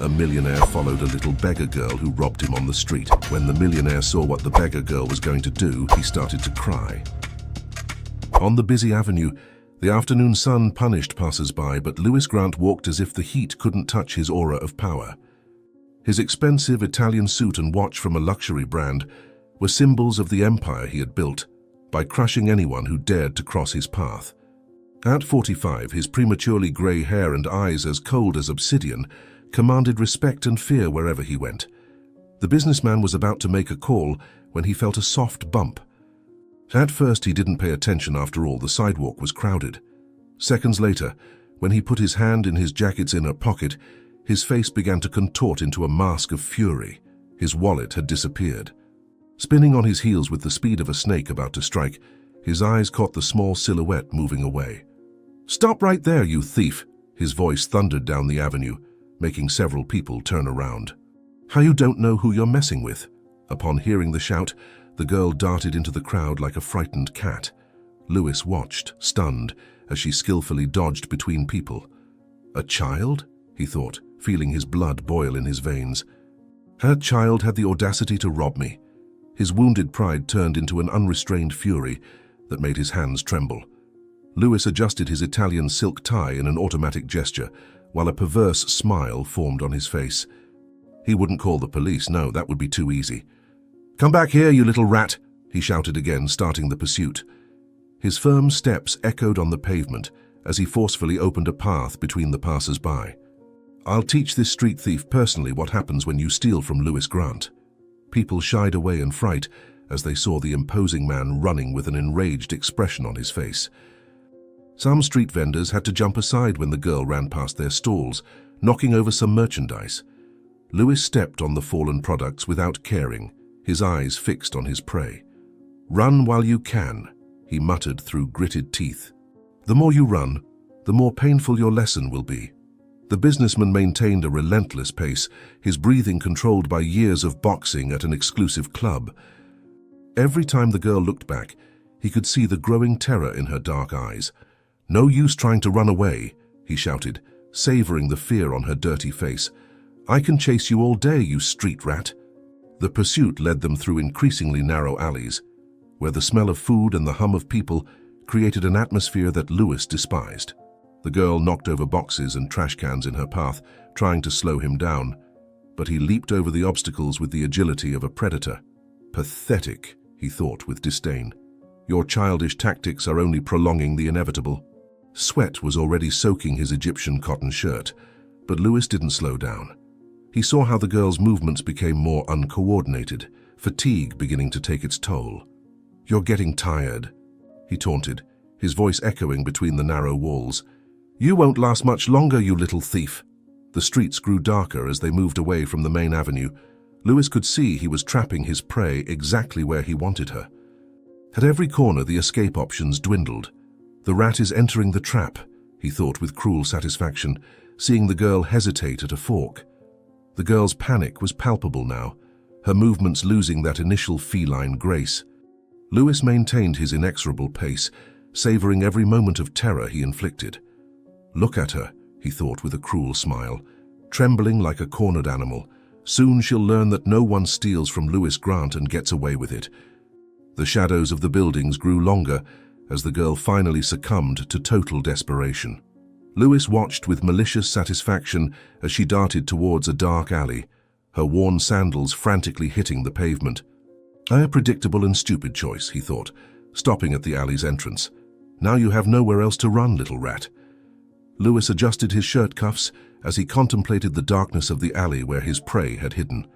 A millionaire followed a little beggar girl who robbed him on the street. When the millionaire saw what the beggar girl was going to do, he started to cry. On the busy avenue, the afternoon sun punished passers-by, but Lewis Grant walked as if the heat couldn't touch his aura of power. His expensive Italian suit and watch from a luxury brand were symbols of the empire he had built by crushing anyone who dared to cross his path. At 45, his prematurely grey hair and eyes as cold as obsidian commanded respect and fear wherever he went. The businessman was about to make a call when he felt a soft bump. At first, he didn't pay attention. After all, the sidewalk was crowded. Seconds later, when he put his hand in his jacket's inner pocket, his face began to contort into a mask of fury. His wallet had disappeared. Spinning on his heels with the speed of a snake about to strike, his eyes caught the small silhouette moving away. "Stop right there, you thief!" His voice thundered down the avenue, making several people turn around. "How you don't know who you're messing with?" Upon hearing the shout, the girl darted into the crowd like a frightened cat. Lewis watched, stunned, as she skillfully dodged between people. A child? He thought, feeling his blood boil in his veins. Her child had the audacity to rob me. His wounded pride turned into an unrestrained fury that made his hands tremble. Lewis adjusted his Italian silk tie in an automatic gesture, while a perverse smile formed on his face. He wouldn't call the police, no, that would be too easy. "Come back here, you little rat," he shouted again, starting the pursuit. His firm steps echoed on the pavement as he forcefully opened a path between the passers-by. "I'll teach this street thief personally what happens when you steal from Lewis Grant." People shied away in fright as they saw the imposing man running with an enraged expression on his face. Some street vendors had to jump aside when the girl ran past their stalls, knocking over some merchandise. Lewis stepped on the fallen products without caring, his eyes fixed on his prey. "Run while you can," he muttered through gritted teeth. "The more you run, the more painful your lesson will be." The businessman maintained a relentless pace, his breathing controlled by years of boxing at an exclusive club. Every time the girl looked back, he could see the growing terror in her dark eyes. "No use trying to run away," he shouted, savoring the fear on her dirty face. "I can chase you all day, you street rat." The pursuit led them through increasingly narrow alleys, where the smell of food and the hum of people created an atmosphere that Lewis despised. The girl knocked over boxes and trash cans in her path, trying to slow him down, but he leaped over the obstacles with the agility of a predator. "Pathetic," he thought with disdain. "Your childish tactics are only prolonging the inevitable." Sweat was already soaking his Egyptian cotton shirt, but Lewis didn't slow down. He saw how the girl's movements became more uncoordinated, fatigue beginning to take its toll. "You're getting tired," he taunted, his voice echoing between the narrow walls. "You won't last much longer, you little thief." The streets grew darker as they moved away from the main avenue. Lewis could see he was trapping his prey exactly where he wanted her. At every corner, the escape options dwindled. "The rat is entering the trap," he thought with cruel satisfaction, seeing the girl hesitate at a fork. The girl's panic was palpable now, her movements losing that initial feline grace. Lewis maintained his inexorable pace, savoring every moment of terror he inflicted. "Look at her," he thought with a cruel smile, trembling like a cornered animal. "Soon she'll learn that no one steals from Lewis Grant and gets away with it." The shadows of the buildings grew longer as the girl finally succumbed to total desperation. Lewis watched with malicious satisfaction as she darted towards a dark alley, her worn sandals frantically hitting the pavement. "A predictable and stupid choice," he thought, stopping at the alley's entrance. "Now you have nowhere else to run, little rat." Lewis adjusted his shirt cuffs as he contemplated the darkness of the alley where his prey had hidden.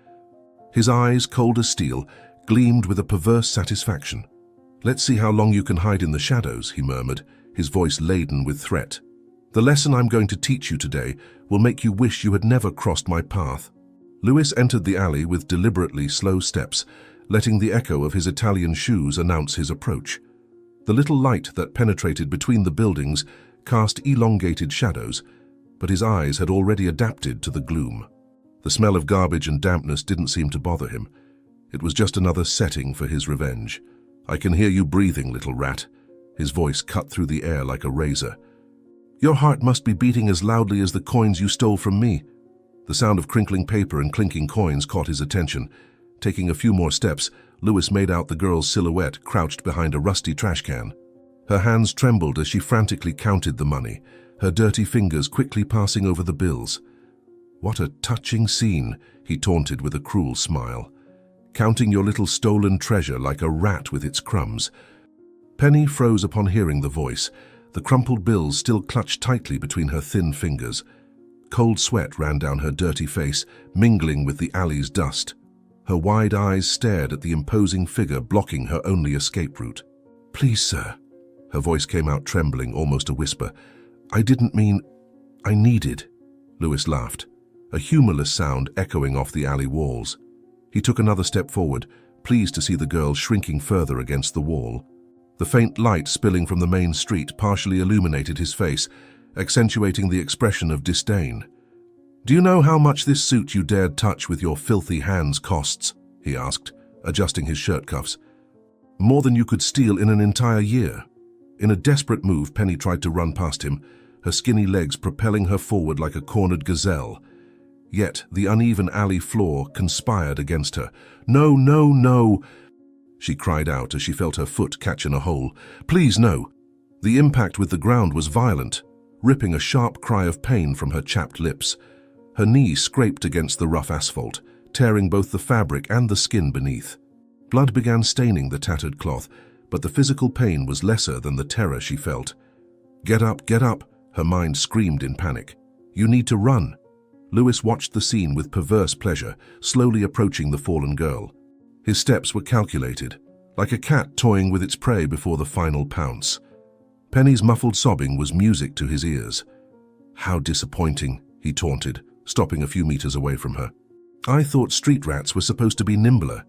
His eyes, cold as steel, gleamed with a perverse satisfaction. "Let's see how long you can hide in the shadows," he murmured, his voice laden with threat. "The lesson I'm going to teach you today will make you wish you had never crossed my path." Lewis entered the alley with deliberately slow steps, letting the echo of his Italian shoes announce his approach. The little light that penetrated between the buildings cast elongated shadows, but his eyes had already adapted to the gloom. The smell of garbage and dampness didn't seem to bother him. It was just another setting for his revenge. "I can hear you breathing, little rat." His voice cut through the air like a razor. "Your heart must be beating as loudly as the coins you stole from me." The sound of crinkling paper and clinking coins caught his attention. Taking a few more steps, Lewis made out the girl's silhouette crouched behind a rusty trash can. Her hands trembled as she frantically counted the money, her dirty fingers quickly passing over the bills. "What a touching scene," he taunted with a cruel smile. "Counting your little stolen treasure like a rat with its crumbs." Penny froze upon hearing the voice, the crumpled bills still clutched tightly between her thin fingers. Cold sweat ran down her dirty face, mingling with the alley's dust. Her wide eyes stared at the imposing figure blocking her only escape route. "Please, sir." Her voice came out trembling, almost a whisper. "I didn't mean... I needed." Lewis laughed, a humorless sound echoing off the alley walls. He took another step forward, pleased to see the girl shrinking further against the wall. The faint light spilling from the main street partially illuminated his face, accentuating the expression of disdain. "Do you know how much this suit you dared touch with your filthy hands costs?" he asked, adjusting his shirt cuffs. "More than you could steal in an entire year." In a desperate move, Penny tried to run past him, her skinny legs propelling her forward like a cornered gazelle. Yet the uneven alley floor conspired against her. "No, no, no!" she cried out as she felt her foot catch in a hole. "Please, no!" The impact with the ground was violent, ripping a sharp cry of pain from her chapped lips. Her knee scraped against the rough asphalt, tearing both the fabric and the skin beneath. Blood began staining the tattered cloth, but the physical pain was lesser than the terror she felt. Get up, her mind screamed in panic. "You need to run." Lewis watched the scene with perverse pleasure, slowly approaching the fallen girl. His steps were calculated, like a cat toying with its prey before the final pounce. Penny's muffled sobbing was music to his ears. "How disappointing," he taunted, stopping a few meters away from her. "I thought street rats were supposed to be nimbler."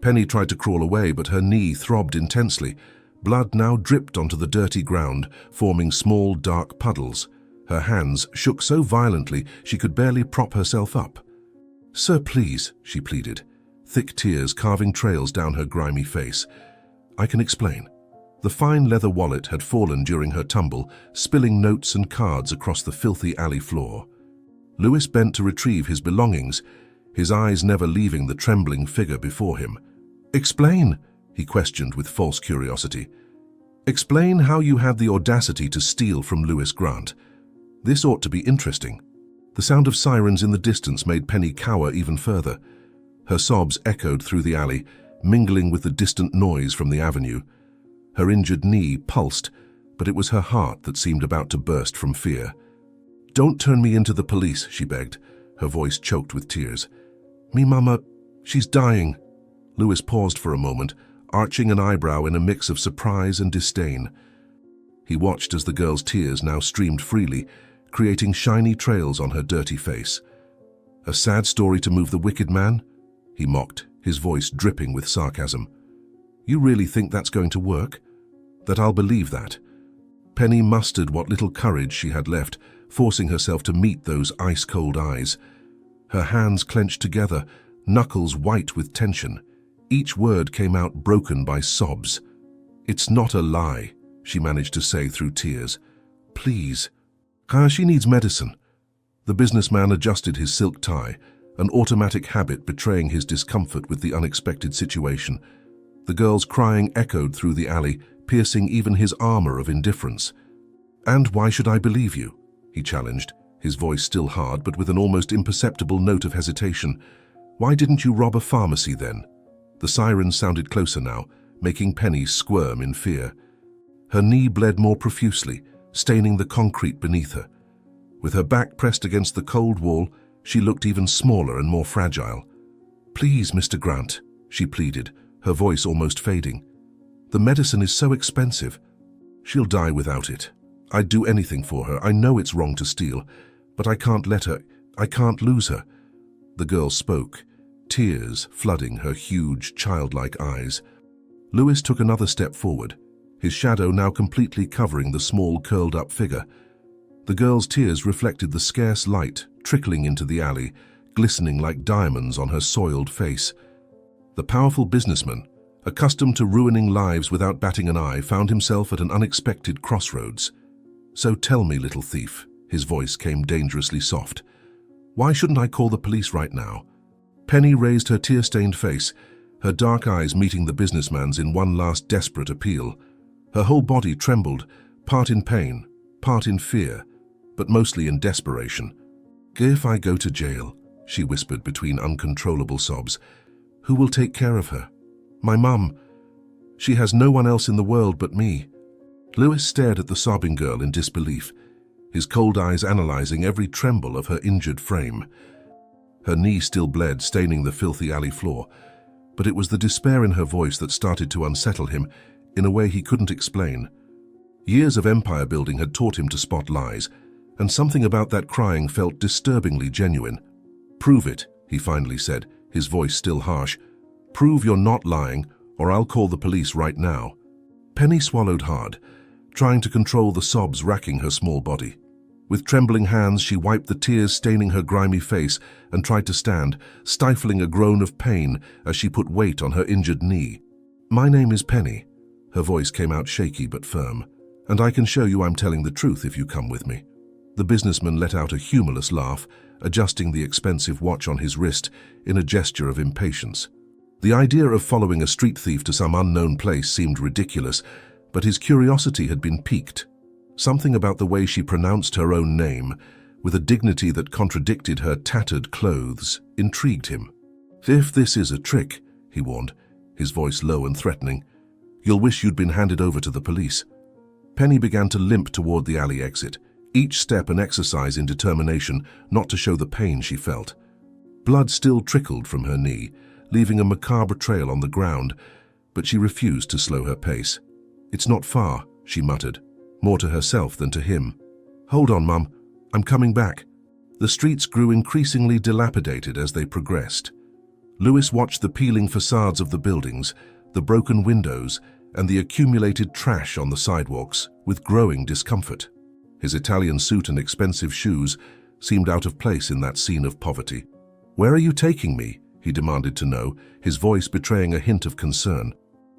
Penny tried to crawl away, but her knee throbbed intensely. Blood now dripped onto the dirty ground, forming small, dark puddles. Her hands shook so violently she could barely prop herself up. "Sir, please," she pleaded, thick tears carving trails down her grimy face. "I can explain." The fine leather wallet had fallen during her tumble, spilling notes and cards across the filthy alley floor. Lewis bent to retrieve his belongings, his eyes never leaving the trembling figure before him. "Explain," he questioned with false curiosity. "Explain how you had the audacity to steal from Lewis Grant. This ought to be interesting." The sound of sirens in the distance made Penny cower even further. Her sobs echoed through the alley, mingling with the distant noise from the avenue. Her injured knee pulsed, but it was her heart that seemed about to burst from fear. "Don't turn me into the police," she begged, her voice choked with tears. "Me mama, she's dying." Lewis paused for a moment, arching an eyebrow in a mix of surprise and disdain. He watched as the girl's tears now streamed freely, creating shiny trails on her dirty face. "A sad story to move the wicked man?" he mocked, his voice dripping with sarcasm. "You really think that's going to work? That I'll believe that?" Penny mustered what little courage she had left, forcing herself to meet those ice-cold eyes. Her hands clenched together, knuckles white with tension. Each word came out broken by sobs. "It's not a lie," she managed to say through tears. "Please." She needs medicine." The businessman adjusted his silk tie, an automatic habit betraying his discomfort with the unexpected situation. The girl's crying echoed through the alley, piercing even his armor of indifference. "And why should I believe you?" he challenged, his voice still hard but with an almost imperceptible note of hesitation. "Why didn't you rob a pharmacy then?" The sirens sounded closer now, making Penny squirm in fear. Her knee bled more profusely, staining the concrete beneath her. With her back pressed against the cold wall, she looked even smaller and more fragile. "Please, Mr. Grant," she pleaded, her voice almost fading. "The medicine is so expensive. She'll die without it. I'd do anything for her. I know it's wrong to steal, but I can't let her. I can't lose her." The girl spoke, tears flooding her huge, childlike eyes. Lewis took another step forward, his shadow now completely covering the small, curled-up figure. The girl's tears reflected the scarce light trickling into the alley, glistening like diamonds on her soiled face. The powerful businessman, accustomed to ruining lives without batting an eye, found himself at an unexpected crossroads. "So tell me, little thief," his voice came dangerously soft, Why shouldn't I call the police right now? Penny raised her tear-stained face, her dark eyes meeting the businessman's in one last desperate appeal. Her whole body trembled, part in pain, part in fear, but mostly in desperation. "If I go to jail," she whispered between uncontrollable sobs, "who will take care of her? My mum. She has no one else in the world but me." Lewis stared at the sobbing girl in disbelief, his cold eyes analyzing every tremble of her injured frame. Her knee still bled, staining the filthy alley floor, but it was the despair in her voice that started to unsettle him in a way he couldn't explain. Years of empire building had taught him to spot lies, and something about that crying felt disturbingly genuine. "Prove it," he finally said, his voice still harsh. "Prove you're not lying, or I'll call the police right now." Penny swallowed hard, trying to control the sobs racking her small body. With trembling hands, she wiped the tears staining her grimy face and tried to stand, stifling a groan of pain as she put weight on her injured knee. "My name is Penny." Her voice came out shaky but firm. "And I can show you I'm telling the truth if you come with me." The businessman let out a humorless laugh, adjusting the expensive watch on his wrist in a gesture of impatience. The idea of following a street thief to some unknown place seemed ridiculous, but his curiosity had been piqued. Something about the way she pronounced her own name, with a dignity that contradicted her tattered clothes, intrigued him. "If this is a trick," he warned, his voice low and threatening, "you'll wish you'd been handed over to the police." Penny began to limp toward the alley exit, each step an exercise in determination not to show the pain she felt. Blood still trickled from her knee, leaving a macabre trail on the ground, but she refused to slow her pace. "It's not far," she muttered, more to herself than to him. "Hold on, Mum. I'm coming back." The streets grew increasingly dilapidated as they progressed. Lewis watched the peeling facades of the buildings, the broken windows, and the accumulated trash on the sidewalks with growing discomfort. His Italian suit and expensive shoes seemed out of place in that scene of poverty. "Where are you taking me?" he demanded to know, his voice betraying a hint of concern.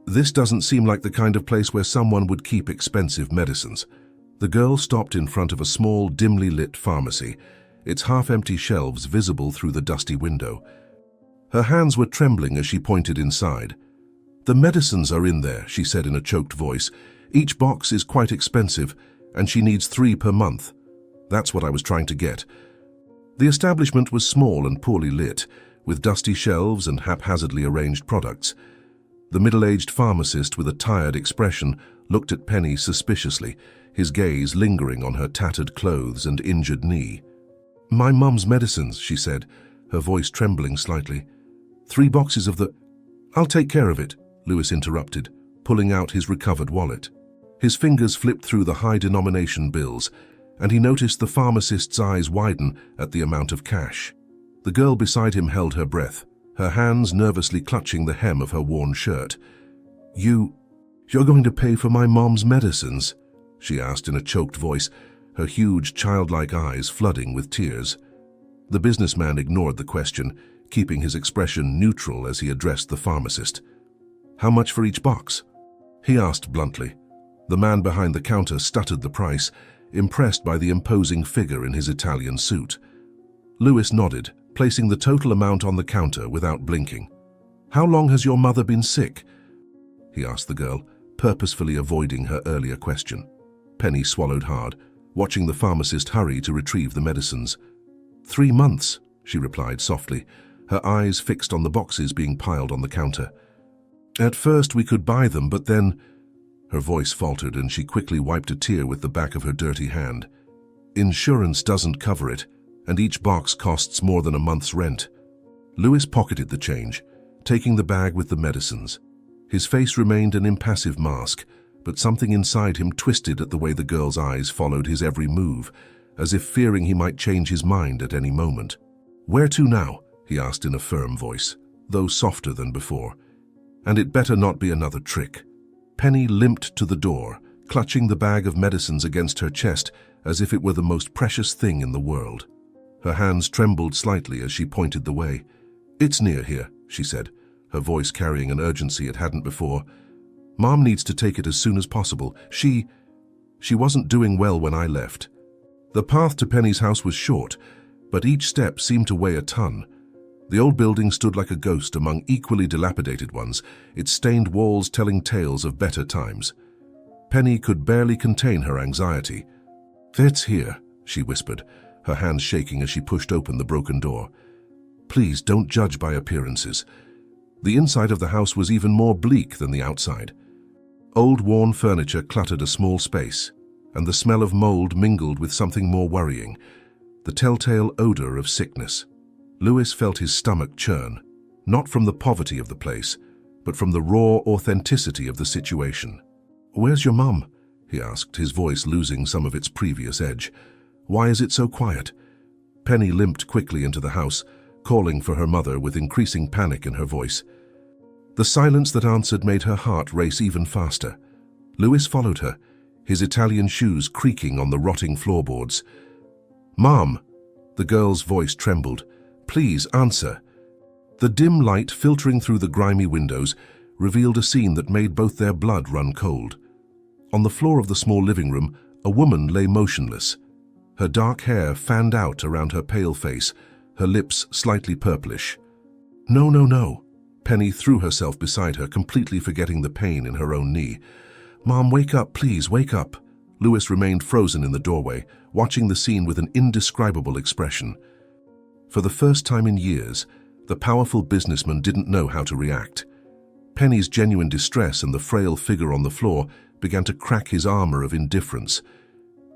"This doesn't seem like the kind of place where someone would keep expensive medicines." The girl stopped in front of a small, dimly lit pharmacy, its half-empty shelves visible through the dusty window. Her hands were trembling as she pointed inside. "The medicines are in there," she said in a choked voice. "Each box is quite expensive, and she needs 3 per month. That's what I was trying to get." The establishment was small and poorly lit, with dusty shelves and haphazardly arranged products. The middle-aged pharmacist with a tired expression looked at Penny suspiciously, his gaze lingering on her tattered clothes and injured knee. "My mum's medicines," she said, her voice trembling slightly. 3 boxes of the—" "I'll take care of it," Lewis interrupted, pulling out his recovered wallet. His fingers flipped through the high-denomination bills, and he noticed the pharmacist's eyes widen at the amount of cash. The girl beside him held her breath, her hands nervously clutching the hem of her worn shirt. You're going to pay for my mom's medicines?" she asked in a choked voice, her huge, childlike eyes flooding with tears. The businessman ignored the question, keeping his expression neutral as he addressed the pharmacist. "How much for each box?" he asked bluntly. The man behind the counter stuttered the price, impressed by the imposing figure in his Italian suit. Lewis nodded, placing the total amount on the counter without blinking. "How long has your mother been sick?" he asked the girl, purposefully avoiding her earlier question. Penny swallowed hard, watching the pharmacist hurry to retrieve the medicines. 3 months, she replied softly, her eyes fixed on the boxes being piled on the counter. "At first we could buy them, but then—" Her voice faltered and she quickly wiped a tear with the back of her dirty hand. "Insurance doesn't cover it, and each box costs more than a month's rent." Lewis pocketed the change, taking the bag with the medicines. His face remained an impassive mask, but something inside him twisted at the way the girl's eyes followed his every move, as if fearing he might change his mind at any moment. "Where to now?" he asked in a firm voice, though softer than before. "And it better not be another trick." Penny limped to the door, clutching the bag of medicines against her chest as if it were the most precious thing in the world. Her hands trembled slightly as she pointed the way. "It's near here," she said, her voice carrying an urgency it hadn't before. "Mom needs to take it as soon as possible. She wasn't doing well when I left." The path to Penny's house was short, but each step seemed to weigh a ton. The old building stood like a ghost among equally dilapidated ones, its stained walls telling tales of better times. Penny could barely contain her anxiety. "It's here," she whispered, her hands shaking as she pushed open the broken door. "Please don't judge by appearances." The inside of the house was even more bleak than the outside. Old worn furniture cluttered a small space, and the smell of mold mingled with something more worrying, the telltale odor of sickness. Lewis felt his stomach churn, not from the poverty of the place, but from the raw authenticity of the situation. "Where's your mum?" he asked, his voice losing some of its previous edge. "Why is it so quiet?" Penny limped quickly into the house, calling for her mother with increasing panic in her voice. The silence that answered made her heart race even faster. Lewis followed her, his Italian shoes creaking on the rotting floorboards. "Mom!" The girl's voice trembled. "Please answer." The dim light filtering through the grimy windows revealed a scene that made both their blood run cold. On the floor of the small living room, a woman lay motionless. Her dark hair fanned out around her pale face, her lips slightly purplish. "No, no, no." Penny threw herself beside her, completely forgetting the pain in her own knee. "Mom, wake up, please, wake up." Lewis remained frozen in the doorway, watching the scene with an indescribable expression. For the first time in years, the powerful businessman didn't know how to react. Penny's genuine distress and the frail figure on the floor began to crack his armor of indifference.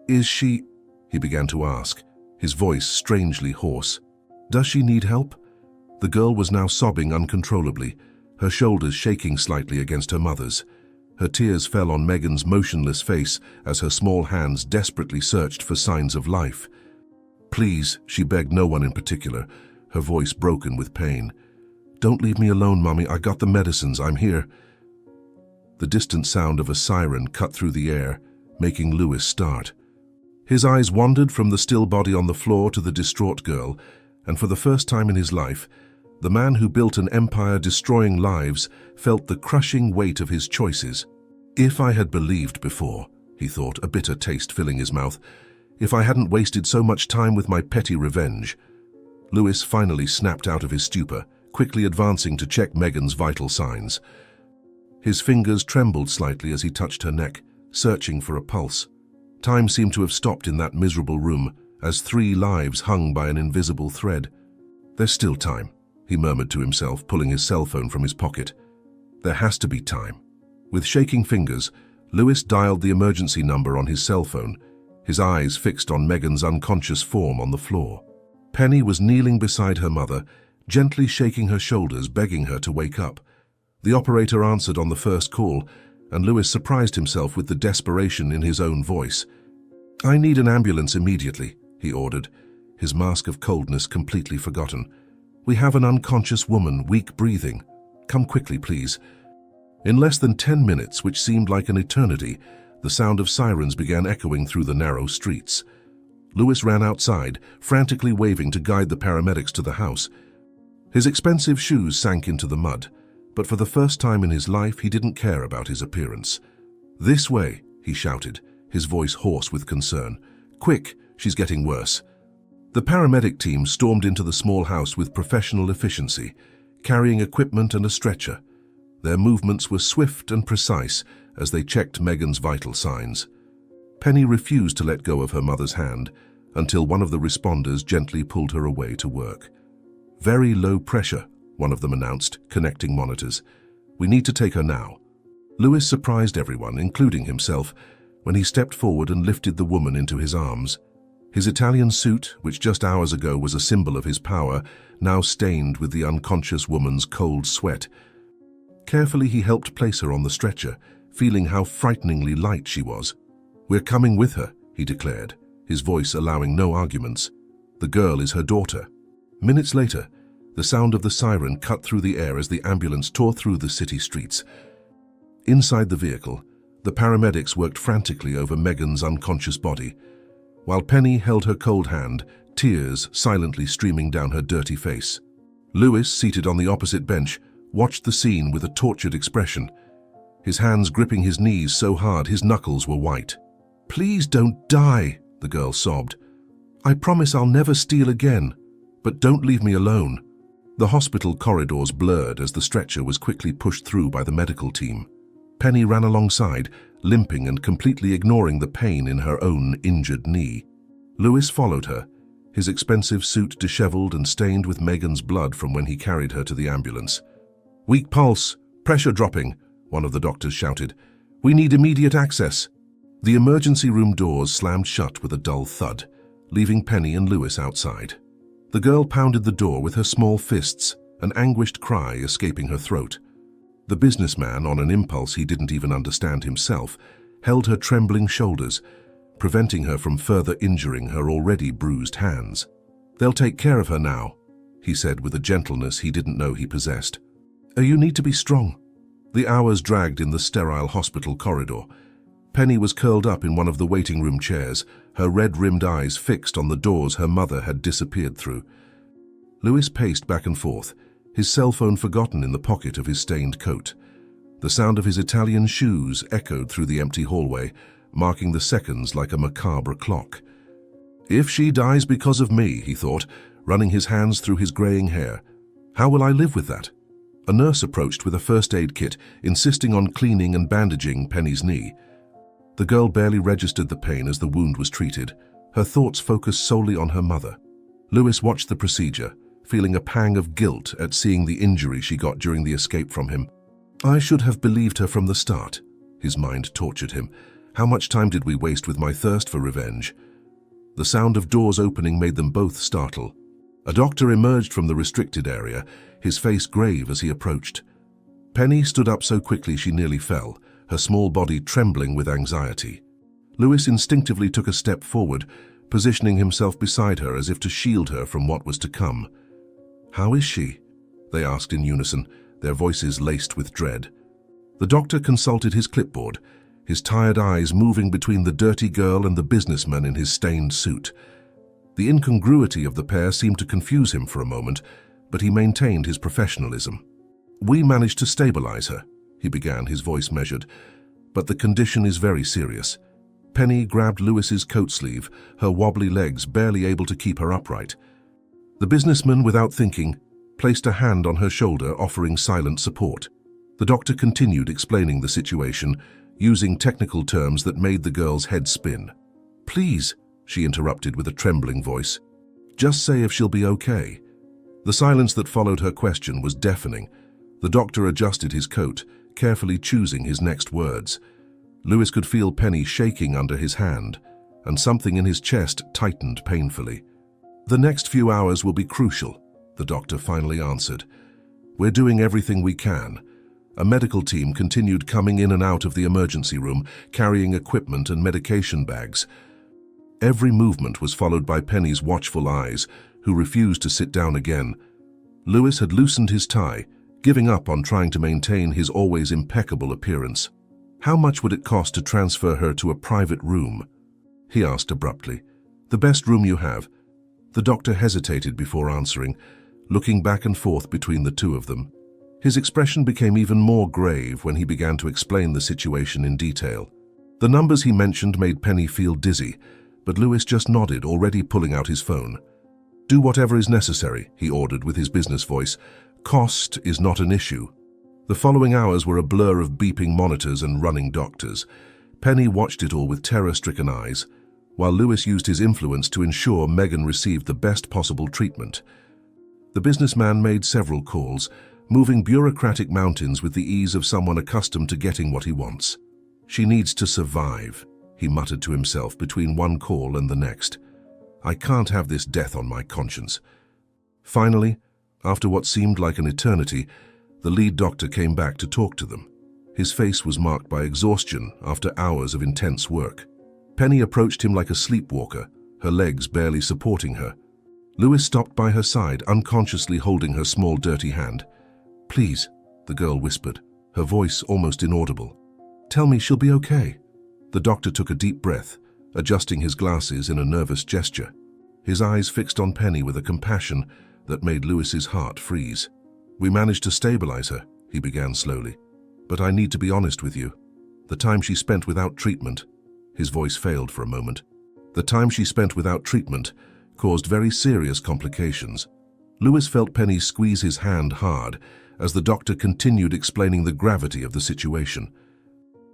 "Is she—" he began to ask, his voice strangely hoarse. "Does she need help?" The girl was now sobbing uncontrollably, her shoulders shaking slightly against her mother's. Her tears fell on Megan's motionless face as her small hands desperately searched for signs of life. "Please," she begged no one in particular, her voice broken with pain. "Don't leave me alone, Mommy. I got the medicines. I'm here." The distant sound of a siren cut through the air, making Lewis start. His eyes wandered from the still body on the floor to the distraught girl, and for the first time in his life, the man who built an empire destroying lives felt the crushing weight of his choices. "If I had believed before," he thought, a bitter taste filling his mouth. "If I hadn't wasted so much time with my petty revenge." Lewis finally snapped out of his stupor, quickly advancing to check Megan's vital signs. His fingers trembled slightly as he touched her neck, searching for a pulse. Time seemed to have stopped in that miserable room, as 3 lives hung by an invisible thread. "There's still time," he murmured to himself, pulling his cell phone from his pocket. "There has to be time." With shaking fingers, Lewis dialed the emergency number on his cell phone, his eyes fixed on Megan's unconscious form on the floor. Penny was kneeling beside her mother, gently shaking her shoulders, begging her to wake up. The operator answered on the first call, and Lewis surprised himself with the desperation in his own voice. "I need an ambulance immediately," he ordered, his mask of coldness completely forgotten. "We have an unconscious woman, weak breathing. Come quickly, please." In less than 10 minutes, which seemed like an eternity, the sound of sirens began echoing through the narrow streets. Lewis ran outside, frantically waving to guide the paramedics to the house. His expensive shoes sank into the mud, but for the first time in his life he didn't care about his appearance. "This way," he shouted, his voice hoarse with concern. "Quick, she's getting worse." The paramedic team stormed into the small house with professional efficiency, carrying equipment and a stretcher. Their movements were swift and precise as they checked Megan's vital signs. Penny refused to let go of her mother's hand until one of the responders gently pulled her away to work. "Very low pressure," one of them announced, connecting monitors. "We need to take her now." Lewis surprised everyone, including himself, when he stepped forward and lifted the woman into his arms. His Italian suit, which just hours ago was a symbol of his power, now stained with the unconscious woman's cold sweat. Carefully he helped place her on the stretcher, feeling how frighteningly light she was. "We're coming with her," he declared, his voice allowing no arguments. "The girl is her daughter." Minutes later, the sound of the siren cut through the air as the ambulance tore through the city streets. Inside the vehicle, the paramedics worked frantically over Megan's unconscious body, while Penny held her cold hand, tears silently streaming down her dirty face. Lewis, seated on the opposite bench, watched the scene with a tortured expression, his hands gripping his knees so hard his knuckles were white. "Please don't die," the girl sobbed. I promise I'll never steal again, but don't leave me alone." The hospital corridors blurred as the stretcher was quickly pushed through by the medical team. Penny ran alongside, limping and completely ignoring the pain in her own injured knee. Lewis followed her, his expensive suit disheveled and stained with Megan's blood from when he carried her to the ambulance. "Weak pulse, pressure dropping," one of the doctors shouted. "We need immediate access." The emergency room doors slammed shut with a dull thud, leaving Penny and Lewis outside. The girl pounded the door with her small fists, an anguished cry escaping her throat. The businessman, on an impulse he didn't even understand himself, held her trembling shoulders, preventing her from further injuring her already bruised hands. "They'll take care of her now," he said with a gentleness he didn't know he possessed. "You need to be strong." The hours dragged in the sterile hospital corridor. Penny was curled up in one of the waiting room chairs, her red-rimmed eyes fixed on the doors her mother had disappeared through. Lewis paced back and forth, his cell phone forgotten in the pocket of his stained coat. The sound of his Italian shoes echoed through the empty hallway, marking the seconds like a macabre clock. "If she dies because of me," he thought, running his hands through his graying hair, "how will I live with that?" A nurse approached with a first aid kit, insisting on cleaning and bandaging Penny's knee. The girl barely registered the pain as the wound was treated, her thoughts focused solely on her mother. Lewis watched the procedure, feeling a pang of guilt at seeing the injury she got during the escape from him. "I should have believed her from the start," his mind tortured him. "How much time did we waste with my thirst for revenge?" The sound of doors opening made them both startle. A doctor emerged from the restricted area, his face grave as he approached. Penny stood up so quickly she nearly fell, her small body trembling with anxiety. Lewis instinctively took a step forward, positioning himself beside her as if to shield her from what was to come. "How is she?" they asked in unison, their voices laced with dread. The doctor consulted his clipboard, his tired eyes moving between the dirty girl and the businessman in his stained suit. The incongruity of the pair seemed to confuse him for a moment, but he maintained his professionalism. "We managed to stabilize her," he began, his voice measured, "but the condition is very serious." Penny grabbed Lewis's coat sleeve, her wobbly legs barely able to keep her upright. The businessman, without thinking, placed a hand on her shoulder, offering silent support. The doctor continued explaining the situation, using technical terms that made the girl's head spin. "Please," she interrupted with a trembling voice, "just say if she'll be okay." The silence that followed her question was deafening. The doctor adjusted his coat, carefully choosing his next words. Lewis could feel Penny shaking under his hand, and something in his chest tightened painfully. "The next few hours will be crucial," the doctor finally answered. "We're doing everything we can." A medical team continued coming in and out of the emergency room, carrying equipment and medication bags. Every movement was followed by Penny's watchful eyes, who refused to sit down again. Lewis had loosened his tie, giving up on trying to maintain his always impeccable appearance. "How much would it cost to transfer her to a private room?" he asked abruptly. "The best room you have." The doctor hesitated before answering, looking back and forth between the two of them. His expression became even more grave when he began to explain the situation in detail. The numbers he mentioned made Penny feel dizzy, but Lewis just nodded, already pulling out his phone. "Do whatever is necessary," he ordered with his business voice. "Cost is not an issue." The following hours were a blur of beeping monitors and running doctors. Penny watched it all with terror-stricken eyes, while Lewis used his influence to ensure Megan received the best possible treatment. The businessman made several calls, moving bureaucratic mountains with the ease of someone accustomed to getting what he wants. "She needs to survive," he muttered to himself between one call and the next. "I can't have this death on my conscience." Finally, after what seemed like an eternity, the lead doctor came back to talk to them. His face was marked by exhaustion after hours of intense work. Penny approached him like a sleepwalker, her legs barely supporting her. Lewis stopped by her side, unconsciously holding her small dirty hand. "Please," the girl whispered, her voice almost inaudible. "Tell me she'll be okay." The doctor took a deep breath, adjusting his glasses in a nervous gesture. His eyes fixed on Penny with a compassion that made Lewis's heart freeze. "We managed to stabilize her," he began slowly. "But I need to be honest with you. The time she spent without treatment," his voice failed for a moment. "The time she spent without treatment caused very serious complications. Lewis felt Penny squeeze his hand hard as the doctor continued explaining the gravity of the situation.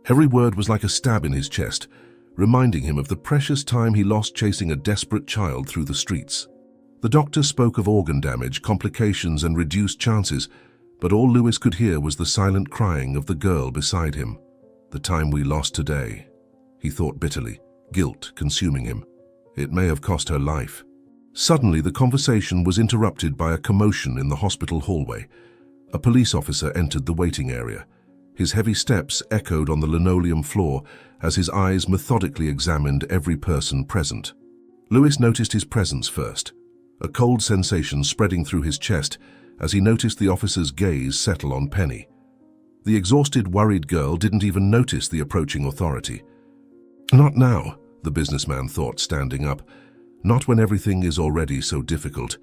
Every word was like a stab in his chest, reminding him of the precious time he lost chasing a desperate child through the streets. The doctor spoke of organ damage, complications, and reduced chances, but all Lewis could hear was the silent crying of the girl beside him. The time we lost today, he thought bitterly, guilt consuming him. It may have cost her life. Suddenly, the conversation was interrupted by a commotion in the hospital hallway. A police officer entered the waiting area. His heavy steps echoed on the linoleum floor as his eyes methodically examined every person present. Lewis noticed his presence first, a cold sensation spreading through his chest as he noticed the officer's gaze settle on Penny. The exhausted, worried girl didn't even notice the approaching authority. Not now, the businessman thought, standing up. Not when everything is already so difficult.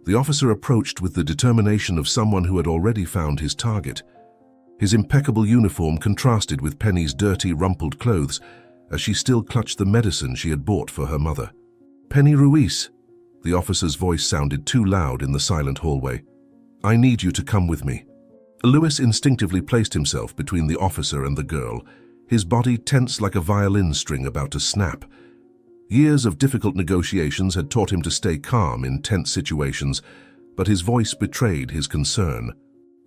The officer approached with the determination of someone who had already found his target. His impeccable uniform contrasted with Penny's dirty, rumpled clothes as she still clutched the medicine she had bought for her mother. "Penny Ruiz," the officer's voice sounded too loud in the silent hallway. "I need you to come with me." Lewis instinctively placed himself between the officer and the girl, his body tense like a violin string about to snap. Years of difficult negotiations had taught him to stay calm in tense situations, but his voice betrayed his concern.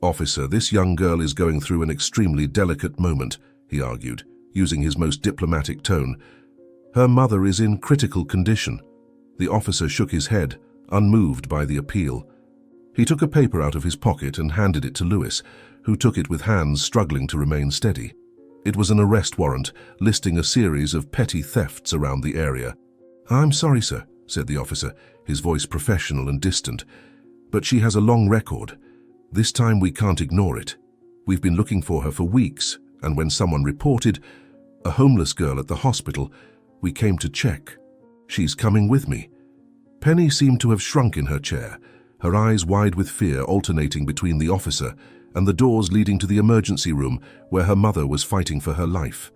"Officer, this young girl is going through an extremely delicate moment," he argued, using his most diplomatic tone. "Her mother is in critical condition." The officer shook his head, unmoved by the appeal. He took a paper out of his pocket and handed it to Lewis, who took it with hands struggling to remain steady. It was an arrest warrant, listing a series of petty thefts around the area. "I'm sorry, sir," said the officer, his voice professional and distant, "but she has a long record. This time we can't ignore it. We've been looking for her for weeks, and when someone reported a homeless girl at the hospital, we came to check. She's coming with me." Penny seemed to have shrunk in her chair, her eyes wide with fear alternating between the officer and the doors leading to the emergency room where her mother was fighting for her life.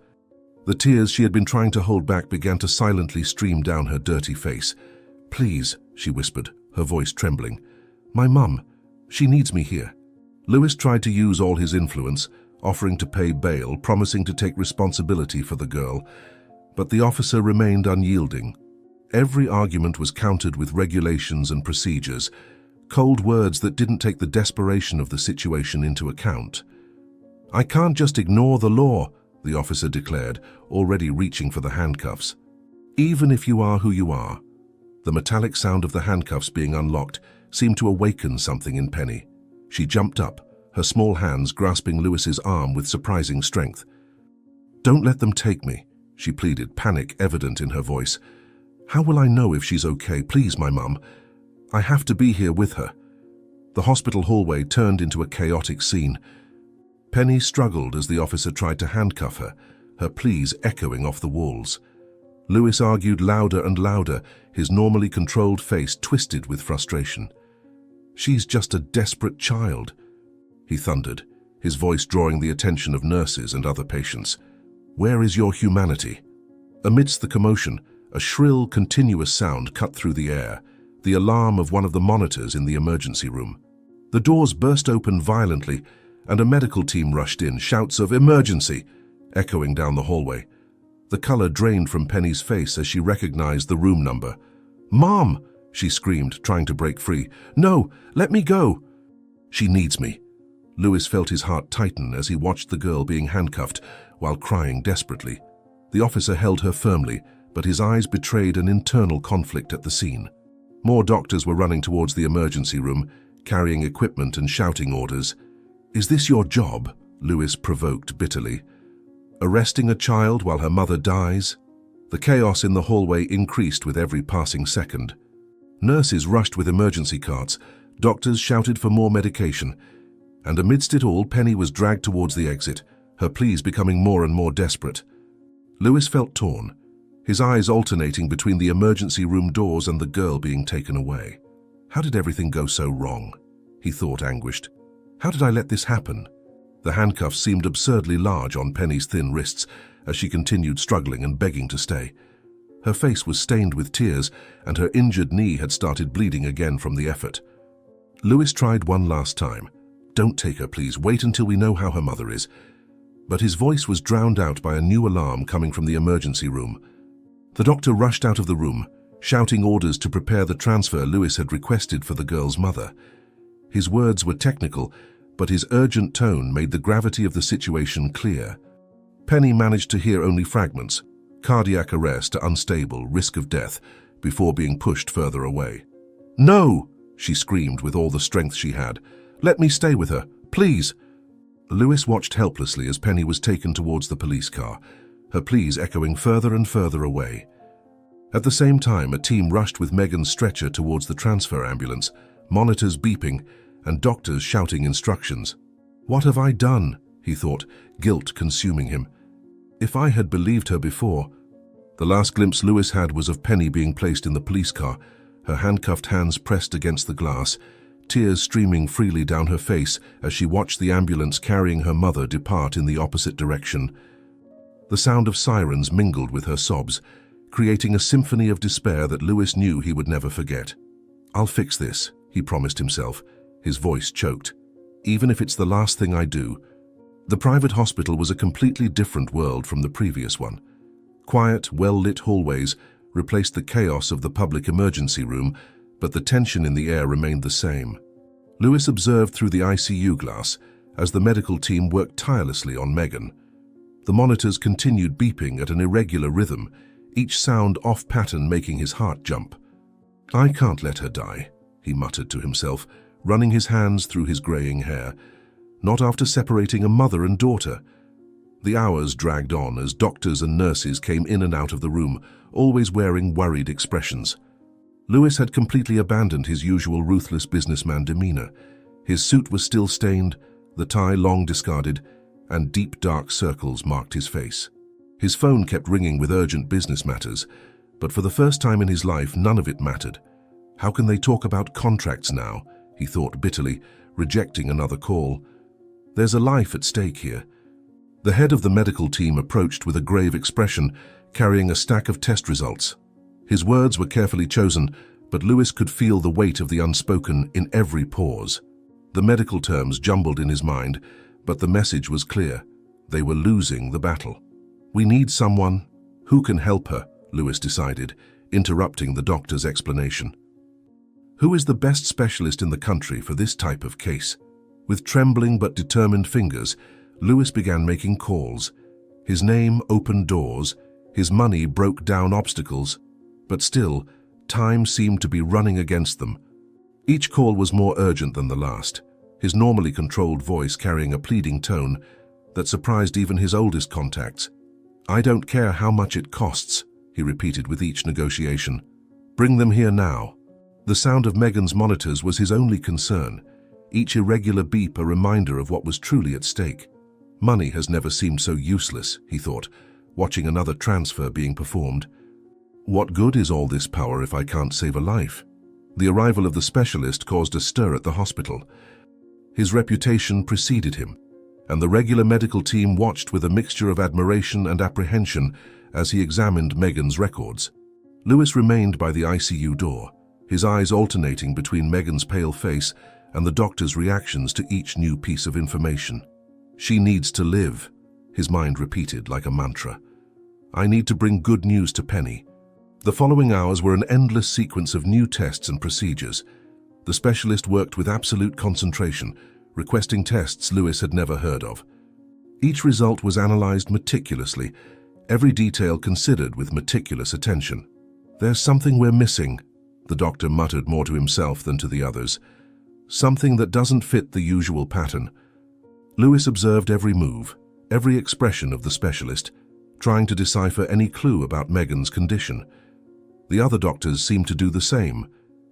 The tears she had been trying to hold back began to silently stream down her dirty face. "Please," she whispered, her voice trembling. "My mum, she needs me here." Lewis tried to use all his influence, offering to pay bail, promising to take responsibility for the girl, but the officer remained unyielding. Every argument was countered with regulations and procedures, cold words that didn't take the desperation of the situation into account. "I can't just ignore the law," the officer declared, already reaching for the handcuffs. "Even if you are who you are." The metallic sound of the handcuffs being unlocked seemed to awaken something in Penny. She jumped up, her small hands grasping Lewis's arm with surprising strength. "Don't let them take me," she pleaded, panic evident in her voice. "How will I know if she's okay? Please, my mum. I have to be here with her." The hospital hallway turned into a chaotic scene. Penny struggled as the officer tried to handcuff her, her pleas echoing off the walls. Lewis argued louder and louder, his normally controlled face twisted with frustration. "She's just a desperate child," he thundered, his voice drawing the attention of nurses and other patients. "Where is your humanity?" Amidst the commotion, a shrill, continuous sound cut through the air, the alarm of one of the monitors in the emergency room. The doors burst open violently, and a medical team rushed in, shouts of "emergency" echoing down the hallway. The color drained from Penny's face as she recognized the room number. "Mom!" she screamed, trying to break free. "No, let me go!" "She needs me." Lewis felt his heart tighten as he watched the girl being handcuffed while crying desperately. The officer held her firmly, but his eyes betrayed an internal conflict at the scene. More doctors were running towards the emergency room, carrying equipment and shouting orders. "Is this your job?" Lewis provoked bitterly. "Arresting a child while her mother dies?" The chaos in the hallway increased with every passing second. Nurses rushed with emergency carts, doctors shouted for more medication, and amidst it all, Penny was dragged towards the exit, her pleas becoming more and more desperate. Lewis felt torn, his eyes alternating between the emergency room doors and the girl being taken away. How did everything go so wrong? He thought, anguished. How did I let this happen? The handcuffs seemed absurdly large on Penny's thin wrists as she continued struggling and begging to stay. Her face was stained with tears, and her injured knee had started bleeding again from the effort. Lewis tried one last time. "Don't take her, please. Wait until we know how her mother is." But his voice was drowned out by a new alarm coming from the emergency room. The doctor rushed out of the room, shouting orders to prepare the transfer Lewis had requested for the girl's mother. His words were technical, but his urgent tone made the gravity of the situation clear. Penny managed to hear only fragments: cardiac arrest, unstable, risk of death, before being pushed further away. "No!" she screamed with all the strength she had. "Let me stay with her, please!" Lewis watched helplessly as Penny was taken towards the police car, her pleas echoing further and further away. At the same time, a team rushed with Megan's stretcher towards the transfer ambulance, monitors beeping and doctors shouting instructions. "What have I done?" he thought, guilt consuming him. "If I had believed her before." The last glimpse Lewis had was of Penny being placed in the police car, her handcuffed hands pressed against the glass, tears streaming freely down her face as she watched the ambulance carrying her mother depart in the opposite direction. The sound of sirens mingled with her sobs, creating a symphony of despair that Lewis knew he would never forget. "I'll fix this," he promised himself, his voice choked. "Even if it's the last thing I do." The private hospital was a completely different world from the previous one. Quiet, well-lit hallways replaced the chaos of the public emergency room, but the tension in the air remained the same. Lewis observed through the ICU glass as the medical team worked tirelessly on Megan. The monitors continued beeping at an irregular rhythm, each sound off-pattern making his heart jump. "I can't let her die," he muttered to himself, running his hands through his graying hair. "Not after separating a mother and daughter." The hours dragged on as doctors and nurses came in and out of the room, always wearing worried expressions. Lewis had completely abandoned his usual ruthless businessman demeanor. His suit was still stained, the tie long discarded, and deep dark circles marked his face. His phone kept ringing with urgent business matters, but for the first time in his life, none of it mattered. How can they talk about contracts now? He thought bitterly, rejecting another call. There's a life at stake here. The head of the medical team approached with a grave expression, carrying a stack of test results. His words were carefully chosen, but Lewis could feel the weight of the unspoken in every pause. The medical terms jumbled in his mind, but the message was clear. They were losing the battle. "We need someone who can help her," Lewis decided, interrupting the doctor's explanation. "Who is the best specialist in the country for this type of case?" With trembling but determined fingers, Lewis began making calls. His name opened doors, his money broke down obstacles, but still, time seemed to be running against them. Each call was more urgent than the last, his normally controlled voice carrying a pleading tone that surprised even his oldest contacts. "I don't care how much it costs," he repeated with each negotiation. "Bring them here now." The sound of Megan's monitors was his only concern, each irregular beep a reminder of what was truly at stake. Money has never seemed so useless, he thought, watching another transfer being performed. What good is all this power if I can't save a life? The arrival of the specialist caused a stir at the hospital. His reputation preceded him, and the regular medical team watched with a mixture of admiration and apprehension as he examined Megan's records. Lewis remained by the ICU door, his eyes alternating between Megan's pale face and the doctor's reactions to each new piece of information. "She needs to live," his mind repeated like a mantra. "I need to bring good news to Penny." The following hours were an endless sequence of new tests and procedures. The specialist worked with absolute concentration, requesting tests Lewis had never heard of. Each result was analyzed meticulously, every detail considered with meticulous attention. "There's something we're missing," the doctor muttered more to himself than to the others. "Something that doesn't fit the usual pattern." Lewis observed every move, every expression of the specialist, trying to decipher any clue about Megan's condition. The other doctors seemed to do the same,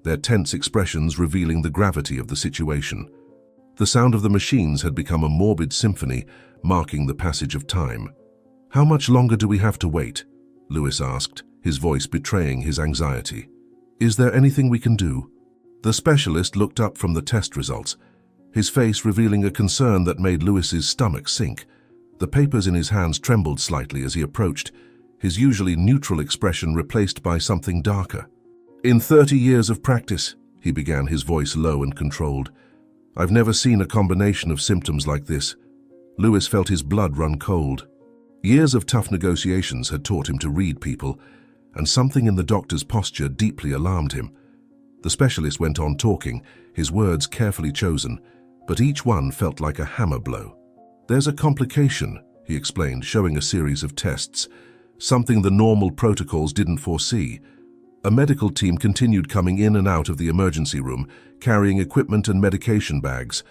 their tense expressions revealing the gravity of the situation. The sound of the machines had become a morbid symphony, marking the passage of time. "How much longer do we have to wait?" Lewis asked, his voice betraying his anxiety. "Is there anything we can do?" The specialist looked up from the test results, his face revealing a concern that made Lewis's stomach sink. The papers in his hands trembled slightly as he approached, his usually neutral expression replaced by something darker. "In 30 years of practice," he began, his voice low and controlled, "I've never seen a combination of symptoms like this." Lewis felt his blood run cold. Years of tough negotiations had taught him to read people, and something in the doctor's posture deeply alarmed him. The specialist went on talking, his words carefully chosen, but each one felt like a hammer blow. "There's a complication," he explained, showing a series of tests, something the normal protocols didn't foresee. A medical team continued coming in and out of the emergency room, carrying equipment and medication bags.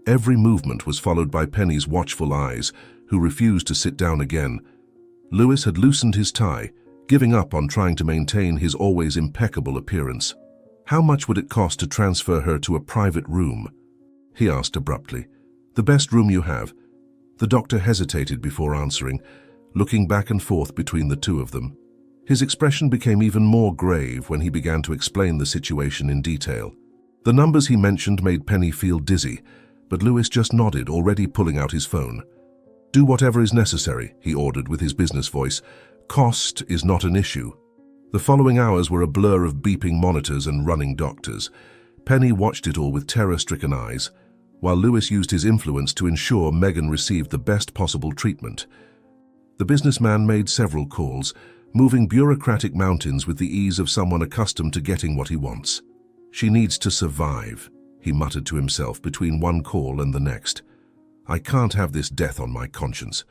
Every movement was followed by Penny's watchful eyes, who refused to sit down again. Lewis had loosened his tie, giving up on trying to maintain his always impeccable appearance. "How much would it cost to transfer her to a private room?" he asked abruptly. "The best room you have." The doctor hesitated before answering, looking back and forth between the two of them. His expression became even more grave when he began to explain the situation in detail. The numbers he mentioned made Penny feel dizzy, but Lewis just nodded, already pulling out his phone. "Do whatever is necessary," he ordered with his business voice. "Cost is not an issue." The following hours were a blur of beeping monitors and running doctors. Penny watched it all with terror-stricken eyes, while Lewis used his influence to ensure Megan received the best possible treatment. The businessman made several calls, moving bureaucratic mountains with the ease of someone accustomed to getting what he wants. "She needs to survive," he muttered to himself between one call and the next. "I can't have this death on my conscience."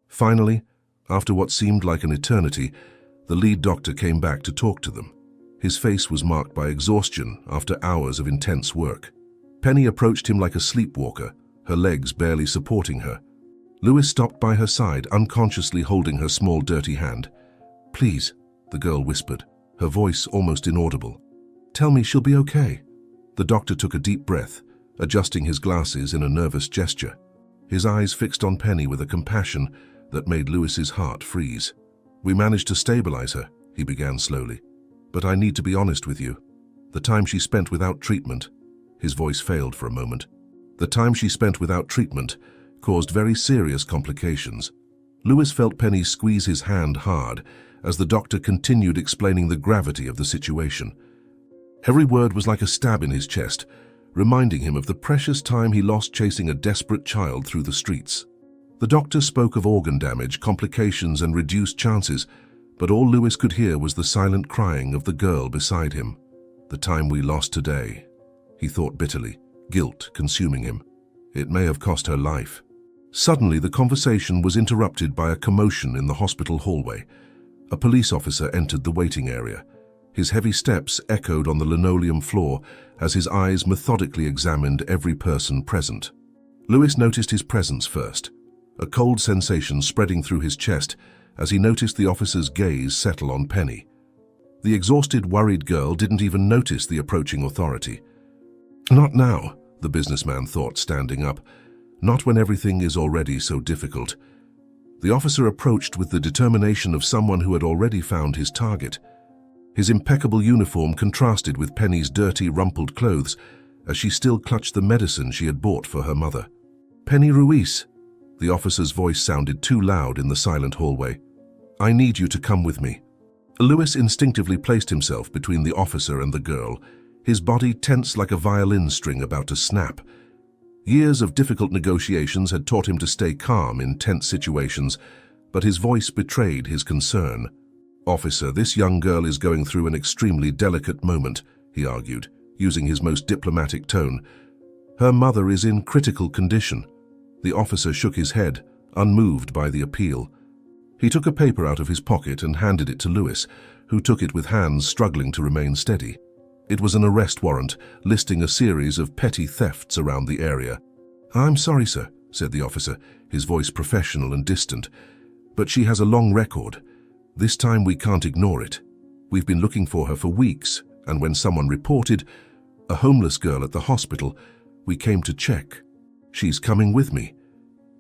Finally, after what seemed like an eternity, the lead doctor came back to talk to them. His face was marked by exhaustion after hours of intense work. Penny approached him like a sleepwalker, her legs barely supporting her. Lewis stopped by her side, unconsciously holding her small, dirty hand. "Please," the girl whispered, her voice almost inaudible. "Tell me she'll be okay." The doctor took a deep breath, adjusting his glasses in a nervous gesture. His eyes fixed on Penny with a compassion that made Lewis's heart freeze. "We managed to stabilize her," he began slowly. "But I need to be honest with you. The time she spent without treatment," his voice failed for a moment, "the time she spent without treatment caused very serious complications." Lewis felt Penny squeeze his hand hard as the doctor continued explaining the gravity of the situation. Every word was like a stab in his chest, reminding him of the precious time he lost chasing a desperate child through the streets. The doctor spoke of organ damage, complications, and reduced chances, but all Lewis could hear was the silent crying of the girl beside him. "The time we lost today," he thought bitterly, guilt consuming him. "It may have cost her life." Suddenly, the conversation was interrupted by a commotion in the hospital hallway. A police officer entered the waiting area. His heavy steps echoed on the linoleum floor as his eyes methodically examined every person present. Lewis noticed his presence first, a cold sensation spreading through his chest as he noticed the officer's gaze settle on Penny. The exhausted, worried girl didn't even notice the approaching authority. "Not now," the businessman thought, standing up. "Not when everything is already so difficult." The officer approached with the determination of someone who had already found his target. His impeccable uniform contrasted with Penny's dirty, rumpled clothes as she still clutched the medicine she had bought for her mother. "Penny Ruiz," the officer's voice sounded too loud in the silent hallway. "I need you to come with me." Lewis instinctively placed himself between the officer and the girl, his body tense like a violin string about to snap. Years of difficult negotiations had taught him to stay calm in tense situations, but his voice betrayed his concern. "Officer, this young girl is going through an extremely delicate moment," he argued, using his most diplomatic tone. "Her mother is in critical condition." The officer shook his head, unmoved by the appeal. He took a paper out of his pocket and handed it to Lewis, who took it with hands struggling to remain steady. It was an arrest warrant, listing a series of petty thefts around the area. "I'm sorry, sir," said the officer, his voice professional and distant, "but she has a long record. This time we can't ignore it. We've been looking for her for weeks, and when someone reported a homeless girl at the hospital, we came to check. She's coming with me."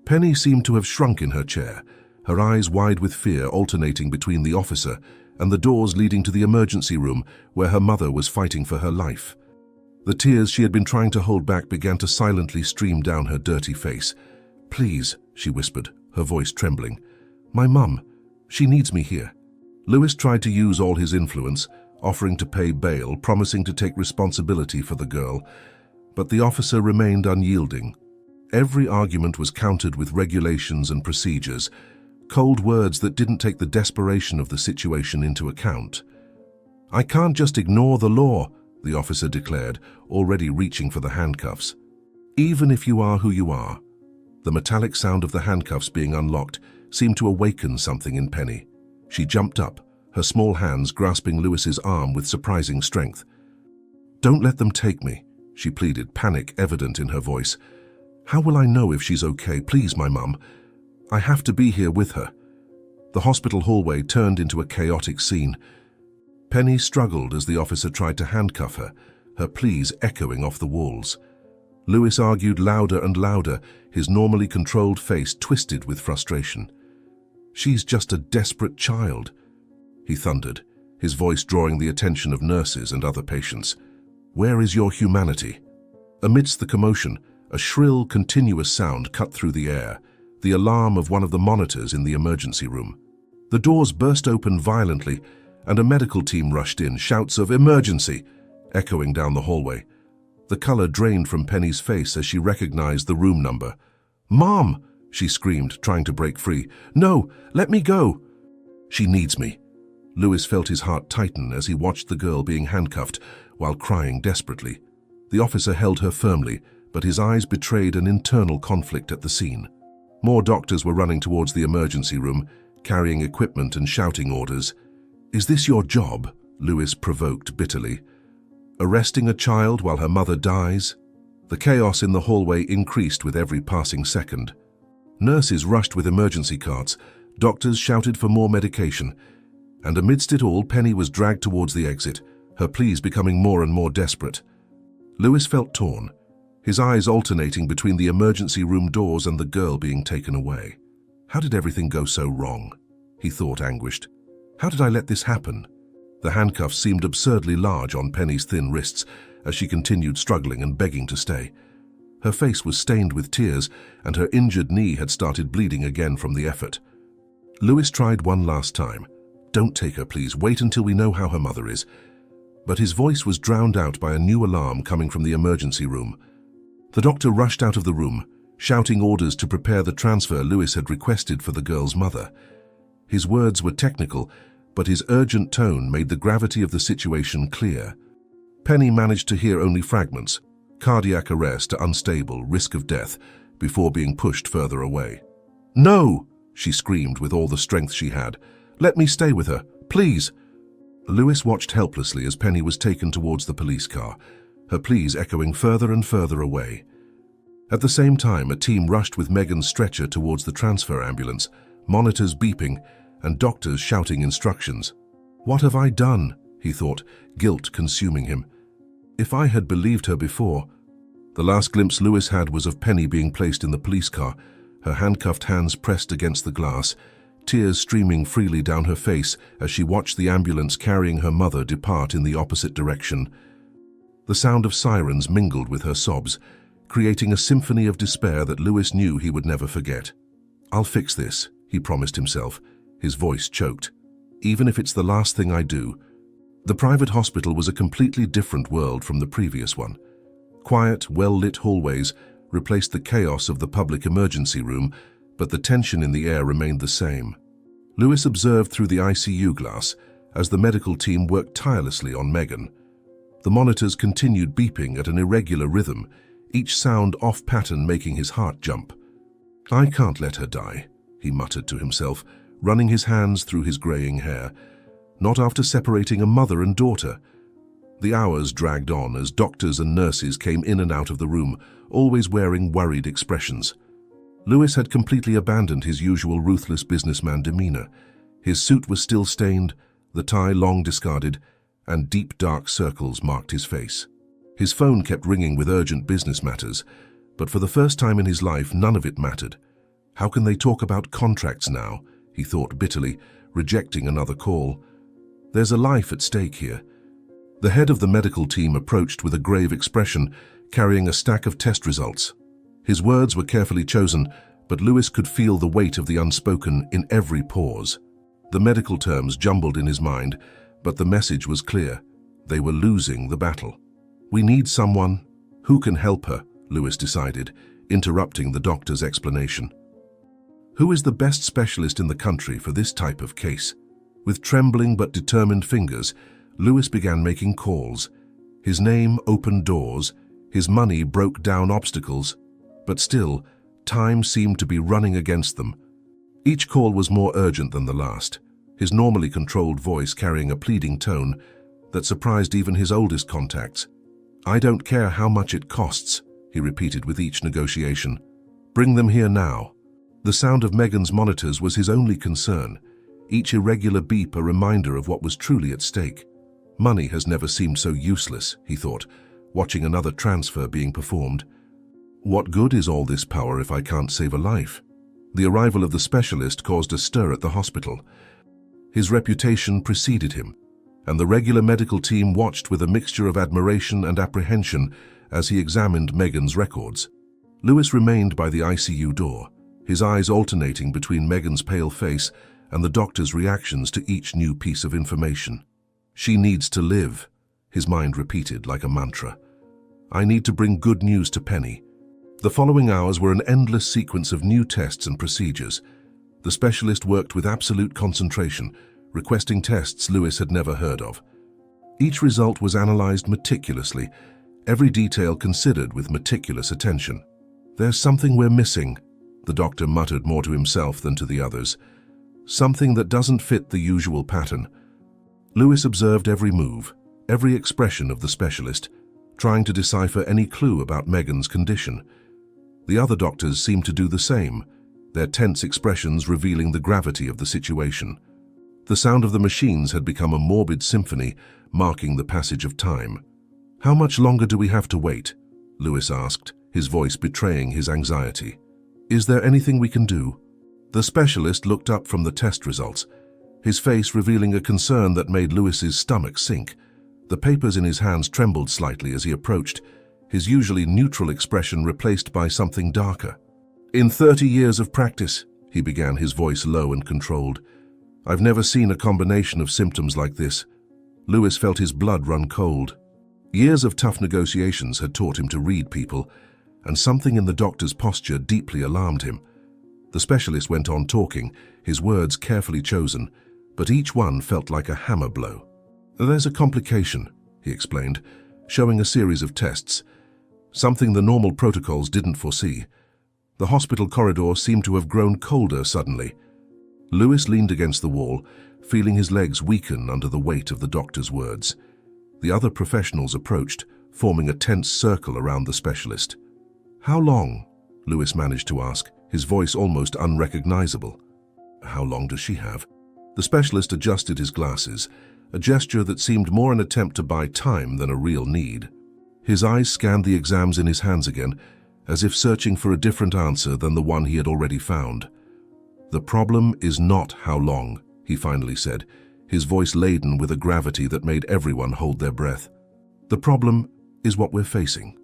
Penny seemed to have shrunk in her chair, her eyes wide with fear alternating between the officer and the doors leading to the emergency room where her mother was fighting for her life. The tears she had been trying to hold back began to silently stream down her dirty face. "Please," she whispered, her voice trembling. "My mum, She needs me here." Lewis tried to use all his influence, offering to pay bail, promising to take responsibility for the girl, but the officer remained unyielding. Every argument was countered with regulations and procedures, cold words that didn't take the desperation of the situation into account. "I can't just ignore the law," the officer declared, already reaching for the handcuffs. "Even if you are who you are." The metallic sound of the handcuffs being unlocked seemed to awaken something in Penny. She jumped up, her small hands grasping Lewis's arm with surprising strength. "Don't let them take me," she pleaded, panic evident in her voice. "How will I know if she's okay? Please, my mum. I have to be here with her." The hospital hallway turned into a chaotic scene. Penny struggled as the officer tried to handcuff her, her pleas echoing off the walls. Lewis argued louder and louder, his normally controlled face twisted with frustration. "She's just a desperate child," he thundered, his voice drawing the attention of nurses and other patients. "Where is your humanity?" Amidst the commotion, a shrill, continuous sound cut through the air, the alarm of one of the monitors in the emergency room. The doors burst open violently, and a medical team rushed in, shouts of "Emergency!" echoing down the hallway. The color drained from Penny's face as she recognized the room number. "Mom!" she screamed, trying to break free. "No, let me go!" "She needs me." Lewis felt his heart tighten as he watched the girl being handcuffed while crying desperately. The officer held her firmly, but his eyes betrayed an internal conflict at the scene. More doctors were running towards the emergency room, carrying equipment and shouting orders. "Is this your job?" Lewis provoked bitterly. "Arresting a child while her mother dies?" The chaos in the hallway increased with every passing second. Nurses rushed with emergency carts, doctors shouted for more medication, and amidst it all, Penny was dragged towards the exit, her pleas becoming more and more desperate. Lewis felt torn, his eyes alternating between the emergency room doors and the girl being taken away. How did everything go so wrong? He thought, anguished. How did I let this happen? The handcuffs seemed absurdly large on Penny's thin wrists as she continued struggling and begging to stay. Her face was stained with tears, and her injured knee had started bleeding again from the effort. Lewis tried one last time. "Don't take her, please. Wait until we know how her mother is." But his voice was drowned out by a new alarm coming from the emergency room. The doctor rushed out of the room, shouting orders to prepare the transfer Lewis had requested for the girl's mother. His words were technical, but his urgent tone made the gravity of the situation clear. Penny managed to hear only fragments: cardiac arrest, unstable, risk of death, before being pushed further away. "No!" she screamed with all the strength she had. "Let me stay with her, please!" Lewis watched helplessly as Penny was taken towards the police car, her pleas echoing further and further away. At the same time, a team rushed with Megan's stretcher towards the transfer ambulance, monitors beeping and doctors shouting instructions. "What have I done?" he thought, guilt consuming him. If I had believed her before. The last glimpse Lewis had was of Penny being placed in the police car, her handcuffed hands pressed against the glass, tears streaming freely down her face as she watched the ambulance carrying her mother depart in the opposite direction. The sound of sirens mingled with her sobs, creating a symphony of despair that Lewis knew he would never forget. "I'll fix this," he promised himself, his voice choked. "Even if it's the last thing I do." The private hospital was a completely different world from the previous one. Quiet, well-lit hallways replaced the chaos of the public emergency room, but the tension in the air remained the same. Lewis observed through the ICU glass as the medical team worked tirelessly on Megan. The monitors continued beeping at an irregular rhythm, each sound off-pattern making his heart jump. "I can't let her die," he muttered to himself, running his hands through his graying hair. "Not after separating a mother and daughter." The hours dragged on as doctors and nurses came in and out of the room, always wearing worried expressions. Lewis had completely abandoned his usual ruthless businessman demeanor. His suit was still stained, the tie long discarded, and deep dark circles marked his face. His phone kept ringing with urgent business matters, but for the first time in his life, none of it mattered. How can they talk about contracts now? He thought bitterly, rejecting another call. There's a life at stake here. The head of the medical team approached with a grave expression, carrying a stack of test results. His words were carefully chosen, but Lewis could feel the weight of the unspoken in every pause. The medical terms jumbled in his mind, but the message was clear. They were losing the battle. "We need someone who can help her," Lewis decided, interrupting the doctor's explanation. "Who is the best specialist in the country for this type of case?" With trembling but determined fingers, Lewis began making calls. His name opened doors, his money broke down obstacles, but still, time seemed to be running against them. Each call was more urgent than the last, his normally controlled voice carrying a pleading tone that surprised even his oldest contacts. "I don't care how much it costs," he repeated with each negotiation. "Bring them here now." The sound of Megan's monitors was his only concern, each irregular beep a reminder of what was truly at stake. Money has never seemed so useless, he thought, watching another transfer being performed. What good is all this power if I can't save a life? The arrival of the specialist caused a stir at the hospital. His reputation preceded him, and the regular medical team watched with a mixture of admiration and apprehension as he examined Megan's records. Lewis remained by the ICU door, his eyes alternating between Megan's pale face and the doctor's reactions to each new piece of information. "She needs to live," his mind repeated like a mantra. "I need to bring good news to Penny." The following hours were an endless sequence of new tests and procedures. The specialist worked with absolute concentration, requesting tests Lewis had never heard of. Each result was analyzed meticulously, every detail considered with meticulous attention. "There's something we're missing," the doctor muttered more to himself than to the others. "Something that doesn't fit the usual pattern." Lewis observed every move, every expression of the specialist, trying to decipher any clue about Megan's condition. The other doctors seemed to do the same, their tense expressions revealing the gravity of the situation. The sound of the machines had become a morbid symphony, marking the passage of time. "How much longer do we have to wait?" Lewis asked, his voice betraying his anxiety. "Is there anything we can do?" The specialist looked up from the test results, his face revealing a concern that made Lewis's stomach sink. The papers in his hands trembled slightly as he approached, his usually neutral expression replaced by something darker. "In 30 years of practice," he began, his voice low and controlled, "I've never seen a combination of symptoms like this." Lewis felt his blood run cold. Years of tough negotiations had taught him to read people, and something in the doctor's posture deeply alarmed him. The specialist went on talking, his words carefully chosen, but each one felt like a hammer blow. "There's a complication," he explained, showing a series of tests, something the normal protocols didn't foresee. The hospital corridor seemed to have grown colder suddenly. Lewis leaned against the wall, feeling his legs weaken under the weight of the doctor's words. The other professionals approached, forming a tense circle around the specialist. "How long?" Lewis managed to ask, his voice almost unrecognizable. "How long does she have?" The specialist adjusted his glasses, a gesture that seemed more an attempt to buy time than a real need. His eyes scanned the exams in his hands again, as if searching for a different answer than the one he had already found. "The problem is not how long," he finally said, his voice laden with a gravity that made everyone hold their breath. "The problem is what we're facing."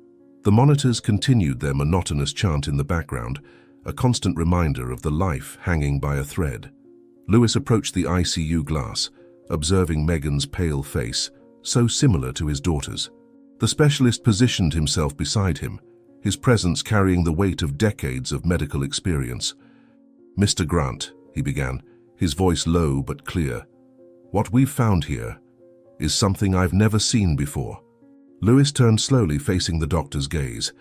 The monitors continued their monotonous chant in the background, a constant reminder of the life hanging by a thread. Lewis approached the ICU glass, observing Megan's pale face, so similar to his daughter's. The specialist positioned himself beside him, his presence carrying the weight of decades of medical experience. "Mr. Grant," he began, his voice low but clear, "what we've found here is something I've never seen before." Lewis turned slowly, facing the doctor's gaze.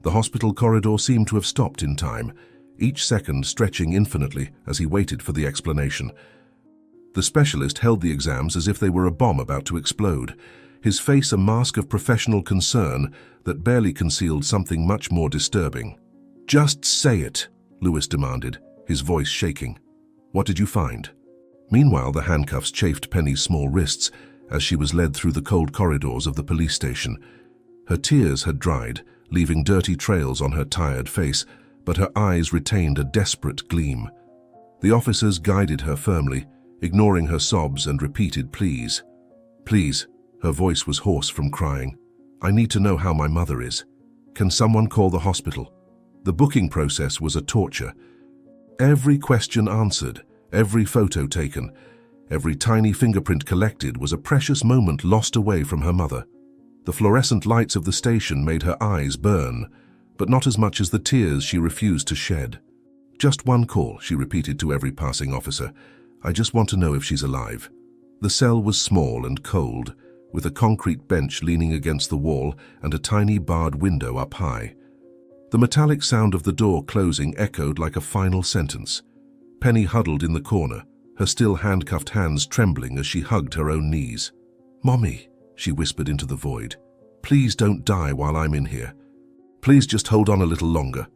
The hospital corridor seemed to have stopped in time, each second stretching infinitely as he waited for the explanation. The specialist held the exams as if they were a bomb about to explode, his face a mask of professional concern that barely concealed something much more disturbing. "Just say it," Lewis demanded, his voice shaking. "What did you find?" Meanwhile, the handcuffs chafed Penny's small wrists as she was led through the cold corridors of the police station. Her tears had dried, leaving dirty trails on her tired face, but her eyes retained a desperate gleam. The officers guided her firmly, ignoring her sobs and repeated pleas. "Please," her voice was hoarse from crying. "I need to know how my mother is. Can someone call the hospital?" The booking process was a torture. Every question answered, Every photo taken, every tiny fingerprint collected was a precious moment lost away from her mother. The fluorescent lights of the station made her eyes burn, but not as much as the tears she refused to shed. "Just one call," she repeated to every passing officer. "I just want to know if she's alive." The cell was small and cold, with a concrete bench leaning against the wall and a tiny barred window up high. The metallic sound of the door closing echoed like a final sentence. Penny huddled in the corner, her still handcuffed hands trembling as she hugged her own knees. "Mommy," she whispered into the void, "please don't die while I'm in here. Please just hold on a little longer."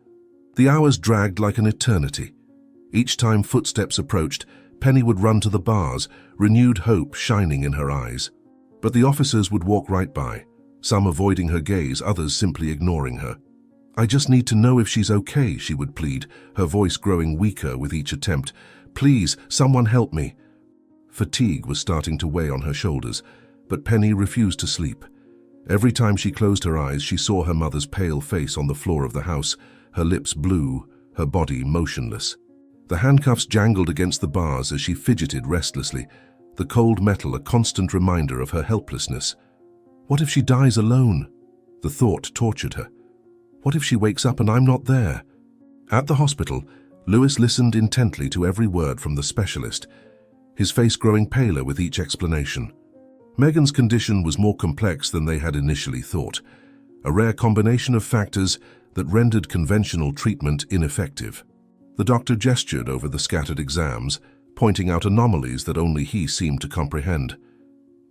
The hours dragged like an eternity. Each time footsteps approached, Penny would run to the bars, renewed hope shining in her eyes. But the officers would walk right by, some avoiding her gaze, others simply ignoring her. "I just need to know if she's okay," she would plead, her voice growing weaker with each attempt. "Please, someone help me." Fatigue was starting to weigh on her shoulders, but Penny refused to sleep. Every time she closed her eyes, she saw her mother's pale face on the floor of the house, her lips blue, her body motionless. The handcuffs jangled against the bars as she fidgeted restlessly, the cold metal a constant reminder of her helplessness. What if she dies alone? The thought tortured her. What if she wakes up and I'm not there? At the hospital, Lewis listened intently to every word from the specialist, his face growing paler with each explanation. Megan's condition was more complex than they had initially thought, a rare combination of factors that rendered conventional treatment ineffective. The doctor gestured over the scattered exams, pointing out anomalies that only he seemed to comprehend.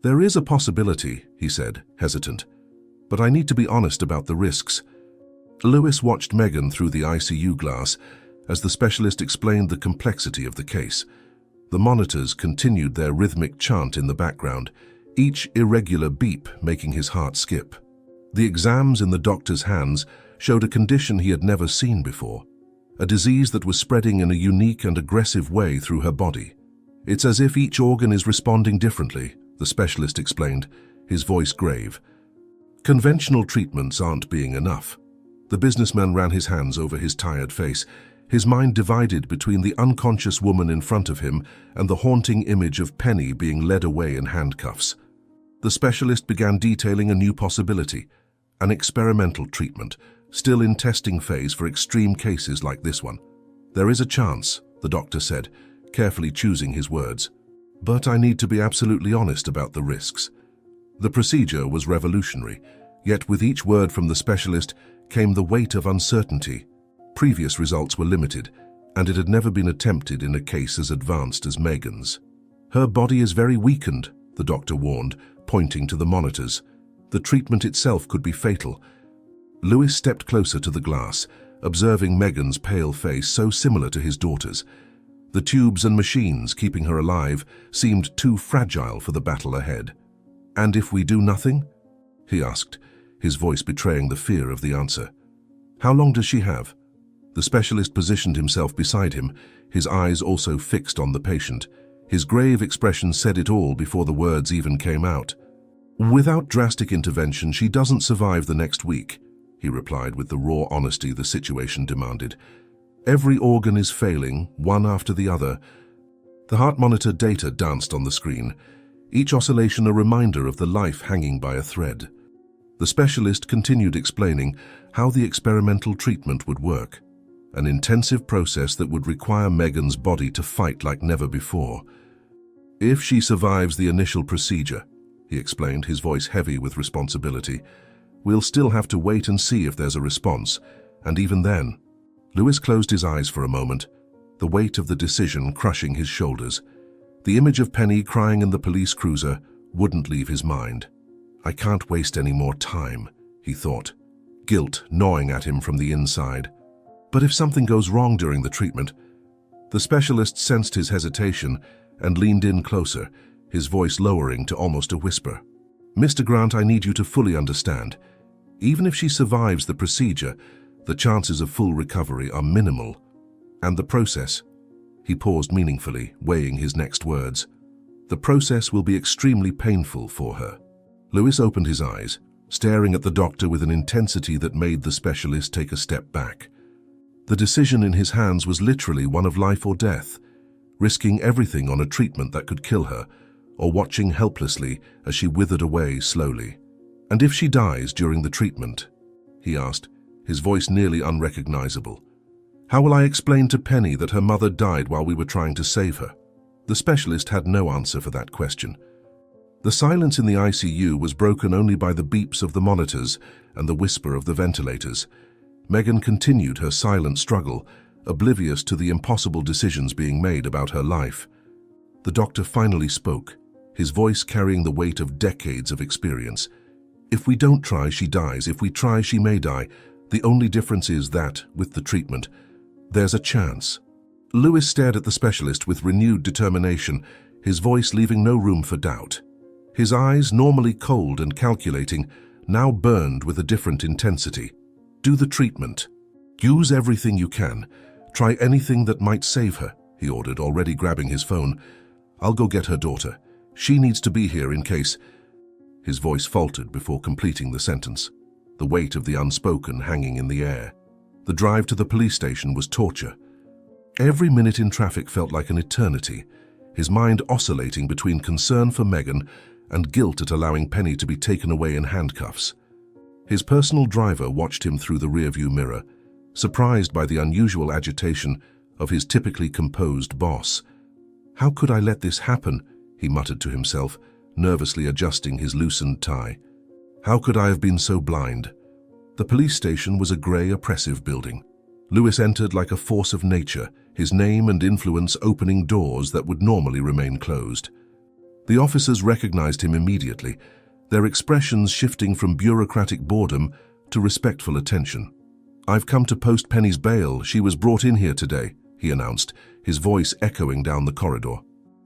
"There is a possibility," he said, hesitant, "but I need to be honest about the risks." Lewis watched Megan through the ICU glass as the specialist explained the complexity of the case. The monitors continued their rhythmic chant in the background, each irregular beep making his heart skip. The exams in the doctor's hands showed a condition he had never seen before, a disease that was spreading in a unique and aggressive way through her body. "It's as if each organ is responding differently," the specialist explained, his voice grave. "Conventional treatments aren't being enough." The businessman ran his hands over his tired face, his mind divided between the unconscious woman in front of him and the haunting image of Penny being led away in handcuffs. The specialist began detailing a new possibility, an experimental treatment, still in testing phase for extreme cases like this one. "There is a chance," the doctor said, carefully choosing his words. "But I need to be absolutely honest about the risks." The procedure was revolutionary, yet with each word from the specialist came the weight of uncertainty. Previous results were limited, and it had never been attempted in a case as advanced as Megan's. "Her body is very weakened," the doctor warned, pointing to the monitors. "The treatment itself could be fatal." Lewis stepped closer to the glass, observing Megan's pale face so similar to his daughter's. The tubes and machines keeping her alive seemed too fragile for the battle ahead. "And if we do nothing?" he asked, his voice betraying the fear of the answer. "How long does she have?" The specialist positioned himself beside him, his eyes also fixed on the patient. His grave expression said it all before the words even came out. "Without drastic intervention, she doesn't survive the next week," he replied with the raw honesty the situation demanded. "Every organ is failing, one after the other." The heart monitor data danced on the screen, each oscillation a reminder of the life hanging by a thread. The specialist continued explaining how the experimental treatment would work, an intensive process that would require Megan's body to fight like never before. "If she survives the initial procedure," he explained, his voice heavy with responsibility, "we'll still have to wait and see if there's a response, and even then..." Lewis closed his eyes for a moment, the weight of the decision crushing his shoulders. The image of Penny crying in the police cruiser wouldn't leave his mind. "I can't waste any more time," he thought, guilt gnawing at him from the inside. "But if something goes wrong during the treatment..." The specialist sensed his hesitation and leaned in closer, his voice lowering to almost a whisper. "Mr. Grant, I need you to fully understand. Even if she survives the procedure, the chances of full recovery are minimal. And the process..." He paused meaningfully, weighing his next words. "The process will be extremely painful for her." Lewis opened his eyes, staring at the doctor with an intensity that made the specialist take a step back. The decision in his hands was literally one of life or death. risking everything on a treatment that could kill her, or watching helplessly as she withered away slowly. "And if she dies during the treatment?" he asked, his voice nearly unrecognizable. "How will I explain to Penny that her mother died while we were trying to save her?" The specialist had no answer for that question. The silence in the ICU was broken only by the beeps of the monitors and the whisper of the ventilators. Megan continued her silent struggle, oblivious to the impossible decisions being made about her life. The doctor finally spoke, his voice carrying the weight of decades of experience. "If we don't try, she dies. If we try, she may die. The only difference is that, with the treatment, there's a chance." Lewis stared at the specialist with renewed determination, his voice leaving no room for doubt. His eyes, normally cold and calculating, now burned with a different intensity. "Do the treatment. Use everything you can. Try anything that might save her," he ordered, already grabbing his phone. "I'll go get her daughter. She needs to be here in case—" His voice faltered before completing the sentence, the weight of the unspoken hanging in the air. The drive to the police station was torture. Every minute in traffic felt like an eternity, his mind oscillating between concern for Megan and guilt at allowing Penny to be taken away in handcuffs. His personal driver watched him through the rearview mirror, surprised by the unusual agitation of his typically composed boss. "How could I let this happen?" he muttered to himself, nervously adjusting his loosened tie. "How could I have been so blind?" The police station was a grey, oppressive building. Lewis entered like a force of nature, his name and influence opening doors that would normally remain closed. The officers recognized him immediately, their expressions shifting from bureaucratic boredom to respectful attention. "I've come to post Penny's bail. She was brought in here today," he announced, his voice echoing down the corridor.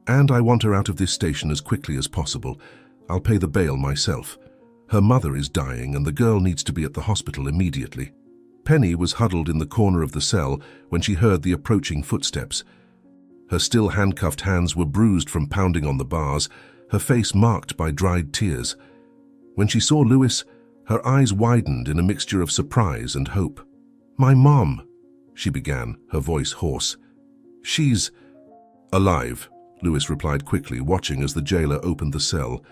"And I want her out of this station as quickly as possible. I'll pay the bail myself. Her mother is dying and the girl needs to be at the hospital immediately." Penny was huddled in the corner of the cell when she heard the approaching footsteps. Her still handcuffed hands were bruised from pounding on the bars, her face marked by dried tears. When she saw Lewis, her eyes widened in a mixture of surprise and hope. "My mom," she began, her voice hoarse. "She's alive," Lewis replied quickly, watching as the jailer opened the cell.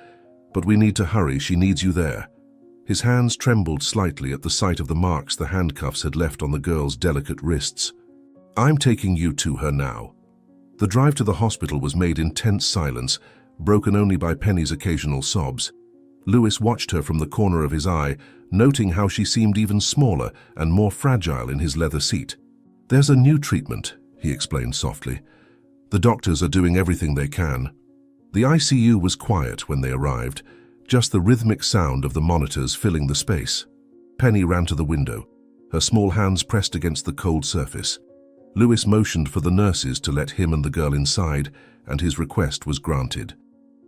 "But we need to hurry. She needs you there." His hands trembled slightly at the sight of the marks the handcuffs had left on the girl's delicate wrists. "I'm taking you to her now." The drive to the hospital was made in tense silence, broken only by Penny's occasional sobs. Lewis watched her from the corner of his eye, noting how she seemed even smaller and more fragile in his leather seat. "There's a new treatment," he explained softly. "The doctors are doing everything they can." The ICU was quiet when they arrived, just the rhythmic sound of the monitors filling the space. Penny ran to the window, her small hands pressed against the cold surface. Lewis motioned for the nurses to let him and the girl inside, and his request was granted.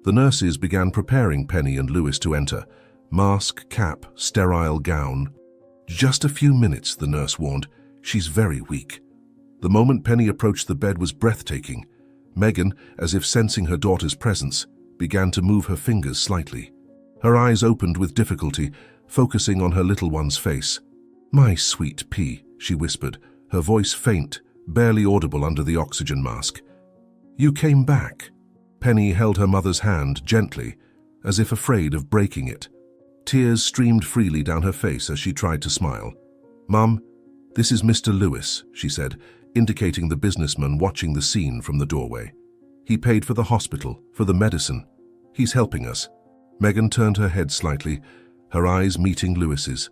The nurses began preparing Penny and Lewis to enter, mask, cap, sterile gown. "Just a few minutes," the nurse warned. "She's very weak." The moment Penny approached the bed was breathtaking. Megan, as if sensing her daughter's presence, began to move her fingers slightly. Her eyes opened with difficulty, focusing on her little one's face. "My sweet pea," she whispered, her voice faint, barely audible under the oxygen mask. "You came back." Penny held her mother's hand gently, as if afraid of breaking it. Tears streamed freely down her face as she tried to smile. "Mum, this is Mr. Lewis," she said, indicating the businessman watching the scene from the doorway. "He paid for the hospital, for the medicine. He's helping us." Megan turned her head slightly, her eyes meeting Lewis's.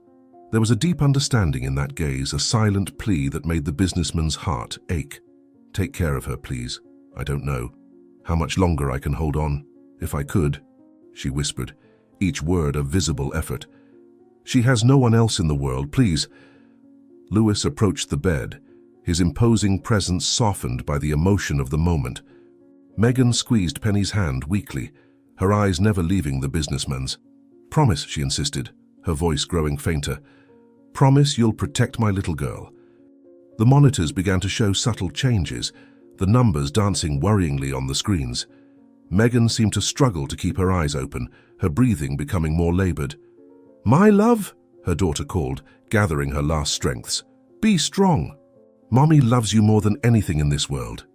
There was a deep understanding in that gaze, a silent plea that made the businessman's heart ache. "Take care of her, please. I don't know how much longer I can hold on. If I could," she whispered, each word a visible effort. "She has no one else in the world, please." Lewis approached the bed, his imposing presence softened by the emotion of the moment. Megan squeezed Penny's hand weakly, her eyes never leaving the businessman's. "Promise," she insisted, her voice growing fainter. "Promise you'll protect my little girl." The monitors began to show subtle changes, the numbers dancing worryingly on the screens. Megan seemed to struggle to keep her eyes open, her breathing becoming more labored. "My love," her daughter called, gathering her last strengths. "Be strong. Mommy loves you more than anything in this world."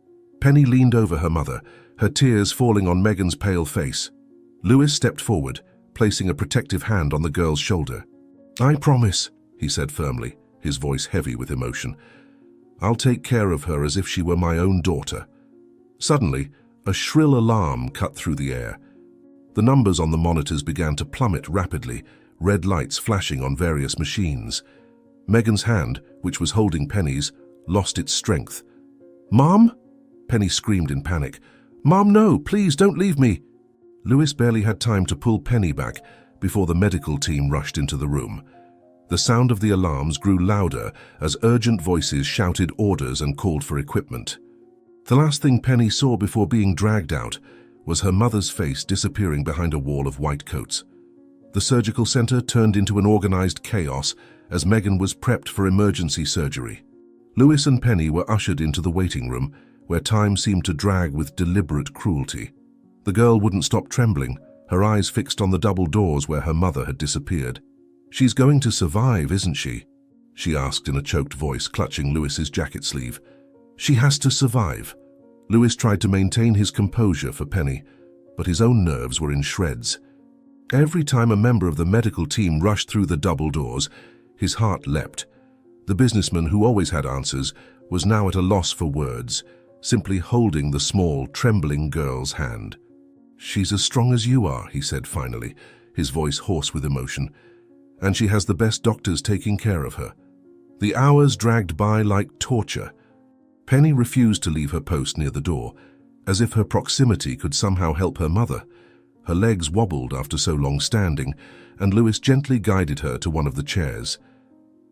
Penny leaned over her mother, her tears falling on Megan's pale face. Lewis stepped forward, placing a protective hand on the girl's shoulder. "I promise," he said firmly, his voice heavy with emotion. "I'll take care of her as if she were my own daughter." Suddenly, a shrill alarm cut through the air. The numbers on the monitors began to plummet rapidly, red lights flashing on various machines. Megan's hand, which was holding Penny's, lost its strength. "Mom?" Penny screamed in panic. "Mom, no, please don't leave me." Lewis barely had time to pull Penny back before the medical team rushed into the room. The sound of the alarms grew louder as urgent voices shouted orders and called for equipment. The last thing Penny saw before being dragged out was her mother's face disappearing behind a wall of white coats. The surgical center turned into an organized chaos as Megan was prepped for emergency surgery. Lewis and Penny were ushered into the waiting room, where time seemed to drag with deliberate cruelty. The girl wouldn't stop trembling, her eyes fixed on the double doors where her mother had disappeared. "She's going to survive, isn't she?" she asked in a choked voice, clutching Lewis's jacket sleeve. "She has to survive." Lewis tried to maintain his composure for Penny, but his own nerves were in shreds. Every time a member of the medical team rushed through the double doors, his heart leapt. The businessman, who always had answers, was now at a loss for words, simply holding the small, trembling girl's hand. "She's as strong as you are," he said finally, his voice hoarse with emotion. "And she has the best doctors taking care of her." The hours dragged by like torture. Penny refused to leave her post near the door, as if her proximity could somehow help her mother. Her legs wobbled after so long standing, and Lewis gently guided her to one of the chairs.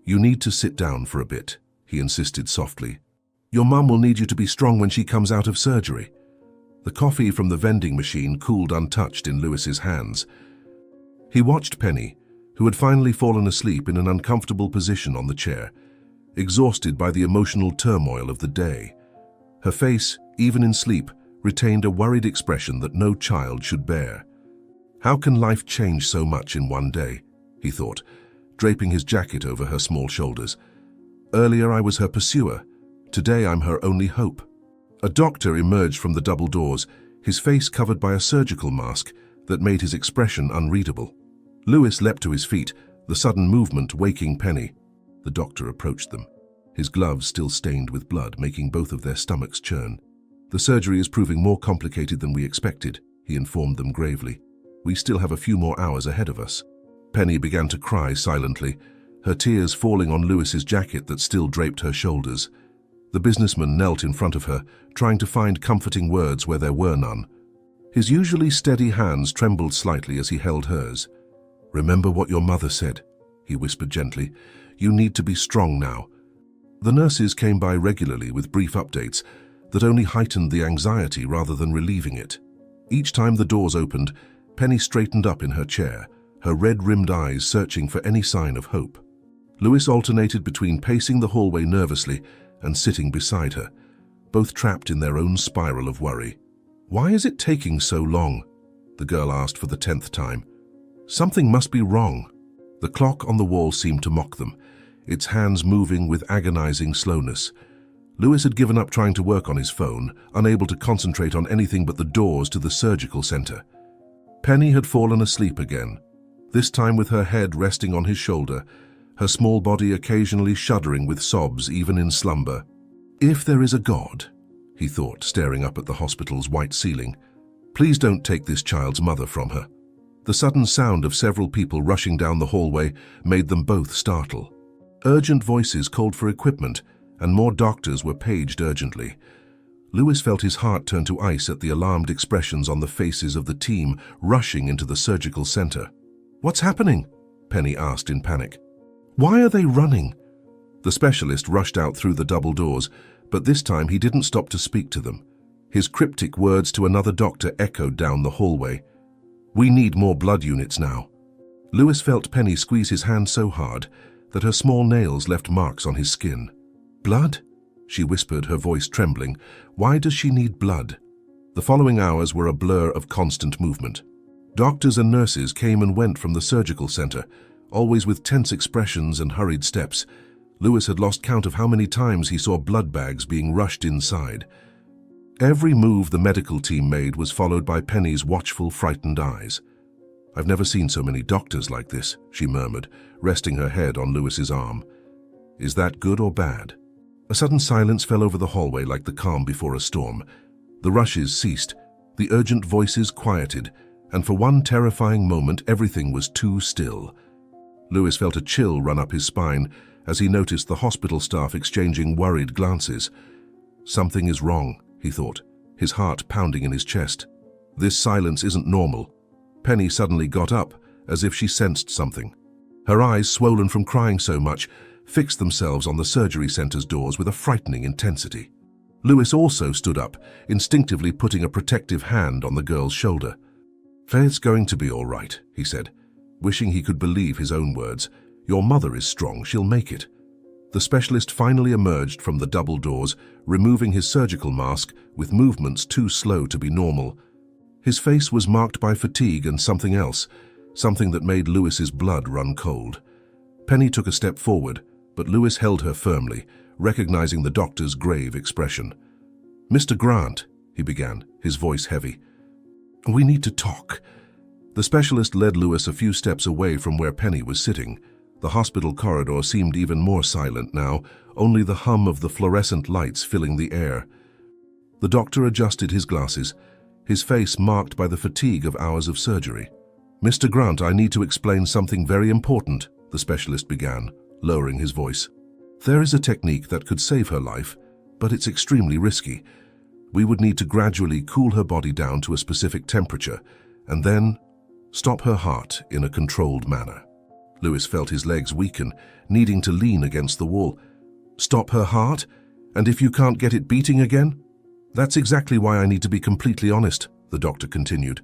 "You need to sit down for a bit," he insisted softly. "Your mum will need you to be strong when she comes out of surgery." The coffee from the vending machine cooled untouched in Lewis's hands. He watched Penny, who had finally fallen asleep in an uncomfortable position on the chair, exhausted by the emotional turmoil of the day. Her face, even in sleep, retained a worried expression that no child should bear. "How can life change so much in one day?" he thought, draping his jacket over her small shoulders. "Earlier I was her pursuer. Today I'm her only hope." A doctor emerged from the double doors, his face covered by a surgical mask that made his expression unreadable. Lewis leapt to his feet, the sudden movement waking Penny. The doctor approached them, his gloves still stained with blood, making both of their stomachs churn. "The surgery is proving more complicated than we expected," he informed them gravely. "We still have a few more hours ahead of us." Penny began to cry silently, her tears falling on Lewis's jacket that still draped her shoulders. The businessman knelt in front of her, trying to find comforting words where there were none. His usually steady hands trembled slightly as he held hers. "Remember what your mother said," he whispered gently. "You need to be strong now." The nurses came by regularly with brief updates that only heightened the anxiety rather than relieving it. Each time the doors opened, Penny straightened up in her chair, her red-rimmed eyes searching for any sign of hope. Lewis alternated between pacing the hallway nervously and sitting beside her, both trapped in their own spiral of worry. "Why is it taking so long?" the girl asked for the 10th time. "Something must be wrong." The clock on the wall seemed to mock them, its hands moving with agonizing slowness. Lewis had given up trying to work on his phone, unable to concentrate on anything but the doors to the surgical center. Penny had fallen asleep again, this time with her head resting on his shoulder, her small body occasionally shuddering with sobs even in slumber. "If there is a God," he thought, staring up at the hospital's white ceiling, "please don't take this child's mother from her." The sudden sound of several people rushing down the hallway made them both startle. Urgent voices called for equipment, and more doctors were paged urgently. Lewis felt his heart turn to ice at the alarmed expressions on the faces of the team rushing into the surgical center. "What's happening?" Penny asked in panic. "Why are they running?" The specialist rushed out through the double doors, but this time he didn't stop to speak to them. His cryptic words to another doctor echoed down the hallway. "We need more blood units now." Lewis felt Penny squeeze his hand so hard that her small nails left marks on his skin. "Blood?" she whispered, her voice trembling. "Why does she need blood?" The following hours were a blur of constant movement. Doctors and nurses came and went from the surgical center, always with tense expressions and hurried steps. Lewis had lost count of how many times he saw blood bags being rushed inside. Every move the medical team made was followed by Penny's watchful, frightened eyes. "I've never seen so many doctors like this," she murmured, resting her head on Lewis's arm. "Is that good or bad?" A sudden silence fell over the hallway like the calm before a storm. The rushes ceased, the urgent voices quieted, and for one terrifying moment everything was too still. Lewis felt a chill run up his spine as he noticed the hospital staff exchanging worried glances. Something is wrong, he thought, his heart pounding in his chest. This silence isn't normal. Penny suddenly got up, as if she sensed something. Her eyes, swollen from crying so much, fixed themselves on the surgery center's doors with a frightening intensity. Lewis also stood up, instinctively putting a protective hand on the girl's shoulder. "It's going to be all right," he said, wishing he could believe his own words. "Your mother is strong, she'll make it." The specialist finally emerged from the double doors, removing his surgical mask with movements too slow to be normal. His face was marked by fatigue and something else, something that made Lewis's blood run cold. Penny took a step forward, but Lewis held her firmly, recognizing the doctor's grave expression. "Mr. Grant," he began, his voice heavy. "We need to talk." The specialist led Lewis a few steps away from where Penny was sitting. The hospital corridor seemed even more silent now, only the hum of the fluorescent lights filling the air. The doctor adjusted his glasses, his face marked by the fatigue of hours of surgery. "Mr. Grant, I need to explain something very important," the specialist began, lowering his voice. "There is a technique that could save her life, but it's extremely risky. We would need to gradually cool her body down to a specific temperature, and then stop her heart in a controlled manner." Lewis felt his legs weaken, needing to lean against the wall. "Stop her heart? And if you can't get it beating again?" "That's exactly why I need to be completely honest," the doctor continued.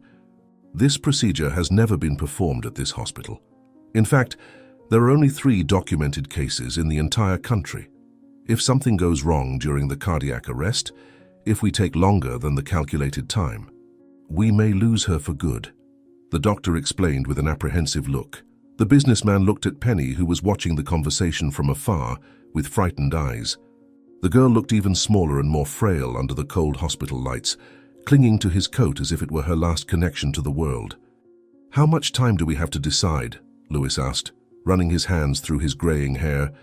"This procedure has never been performed at this hospital. In fact, there are only 3 documented cases in the entire country. If something goes wrong during the cardiac arrest, if we take longer than the calculated time, we may lose her for good," the doctor explained with an apprehensive look. The businessman looked at Penny, who was watching the conversation from afar with frightened eyes. The girl looked even smaller and more frail under the cold hospital lights, clinging to his coat as if it were her last connection to the world. "How much time do we have to decide?" Lewis asked, running his hands through his graying hair.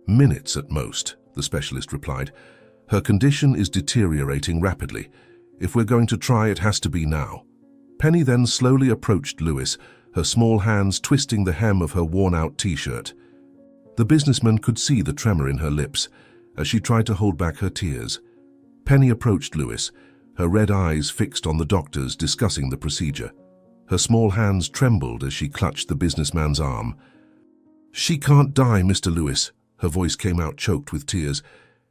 "Minutes at most," the specialist replied. "Her condition is deteriorating rapidly. If we're going to try, it has to be now." Penny then slowly approached Lewis, her small hands twisting the hem of her worn-out t-shirt. The businessman could see the tremor in her lips as she tried to hold back her tears. Penny approached Lewis, her red eyes fixed on the doctors discussing the procedure. Her small hands trembled as she clutched the businessman's arm. "She can't die, Mr. Lewis," her voice came out choked with tears.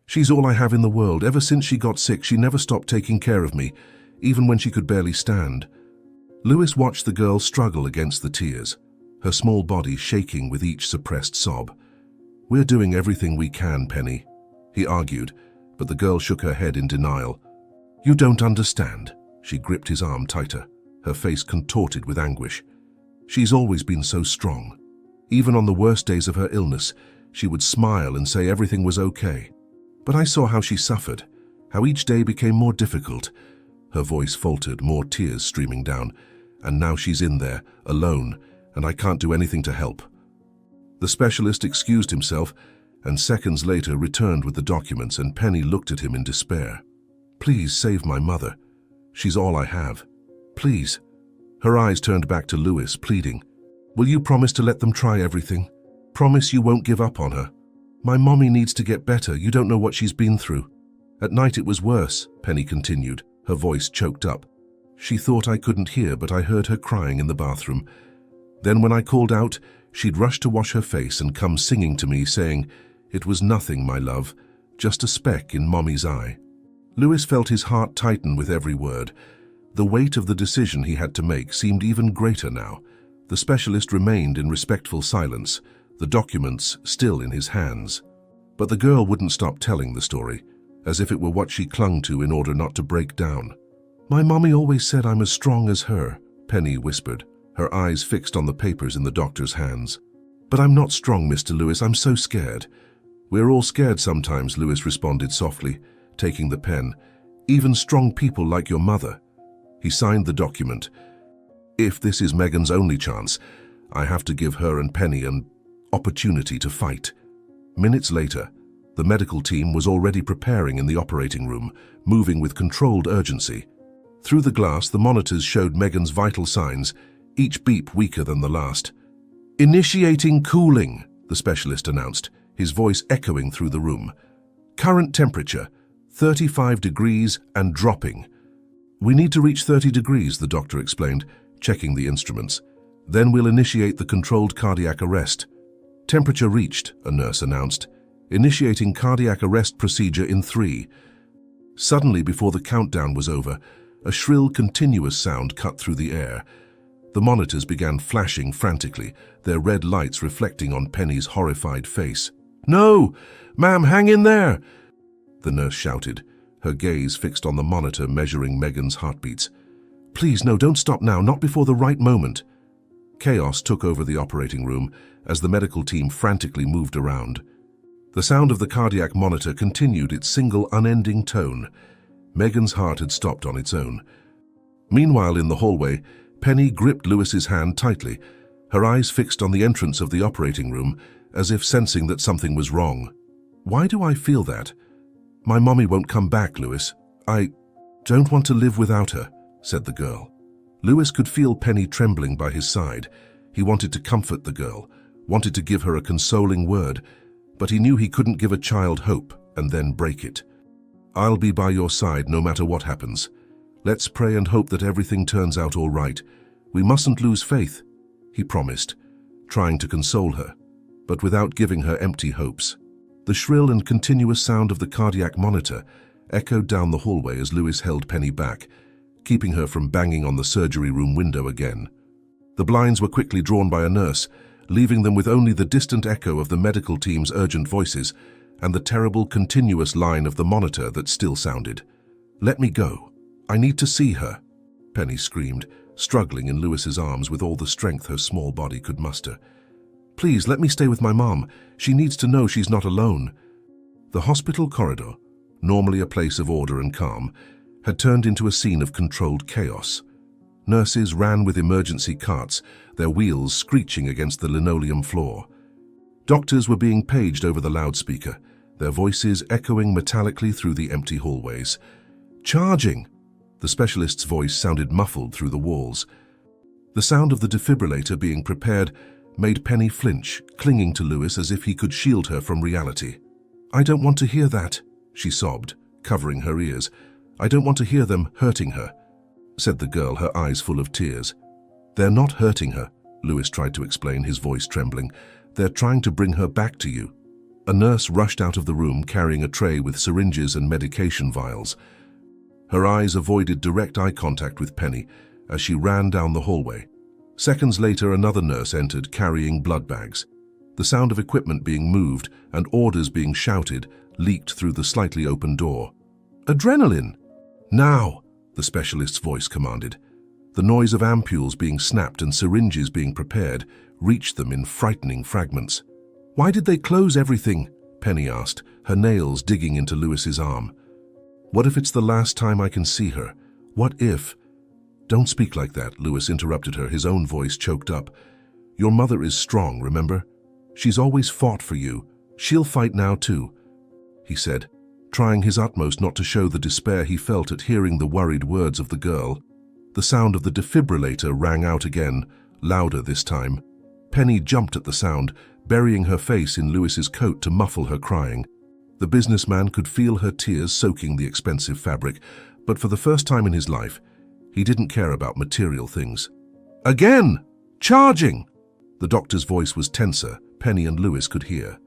"She's all I have in the world. Ever since she got sick, she never stopped taking care of me, even when she could barely stand." Lewis watched the girl struggle against the tears, her small body shaking with each suppressed sob. "We're doing everything we can, Penny," he argued, but the girl shook her head in denial. "You don't understand." She gripped his arm tighter, her face contorted with anguish. "She's always been so strong. Even on the worst days of her illness, she would smile and say everything was okay. But I saw how she suffered, how each day became more difficult." Her voice faltered, more tears streaming down. "And now she's in there, alone, and I can't do anything to help." The specialist excused himself, and seconds later returned with the documents, and Penny looked at him in despair. "Please save my mother. She's all I have. Please." Her eyes turned back to Lewis, pleading. "Will you promise to let them try everything? Promise you won't give up on her. My mommy needs to get better. You don't know what she's been through." "At night it was worse," Penny continued, her voice choked up. "She thought I couldn't hear, but I heard her crying in the bathroom. Then when I called out, she'd rush to wash her face and come singing to me, saying, 'It was nothing, my love, just a speck in Mommy's eye.'" Lewis felt his heart tighten with every word. The weight of the decision he had to make seemed even greater now. The specialist remained in respectful silence, the documents still in his hands. But the girl wouldn't stop telling the story, as if it were what she clung to in order not to break down. "My mommy always said I'm as strong as her," Penny whispered, her eyes fixed on the papers in the doctor's hands. "But I'm not strong, Mr. Lewis. I'm so scared." "We're all scared sometimes," Lewis responded softly, taking the pen. Even strong people like your mother." He signed the document. "If this is Megan's only chance, I have to give her and Penny an opportunity to fight." Minutes later, the medical team was already preparing in the operating room, moving with controlled urgency. Through the glass, the monitors showed Megan's vital signs, each beep weaker than the last. "Initiating cooling," the specialist announced, his voice echoing through the room. "Current temperature, 35 degrees and dropping." "We need to reach 30 degrees, the doctor explained, checking the instruments. "Then we'll initiate the controlled cardiac arrest." "Temperature reached," a nurse announced. "Initiating cardiac arrest procedure in 3. Suddenly, before the countdown was over, a shrill, continuous sound cut through the air. The monitors began flashing frantically, their red lights reflecting on Penny's horrified face. "No! Ma'am, hang in there!" the nurse shouted, her gaze fixed on the monitor measuring Megan's heartbeats. "Please, no, don't stop now, not before the right moment." Chaos took over the operating room as the medical team frantically moved around. The sound of the cardiac monitor continued its single, unending tone. Megan's heart had stopped on its own. Meanwhile, in the hallway, Penny gripped Lewis's hand tightly, her eyes fixed on the entrance of the operating room, as if sensing that something was wrong. "Why do I feel that? My mommy won't come back, Lewis. I don't want to live without her," said the girl. Lewis could feel Penny trembling by his side. He wanted to comfort the girl, wanted to give her a consoling word, but he knew he couldn't give a child hope and then break it. "I'll be by your side no matter what happens. Let's pray and hope that everything turns out all right. We mustn't lose faith," he promised, trying to console her, but without giving her empty hopes. The shrill and continuous sound of the cardiac monitor echoed down the hallway as Lewis held Penny back, keeping her from banging on the surgery room window again. The blinds were quickly drawn by a nurse, leaving them with only the distant echo of the medical team's urgent voices and the terrible continuous line of the monitor that still sounded. "Let me go. I need to see her," Penny screamed, struggling in Lewis's arms with all the strength her small body could muster. "Please, let me stay with my mom. She needs to know she's not alone." The hospital corridor, normally a place of order and calm, had turned into a scene of controlled chaos. Nurses ran with emergency carts, their wheels screeching against the linoleum floor. Doctors were being paged over the loudspeaker, their voices echoing metallically through the empty hallways. "Charging!" The specialist's voice sounded muffled through the walls. The sound of the defibrillator being prepared made Penny flinch, clinging to Lewis as if he could shield her from reality. "I don't want to hear that," she sobbed, covering her ears. "I don't want to hear them hurting her," said the girl, her eyes full of tears. "They're not hurting her," Lewis tried to explain, his voice trembling. "They're trying to bring her back to you." A nurse rushed out of the room carrying a tray with syringes and medication vials. Her eyes avoided direct eye contact with Penny as she ran down the hallway. Seconds later, another nurse entered carrying blood bags. The sound of equipment being moved and orders being shouted leaked through the slightly open door. "Adrenaline! Now!" the specialist's voice commanded. The noise of ampules being snapped and syringes being prepared reached them in frightening fragments. "Why did they close everything?" Penny asked, her nails digging into Lewis's arm. "What if it's the last time I can see her? What if—" "Don't speak like that," Lewis interrupted her, his own voice choked up. "Your mother is strong, remember? She's always fought for you. She'll fight now too," he said, trying his utmost not to show the despair he felt at hearing the worried words of the girl. The sound of the defibrillator rang out again, louder this time. Penny jumped at the sound, burying her face in Lewis's coat to muffle her crying. The businessman could feel her tears soaking the expensive fabric, but for the first time in his life, he didn't care about material things. "Again! Charging!" The doctor's voice was tenser, Penny and Lewis could hear.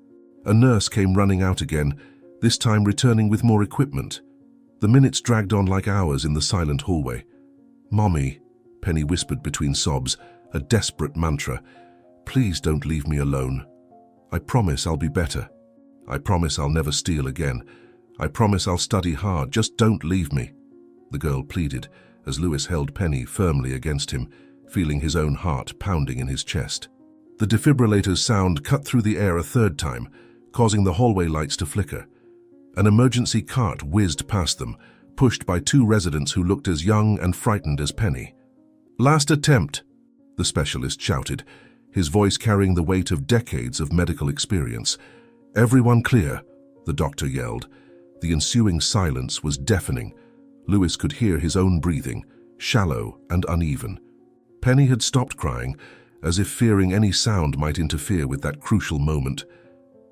A nurse came running out again, this time returning with more equipment. The minutes dragged on like hours in the silent hallway. "Mommy," Penny whispered between sobs, a desperate mantra. "Please don't leave me alone. I promise I'll be better. I promise I'll never steal again. I promise I'll study hard. Just don't leave me," the girl pleaded as Lewis held Penny firmly against him, feeling his own heart pounding in his chest. The defibrillator's sound cut through the air a third time, causing the hallway lights to flicker. An emergency cart whizzed past them, pushed by two residents who looked as young and frightened as Penny. "Last attempt," the specialist shouted, his voice carrying the weight of decades of medical experience. "Everyone clear," the doctor yelled. The ensuing silence was deafening. Lewis could hear his own breathing, shallow and uneven. Penny had stopped crying, as if fearing any sound might interfere with that crucial moment.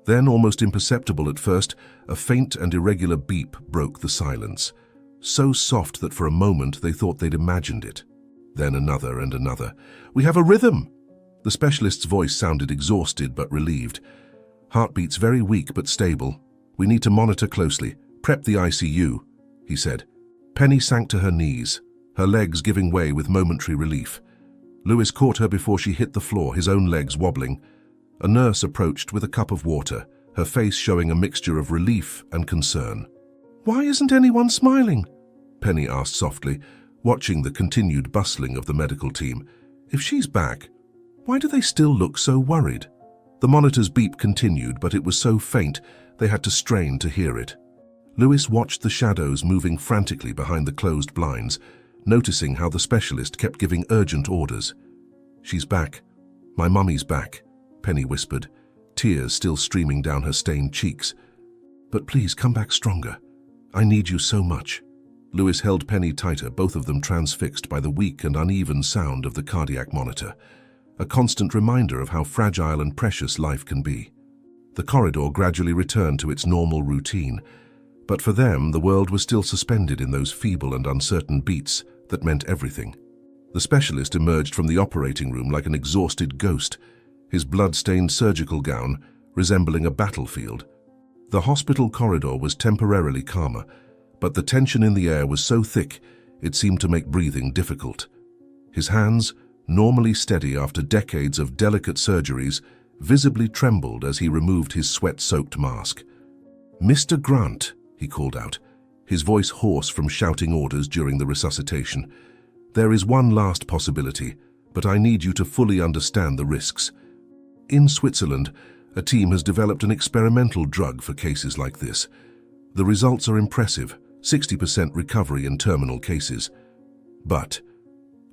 Then, almost imperceptible at first, a faint and irregular beep broke the silence, so soft that for a moment they thought they'd imagined it. Then another and another. "We have a rhythm!" The specialist's voice sounded exhausted but relieved. "Heartbeats very weak but stable. We need to monitor closely. Prep the ICU," he said. Penny sank to her knees, her legs giving way with momentary relief. Lewis caught her before she hit the floor, his own legs wobbling. A nurse approached with a cup of water, her face showing a mixture of relief and concern. "Why isn't anyone smiling?" Penny asked softly, watching the continued bustling of the medical team. "If she's back, why do they still look so worried?" The monitor's beep continued, but it was so faint they had to strain to hear it. Lewis watched the shadows moving frantically behind the closed blinds, noticing how the specialist kept giving urgent orders. "She's back. My mummy's back," Penny whispered, tears still streaming down her stained cheeks. "But please come back stronger. I need you so much." Lewis held Penny tighter, both of them transfixed by the weak and uneven sound of the cardiac monitor, a constant reminder of how fragile and precious life can be. The corridor gradually returned to its normal routine, but for them the world was still suspended in those feeble and uncertain beats that meant everything. The specialist emerged from the operating room like an exhausted ghost, his blood-stained surgical gown resembling a battlefield. The hospital corridor was temporarily calmer, but the tension in the air was so thick it seemed to make breathing difficult. His hands, normally steady after decades of delicate surgeries, visibly trembled as he removed his sweat-soaked mask. "Mr. Grant," he called out, his voice hoarse from shouting orders during the resuscitation. "There is one last possibility, but I need you to fully understand the risks. In Switzerland, a team has developed an experimental drug for cases like this. The results are impressive, 60% recovery in terminal cases. But,"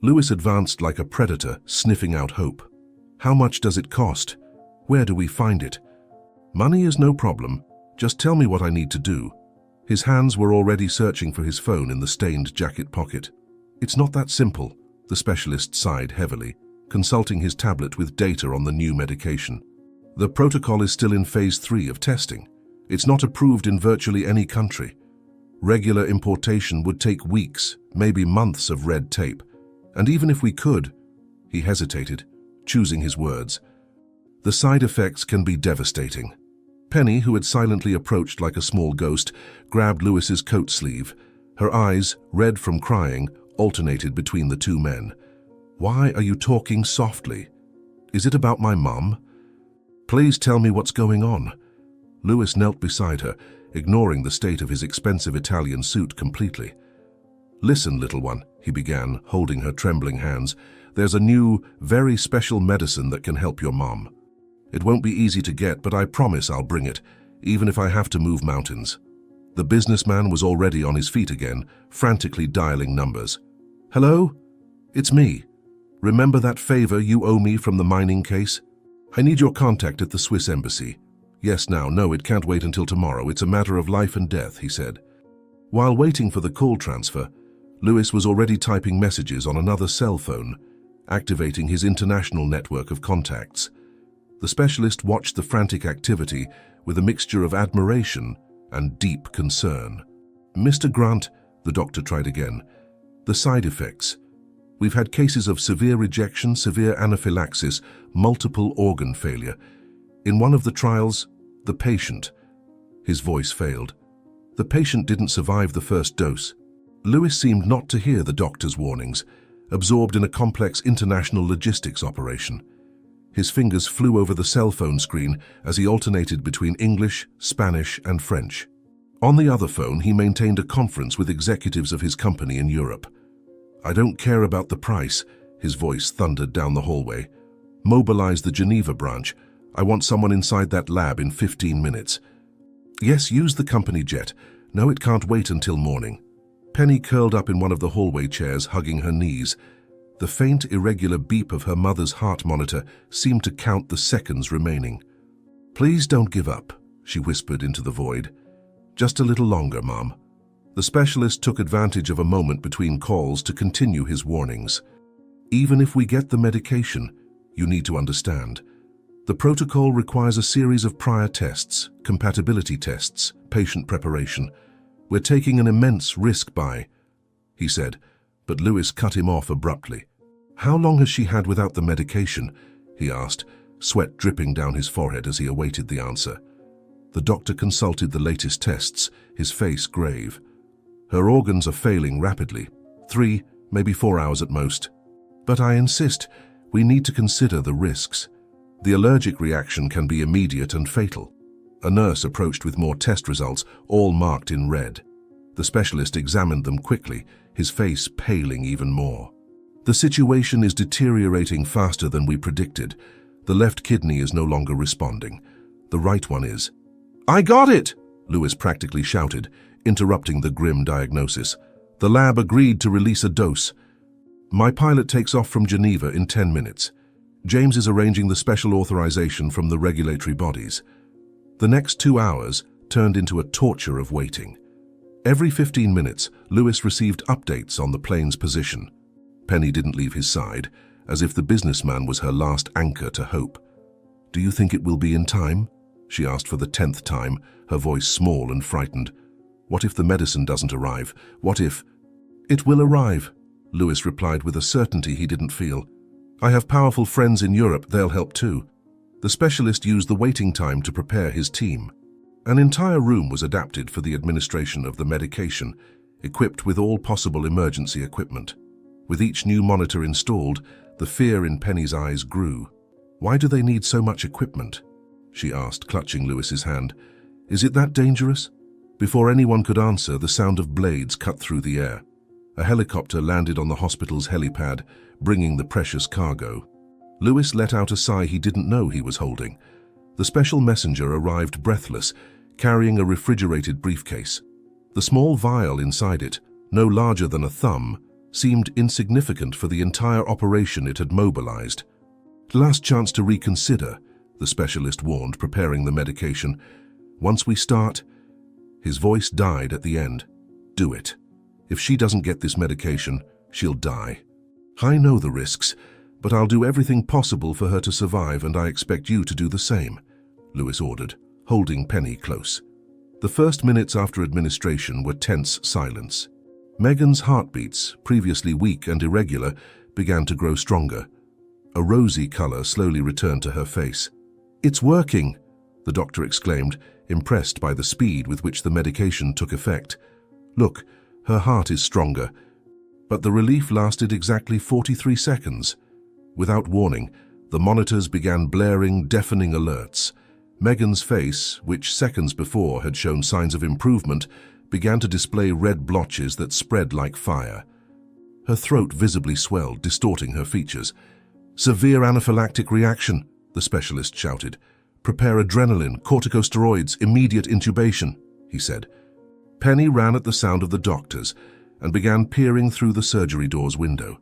Lewis advanced like a predator, sniffing out hope. "How much does it cost? Where do we find it?" "Money is no problem. Just tell me what I need to do." His hands were already searching for his phone in the stained jacket pocket. "It's not that simple," the specialist sighed heavily, consulting his tablet with data on the new medication. "The protocol is still in phase 3 of testing. It's not approved in virtually any country. Regular importation would take weeks, maybe months of red tape. And even if we could," he hesitated, choosing his words, "the side effects can be devastating." Penny, who had silently approached like a small ghost, grabbed Lewis's coat sleeve. Her eyes, red from crying, alternated between the two men. "Why are you talking softly? Is it about my mum? Please tell me what's going on." Lewis knelt beside her, ignoring the state of his expensive Italian suit completely. "Listen, little one," he began, holding her trembling hands. "There's a new, very special medicine that can help your mom. It won't be easy to get, but I promise I'll bring it, even if I have to move mountains." The businessman was already on his feet again, frantically dialing numbers. "Hello? It's me. Remember that favor you owe me from the mining case? I need your contact at the Swiss embassy." "Yes, now, no, it can't wait until tomorrow. It's a matter of life and death," he said. While waiting for the call transfer, Lewis was already typing messages on another cell phone, activating his international network of contacts. The specialist watched the frantic activity with a mixture of admiration and deep concern. "Mr. Grant," the doctor tried again, "the side effects. We've had cases of severe rejection, severe anaphylaxis, multiple organ failure. In one of the trials, the patient..." His voice failed. "The patient didn't survive the first dose." Lewis seemed not to hear the doctor's warnings, absorbed in a complex international logistics operation. His fingers flew over the cell phone screen as he alternated between English, Spanish, and French. On the other phone, he maintained a conference with executives of his company in Europe. "I don't care about the price," his voice thundered down the hallway. "Mobilize the Geneva branch. I want someone inside that lab in 15 minutes. Yes, use the company jet. No, it can't wait until morning." Penny curled up in one of the hallway chairs, hugging her knees. The faint, irregular beep of her mother's heart monitor seemed to count the seconds remaining. "Please don't give up," she whispered into the void. "Just a little longer, Mom." The specialist took advantage of a moment between calls to continue his warnings. "Even if we get the medication, you need to understand. The protocol requires a series of prior tests, compatibility tests, patient preparation. We're taking an immense risk by," he said, but Lewis cut him off abruptly. "How long has she had without the medication?" he asked, sweat dripping down his forehead as he awaited the answer. The doctor consulted the latest tests, his face grave. "Her organs are failing rapidly. 3, maybe 4 hours at most. But I insist, we need to consider the risks. The allergic reaction can be immediate and fatal." A nurse approached with more test results, all marked in red. The specialist examined them quickly, his face paling even more. "The situation is deteriorating faster than we predicted. The left kidney is no longer responding. The right one is." "I got it!" Lewis practically shouted, interrupting the grim diagnosis. "The lab agreed to release a dose. My pilot takes off from Geneva in 10 minutes. James is arranging the special authorization from the regulatory bodies." The next 2 hours turned into a torture of waiting. Every 15 minutes, Lewis received updates on the plane's position. Penny didn't leave his side, as if the businessman was her last anchor to hope. "Do you think it will be in time?" she asked for the 10th time, her voice small and frightened. "What if the medicine doesn't arrive? What if—" "It will arrive," Lewis replied with a certainty he didn't feel. "I have powerful friends in Europe, they'll help too." The specialist used the waiting time to prepare his team. An entire room was adapted for the administration of the medication, equipped with all possible emergency equipment. With each new monitor installed, the fear in Penny's eyes grew. "Why do they need so much equipment?" she asked, clutching Lewis's hand. "Is it that dangerous?" Before anyone could answer, the sound of blades cut through the air. A helicopter landed on the hospital's helipad, bringing the precious cargo. Lewis let out a sigh he didn't know he was holding. The special messenger arrived breathless, carrying a refrigerated briefcase. The small vial inside it, no larger than a thumb, seemed insignificant for the entire operation it had mobilized. "Last chance to reconsider," the specialist warned, preparing the medication. "Once we start—" His voice died at the end. "Do it. If she doesn't get this medication, she'll die. I know the risks, but I'll do everything possible for her to survive, and I expect you to do the same," Lewis ordered, holding Penny close. The first minutes after administration were tense silence. Megan's heartbeats, previously weak and irregular, began to grow stronger. A rosy color slowly returned to her face. "It's working," the doctor exclaimed, impressed by the speed with which the medication took effect. "Look, her heart is stronger." But the relief lasted exactly 43 seconds. Without warning, the monitors began blaring deafening alerts. Megan's face, which seconds before had shown signs of improvement, began to display red blotches that spread like fire. Her throat visibly swelled, distorting her features. "Severe anaphylactic reaction," the specialist shouted. "Prepare adrenaline, corticosteroids, immediate intubation," he said. Penny ran at the sound of the doctors and began peering through the surgery door's window.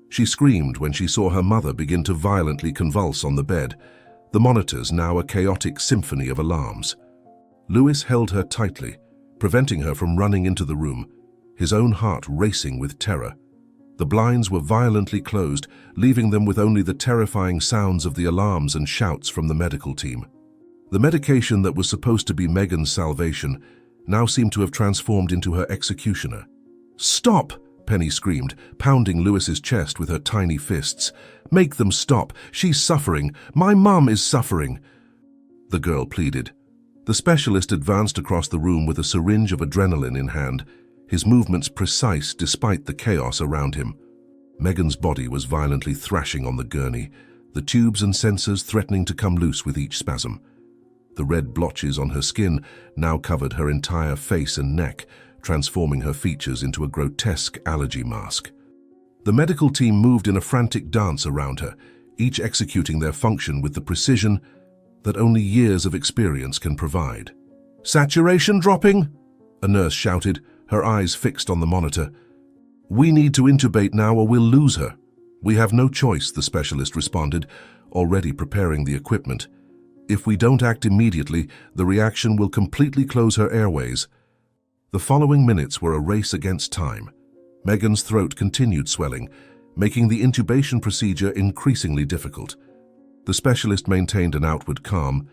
She screamed when she saw her mother begin to violently convulse on the bed, the monitors now a chaotic symphony of alarms. Lewis held her tightly, preventing her from running into the room, his own heart racing with terror. The blinds were violently closed, leaving them with only the terrifying sounds of the alarms and shouts from the medical team. The medication that was supposed to be Megan's salvation now seemed to have transformed into her executioner. "Stop!" Penny screamed, pounding Lewis's chest with her tiny fists. "Make them stop! She's suffering! My mum is suffering!" The girl pleaded. The specialist advanced across the room with a syringe of adrenaline in hand, his movements precise despite the chaos around him. Megan's body was violently thrashing on the gurney, the tubes and sensors threatening to come loose with each spasm. The red blotches on her skin now covered her entire face and neck, transforming her features into a grotesque allergy mask. The medical team moved in a frantic dance around her, each executing their function with the precision that only years of experience can provide. "Saturation dropping!" a nurse shouted, her eyes fixed on the monitor. "We need to intubate now or we'll lose her." "We have no choice," the specialist responded, already preparing the equipment. "If we don't act immediately, the reaction will completely close her airways." The following minutes were a race against time. Megan's throat continued swelling, making the intubation procedure increasingly difficult. The specialist maintained an outward calm,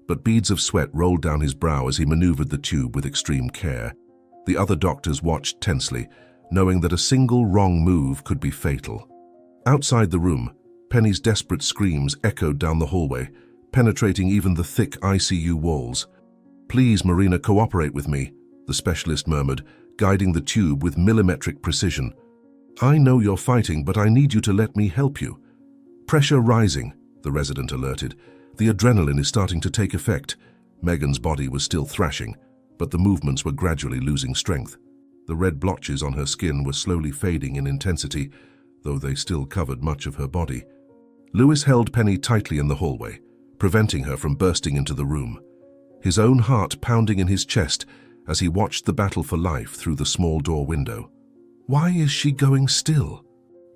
but beads of sweat rolled down his brow as he maneuvered the tube with extreme care. The other doctors watched tensely, knowing that a single wrong move could be fatal. Outside the room, Penny's desperate screams echoed down the hallway, penetrating even the thick ICU walls. "Please, Marina, cooperate with me," the specialist murmured, guiding the tube with millimetric precision. "I know you're fighting, but I need you to let me help you." "Pressure rising," the resident alerted. "The adrenaline is starting to take effect." Megan's body was still thrashing, but the movements were gradually losing strength. The red blotches on her skin were slowly fading in intensity, though they still covered much of her body. Lewis held Penny tightly in the hallway, preventing her from bursting into the room, his own heart pounding in his chest as he watched the battle for life through the small door window. "Why is she going still?"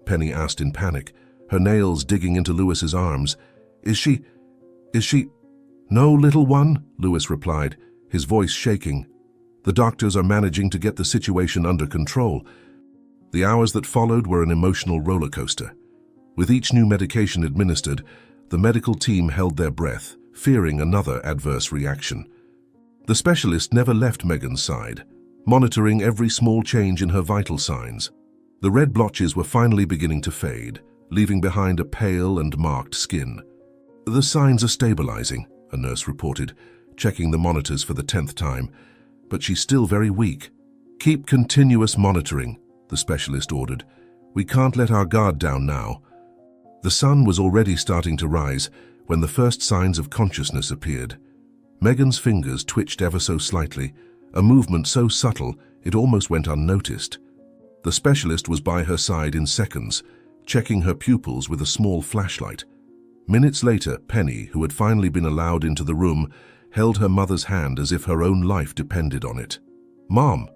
Penny asked in panic, her nails digging into Lewis's arms. Is she... "No, little one," Lewis replied, his voice shaking. "The doctors are managing to get the situation under control." The hours that followed were an emotional roller coaster. With each new medication administered, the medical team held their breath, fearing another adverse reaction. The specialist never left Megan's side, monitoring every small change in her vital signs. The red blotches were finally beginning to fade, leaving behind a pale and marked skin. "The signs are stabilizing," a nurse reported, checking the monitors for the 10th time, "but she's still very weak." "Keep continuous monitoring," the specialist ordered. "We can't let our guard down now." The sun was already starting to rise when the first signs of consciousness appeared. Megan's fingers twitched ever so slightly, a movement so subtle it almost went unnoticed. The specialist was by her side in seconds, checking her pupils with a small flashlight. Minutes later, Penny, who had finally been allowed into the room, held her mother's hand as if her own life depended on it. "Mom,"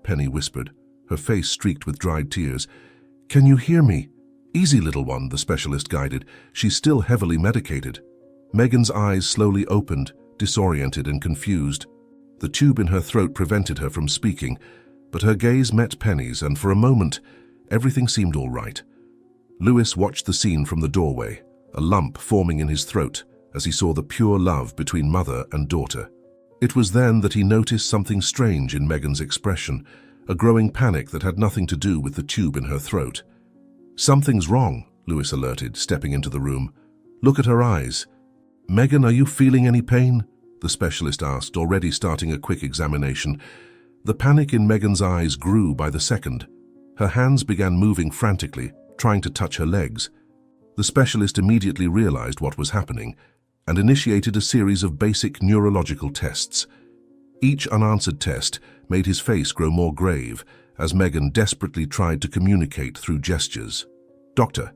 Penny whispered, her face streaked with dried tears. "Can you hear me?" "Easy, little one," the specialist guided. "She's still heavily medicated." Megan's eyes slowly opened, disoriented and confused. The tube in her throat prevented her from speaking, but her gaze met Penny's, and for a moment, everything seemed all right. Lewis watched the scene from the doorway, a lump forming in his throat as he saw the pure love between mother and daughter. It was then that he noticed something strange in Megan's expression, a growing panic that had nothing to do with the tube in her throat. "Something's wrong," Lewis alerted, stepping into the room. "Look at her eyes." "Megan, are you feeling any pain?" the specialist asked, already starting a quick examination. The panic in Megan's eyes grew by the second. Her hands began moving frantically, trying to touch her legs. The specialist immediately realized what was happening and initiated a series of basic neurological tests. Each unanswered test made his face grow more grave as Megan desperately tried to communicate through gestures. "Doctor,"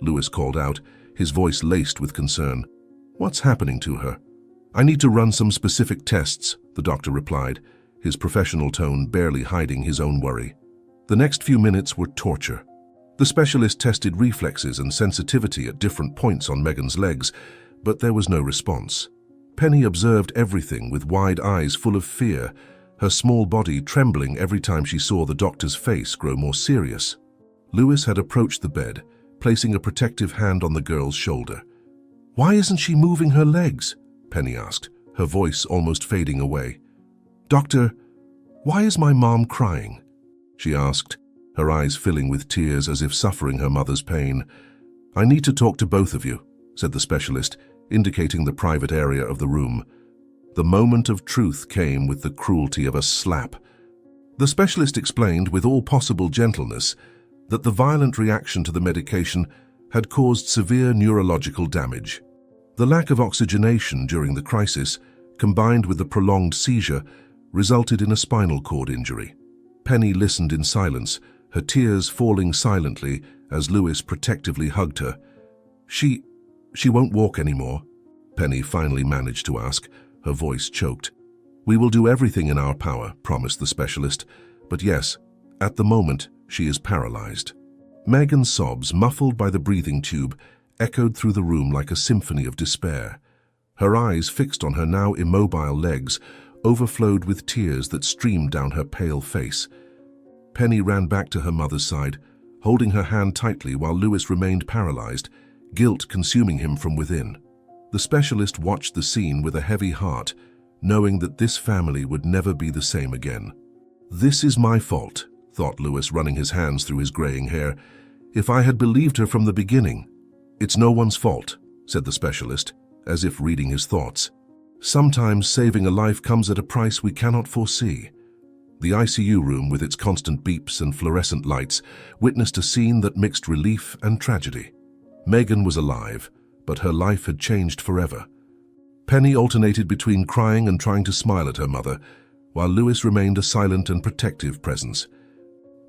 Lewis called out, his voice laced with concern. "What's happening to her?" "I need to run some specific tests," the doctor replied, his professional tone barely hiding his own worry. The next few minutes were torture. The specialist tested reflexes and sensitivity at different points on Megan's legs, but there was no response. Penny observed everything with wide eyes full of fear, her small body trembling every time she saw the doctor's face grow more serious. Lewis had approached the bed, placing a protective hand on the girl's shoulder. "Why isn't she moving her legs?" Penny asked, her voice almost fading away. "Doctor, why is my mom crying?" she asked, her eyes filling with tears as if suffering her mother's pain. "I need to talk to both of you," said the specialist, indicating the private area of the room. The moment of truth came with the cruelty of a slap. The specialist explained with all possible gentleness that the violent reaction to the medication had caused severe neurological damage. The lack of oxygenation during the crisis, combined with the prolonged seizure, resulted in a spinal cord injury. Penny listened in silence, her tears falling silently as Lewis protectively hugged her. She won't walk anymore?" Penny finally managed to ask, her voice choked. "We will do everything in our power," promised the specialist, But yes, at the moment, she is paralyzed. Megan's sobs, muffled by the breathing tube, echoed through the room like a symphony of despair. Her eyes, fixed on her now immobile legs, overflowed with tears that streamed down her pale face. Penny ran back to her mother's side, holding her hand tightly while Lewis remained paralyzed, guilt consuming him from within. The specialist watched the scene with a heavy heart, knowing that this family would never be the same again. "This is my fault," thought Lewis, running his hands through his graying hair. "If I had believed her from the beginning." "It's no one's fault," said the specialist, as if reading his thoughts. "Sometimes saving a life comes at a price we cannot foresee." The ICU room, with its constant beeps and fluorescent lights, witnessed a scene that mixed relief and tragedy. Megan was alive, but her life had changed forever. Penny alternated between crying and trying to smile at her mother, while Lewis remained a silent and protective presence.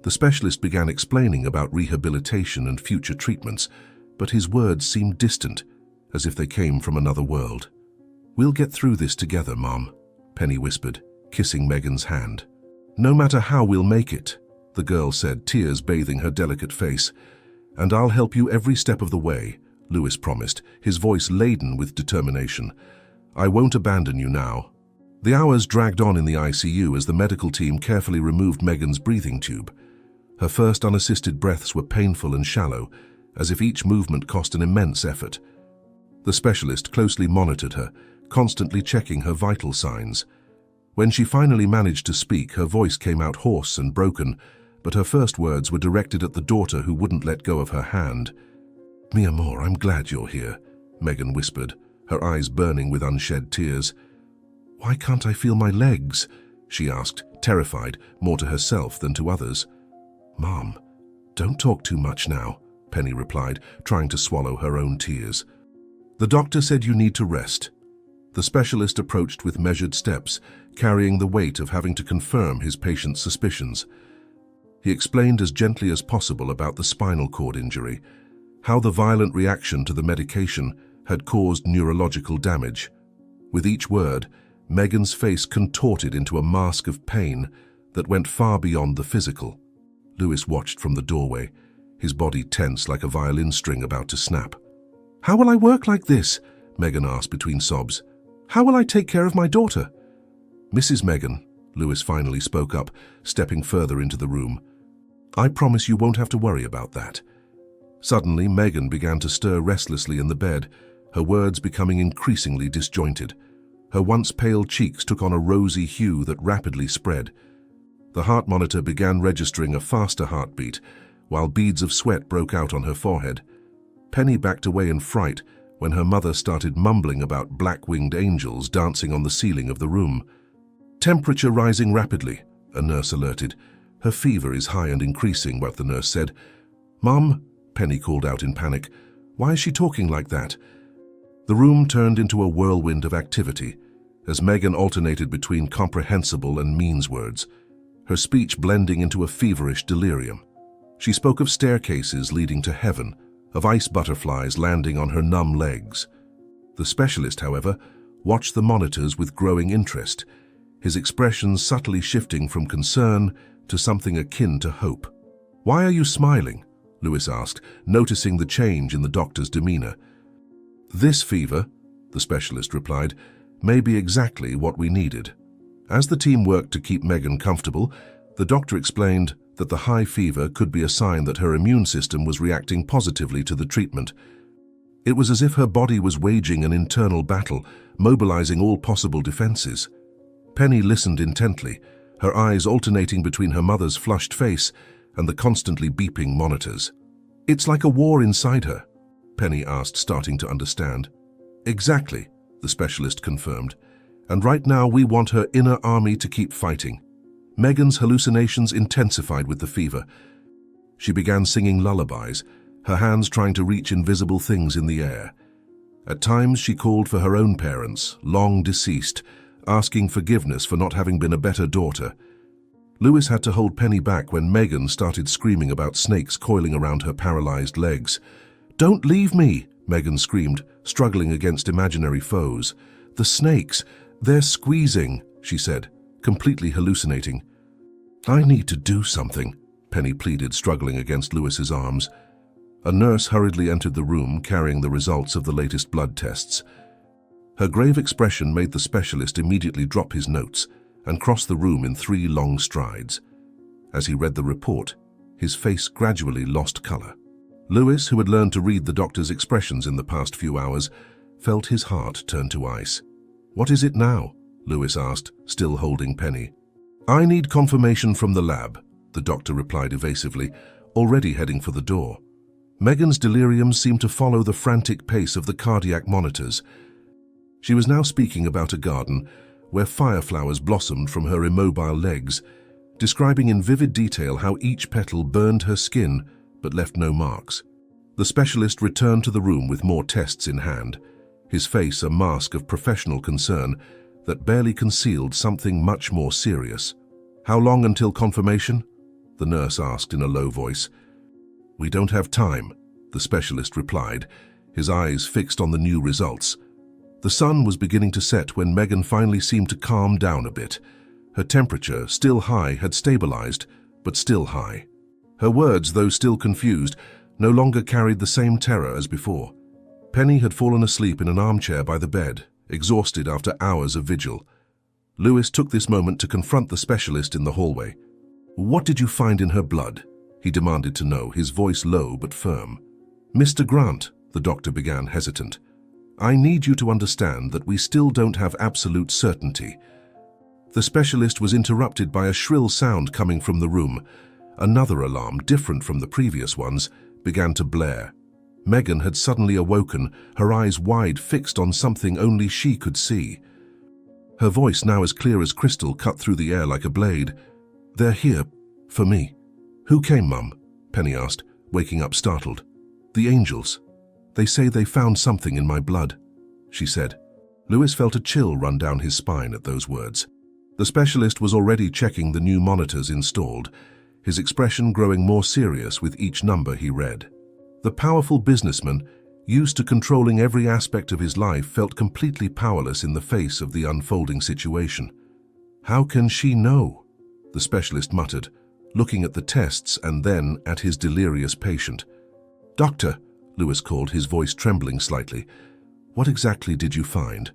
The specialist began explaining about rehabilitation and future treatments, but his words seemed distant, as if they came from another world. "We'll get through this together, Mom," Penny whispered, kissing Megan's hand. "No matter how, we'll make it," the girl said, tears bathing her delicate face. "And I'll help you every step of the way," Lewis promised, his voice laden with determination. "I won't abandon you now." The hours dragged on in the ICU as the medical team carefully removed Megan's breathing tube. Her first unassisted breaths were painful and shallow, as if each movement cost an immense effort. The specialist closely monitored her, constantly checking her vital signs. When she finally managed to speak, her voice came out hoarse and broken, but her first words were directed at the daughter who wouldn't let go of her hand. "Mi amor, I'm glad you're here," Megan whispered, her eyes burning with unshed tears. "Why can't I feel my legs?" she asked, terrified, more to herself than to others. "Mom, don't talk too much now," Penny replied, trying to swallow her own tears. "The doctor said you need to rest." The specialist approached with measured steps, carrying the weight of having to confirm his patient's suspicions. He explained as gently as possible about the spinal cord injury, how the violent reaction to the medication had caused neurological damage. With each word, Megan's face contorted into a mask of pain that went far beyond the physical. Lewis watched from the doorway, his body tense like a violin string about to snap. "How will I work like this?" Megan asked between sobs. "How will I take care of my daughter?" "Mrs. Megan," Lewis finally spoke up, stepping further into the room. "I promise you won't have to worry about that." Suddenly, Megan began to stir restlessly in the bed, her words becoming increasingly disjointed. Her once pale cheeks took on a rosy hue that rapidly spread. The heart monitor began registering a faster heartbeat, while beads of sweat broke out on her forehead. Penny backed away in fright when her mother started mumbling about black-winged angels dancing on the ceiling of the room. "Temperature rising rapidly," a nurse alerted. "Her fever is high and increasing," what the nurse said. "Mom," Penny called out in panic, "why is she talking like that?" The room turned into a whirlwind of activity, as Megan alternated between comprehensible and means words, her speech blending into a feverish delirium. She spoke of staircases leading to heaven, of ice butterflies landing on her numb legs. The specialist, however, watched the monitors with growing interest, his expressions subtly shifting from concern to something akin to hope. "Why are you smiling?" Lewis asked, noticing the change in the doctor's demeanor. "This fever," the specialist replied, "may be exactly what we needed." As the team worked to keep Megan comfortable, the doctor explained that the high fever could be a sign that her immune system was reacting positively to the treatment. It was as if her body was waging an internal battle, mobilizing all possible defenses. Penny listened intently, her eyes alternating between her mother's flushed face and the constantly beeping monitors. "It's like a war inside her?" Penny asked, starting to understand. "Exactly," the specialist confirmed. "And right now we want her inner army to keep fighting." Megan's hallucinations intensified with the fever. She began singing lullabies, her hands trying to reach invisible things in the air. At times she called for her own parents, long deceased, asking forgiveness for not having been a better daughter. Lewis had to hold Penny back when Megan started screaming about snakes coiling around her paralyzed legs. "Don't leave me," Megan screamed, struggling against imaginary foes. "The snakes, they're squeezing," she said, completely hallucinating. I need to do something, Penny pleaded, struggling against Lewis's arms. A nurse hurriedly entered the room carrying the results of the latest blood tests. Her grave expression made the specialist immediately drop his notes and cross the room in 3 long strides. As he read the report, his face gradually lost color. Lewis, who had learned to read the doctor's expressions in the past few hours, felt his heart turn to ice. "What is it now?" Lewis asked, still holding Penny. "I need confirmation from the lab," the doctor replied evasively, already heading for the door. Megan's delirium seemed to follow the frantic pace of the cardiac monitors. She was now speaking about a garden where fireflowers blossomed from her immobile legs, describing in vivid detail how each petal burned her skin but left no marks. The specialist returned to the room with more tests in hand, his face a mask of professional concern that barely concealed something much more serious. "How long until confirmation?" the nurse asked in a low voice. "We don't have time," the specialist replied, his eyes fixed on the new results. The sun was beginning to set when Megan finally seemed to calm down a bit. Her temperature, still high, had stabilized, but still high. Her words, though still confused, no longer carried the same terror as before. Penny had fallen asleep in an armchair by the bed, exhausted after hours of vigil. Lewis took this moment to confront the specialist in the hallway. "What did you find in her blood?" he demanded to know, his voice low but firm. "Mr. Grant," the doctor began, hesitant, "I need you to understand that we still don't have absolute certainty." The specialist was interrupted by a shrill sound coming from the room. Another alarm, different from the previous ones, began to blare. Megan had suddenly awoken, her eyes wide, fixed on something only she could see. Her voice, now as clear as crystal, cut through the air like a blade. "They're here, for me." "Who came, Mum?" Penny asked, waking up startled. "The angels. They say they found something in my blood," she said. Lewis felt a chill run down his spine at those words. The specialist was already checking the new monitors installed, his expression growing more serious with each number he read. The powerful businessman, used to controlling every aspect of his life, felt completely powerless in the face of the unfolding situation. "How can she know?" the specialist muttered, looking at the tests and then at his delirious patient. "Doctor," Lewis called, his voice trembling slightly, "what exactly did you find?"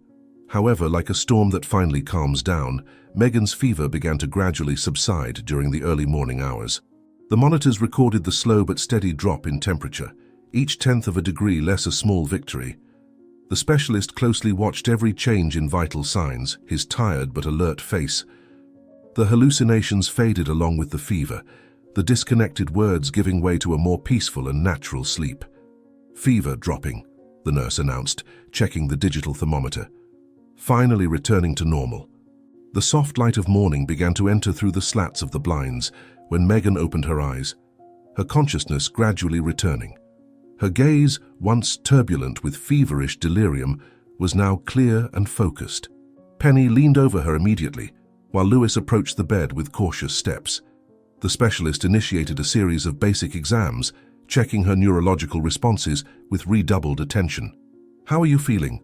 However, like a storm that finally calms down, Megan's fever began to gradually subside during the early morning hours. The monitors recorded the slow but steady drop in temperature, each 1/10 of a degree less a small victory. The specialist closely watched every change in vital signs, his tired but alert face. The hallucinations faded along with the fever, the disconnected words giving way to a more peaceful and natural sleep. "Fever dropping," the nurse announced, checking the digital thermometer. "Finally returning to normal." The soft light of morning began to enter through the slats of the blinds when Megan opened her eyes, her consciousness gradually returning. Her gaze, once turbulent with feverish delirium, was now clear and focused. Penny leaned over her immediately, while Lewis approached the bed with cautious steps. The specialist initiated a series of basic exams, checking her neurological responses with redoubled attention. "How are you feeling?"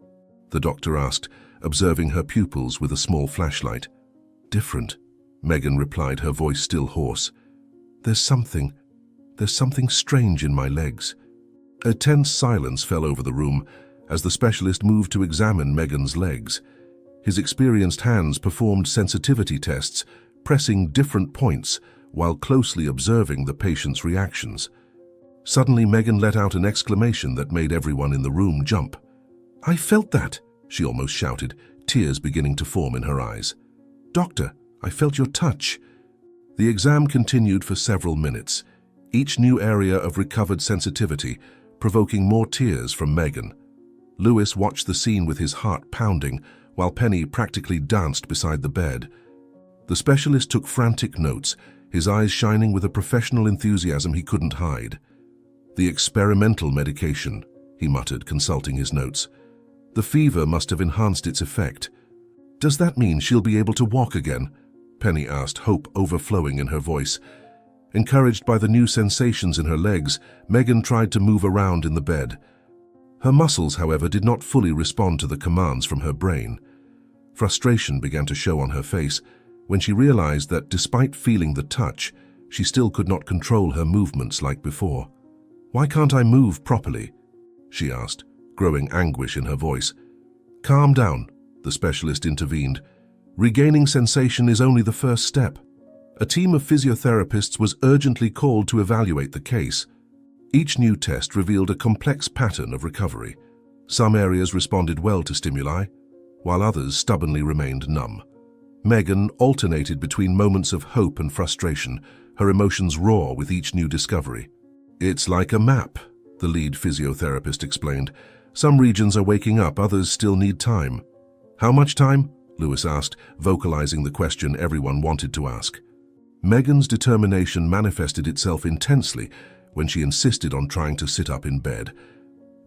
the doctor asked, observing her pupils with a small flashlight. "Different," Megan replied, her voice still hoarse. There's something strange in my legs." A tense silence fell over the room as the specialist moved to examine Megan's legs. His experienced hands performed sensitivity tests, pressing different points while closely observing the patient's reactions. Suddenly, Megan let out an exclamation that made everyone in the room jump. "I felt that!" she almost shouted, tears beginning to form in her eyes. "Doctor, I felt your touch." The exam continued for several minutes, each new area of recovered sensitivity provoking more tears from Megan. Lewis watched the scene with his heart pounding, while Penny practically danced beside the bed. The specialist took frantic notes, his eyes shining with a professional enthusiasm he couldn't hide. "The experimental medication," he muttered, consulting his notes. "The fever must have enhanced its effect." "Does that mean she'll be able to walk again?" Penny asked, hope overflowing in her voice. Encouraged by the new sensations in her legs, Megan tried to move around in the bed. Her muscles, however, did not fully respond to the commands from her brain. Frustration began to show on her face, when she realized that despite feeling the touch, she still could not control her movements like before. "Why can't I move properly?" she asked, growing anguish in her voice. "Calm down," the specialist intervened. "Regaining sensation is only the first step." A team of physiotherapists was urgently called to evaluate the case. Each new test revealed a complex pattern of recovery. Some areas responded well to stimuli, while others stubbornly remained numb. Megan alternated between moments of hope and frustration, her emotions raw with each new discovery. "It's like a map," the lead physiotherapist explained. "Some regions are waking up, others still need time." "How much time?" Lewis asked, vocalizing the question everyone wanted to ask. Megan's determination manifested itself intensely when she insisted on trying to sit up in bed.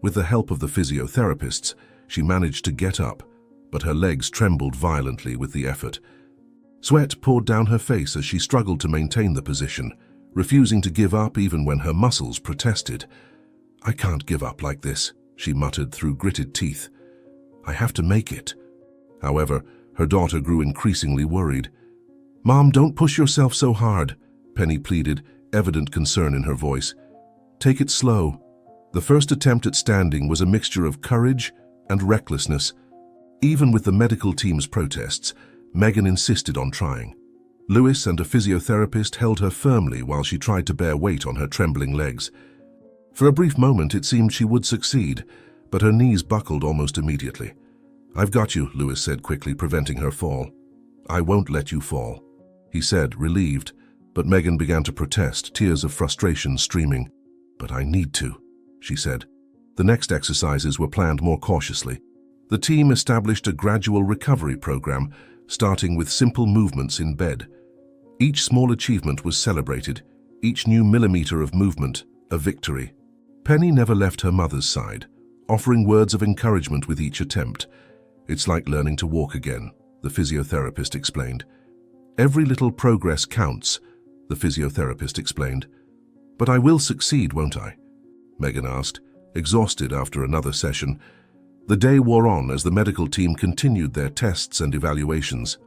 With the help of the physiotherapists, she managed to get up, but her legs trembled violently with the effort. Sweat poured down her face as she struggled to maintain the position, refusing to give up even when her muscles protested. "I can't give up like this," she muttered through gritted teeth. "I have to make it." However, her daughter grew increasingly worried. "Mom, don't push yourself so hard," Penny pleaded, evident concern in her voice. "Take it slow." The first attempt at standing was a mixture of courage and recklessness. Even with the medical team's protests, Megan insisted on trying. Lewis and a physiotherapist held her firmly while she tried to bear weight on her trembling legs. For a brief moment, it seemed she would succeed, but her knees buckled almost immediately. "I've got you," Lewis said quickly, preventing her fall. "I won't let you fall," he said, relieved, but Megan began to protest, tears of frustration streaming. "But I need to," she said. The next exercises were planned more cautiously. The team established a gradual recovery program, starting with simple movements in bed. Each small achievement was celebrated, each new millimeter of movement a victory. Penny never left her mother's side, offering words of encouragement with each attempt. "It's like learning to walk again," the physiotherapist explained. "Every little progress counts," the physiotherapist explained. "But I will succeed, won't I?" Megan asked, exhausted after another session. The day wore on as the medical team continued their tests and evaluations.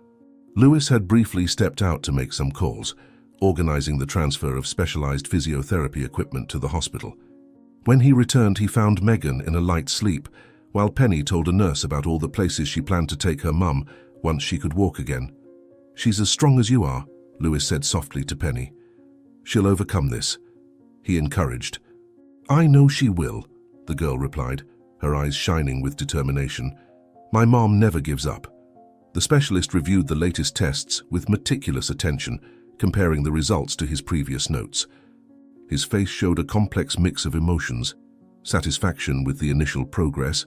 Lewis had briefly stepped out to make some calls, organizing the transfer of specialized physiotherapy equipment to the hospital. When he returned, he found Megan in a light sleep, while Penny told a nurse about all the places she planned to take her mum once she could walk again. "She's as strong as you are," Lewis said softly to Penny. "She'll overcome this," he encouraged. "I know she will," the girl replied, her eyes shining with determination. "My mom never gives up." The specialist reviewed the latest tests with meticulous attention, comparing the results to his previous notes. His face showed a complex mix of emotions: satisfaction with the initial progress,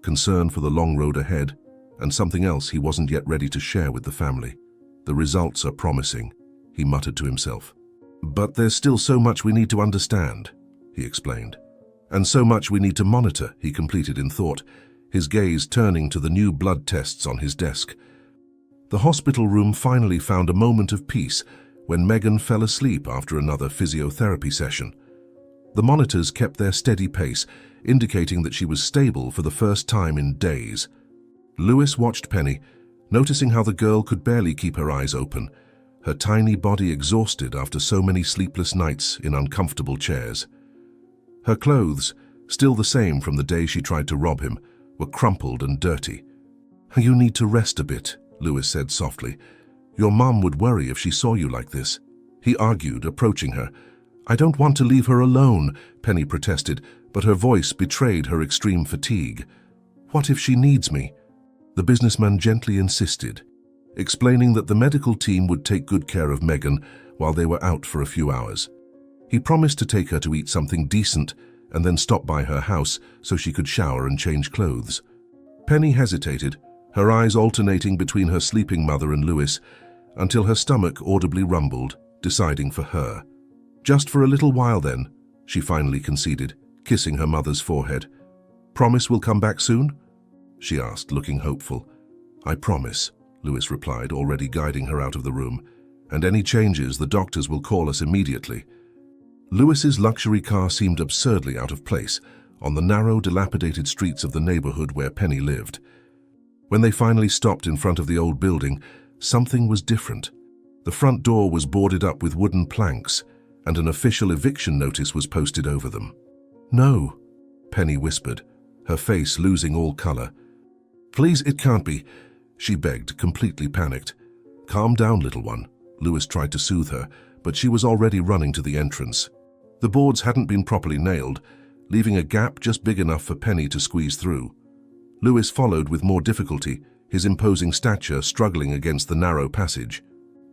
concern for the long road ahead, and something else he wasn't yet ready to share with the family. "The results are promising," he muttered to himself. "But there's still so much we need to understand," he explained. "And so much we need to monitor," he completed in thought, his gaze turning to the new blood tests on his desk. The hospital room finally found a moment of peace when Megan fell asleep after another physiotherapy session. The monitors kept their steady pace, indicating that she was stable for the first time in days. Lewis watched Penny, noticing how the girl could barely keep her eyes open, her tiny body exhausted after so many sleepless nights in uncomfortable chairs. Her clothes, still the same from the day she tried to rob him, were crumpled and dirty. "You need to rest a bit," Lewis said softly. "Your mom would worry if she saw you like this," he argued, approaching her. "I don't want to leave her alone," Penny protested, but her voice betrayed her extreme fatigue. "What if she needs me?" The businessman gently insisted, explaining that the medical team would take good care of Megan while they were out for a few hours. He promised to take her to eat something decent and then stop by her house so she could shower and change clothes. Penny hesitated, her eyes alternating between her sleeping mother and Lewis, until her stomach audibly rumbled, deciding for her. "Just for a little while then," she finally conceded, kissing her mother's forehead. "Promise we'll come back soon?" she asked, looking hopeful. "I promise," Lewis replied, already guiding her out of the room. "And any changes, the doctors will call us immediately." Lewis's luxury car seemed absurdly out of place on the narrow, dilapidated streets of the neighborhood where Penny lived. When they finally stopped in front of the old building, something was different. The front door was boarded up with wooden planks, and an official eviction notice was posted over them. "No," Penny whispered, her face losing all color. "Please, it can't be," she begged, completely panicked. "Calm down, little one," Lewis tried to soothe her, but she was already running to the entrance. The boards hadn't been properly nailed, leaving a gap just big enough for Penny to squeeze through. Lewis followed with more difficulty, his imposing stature struggling against the narrow passage.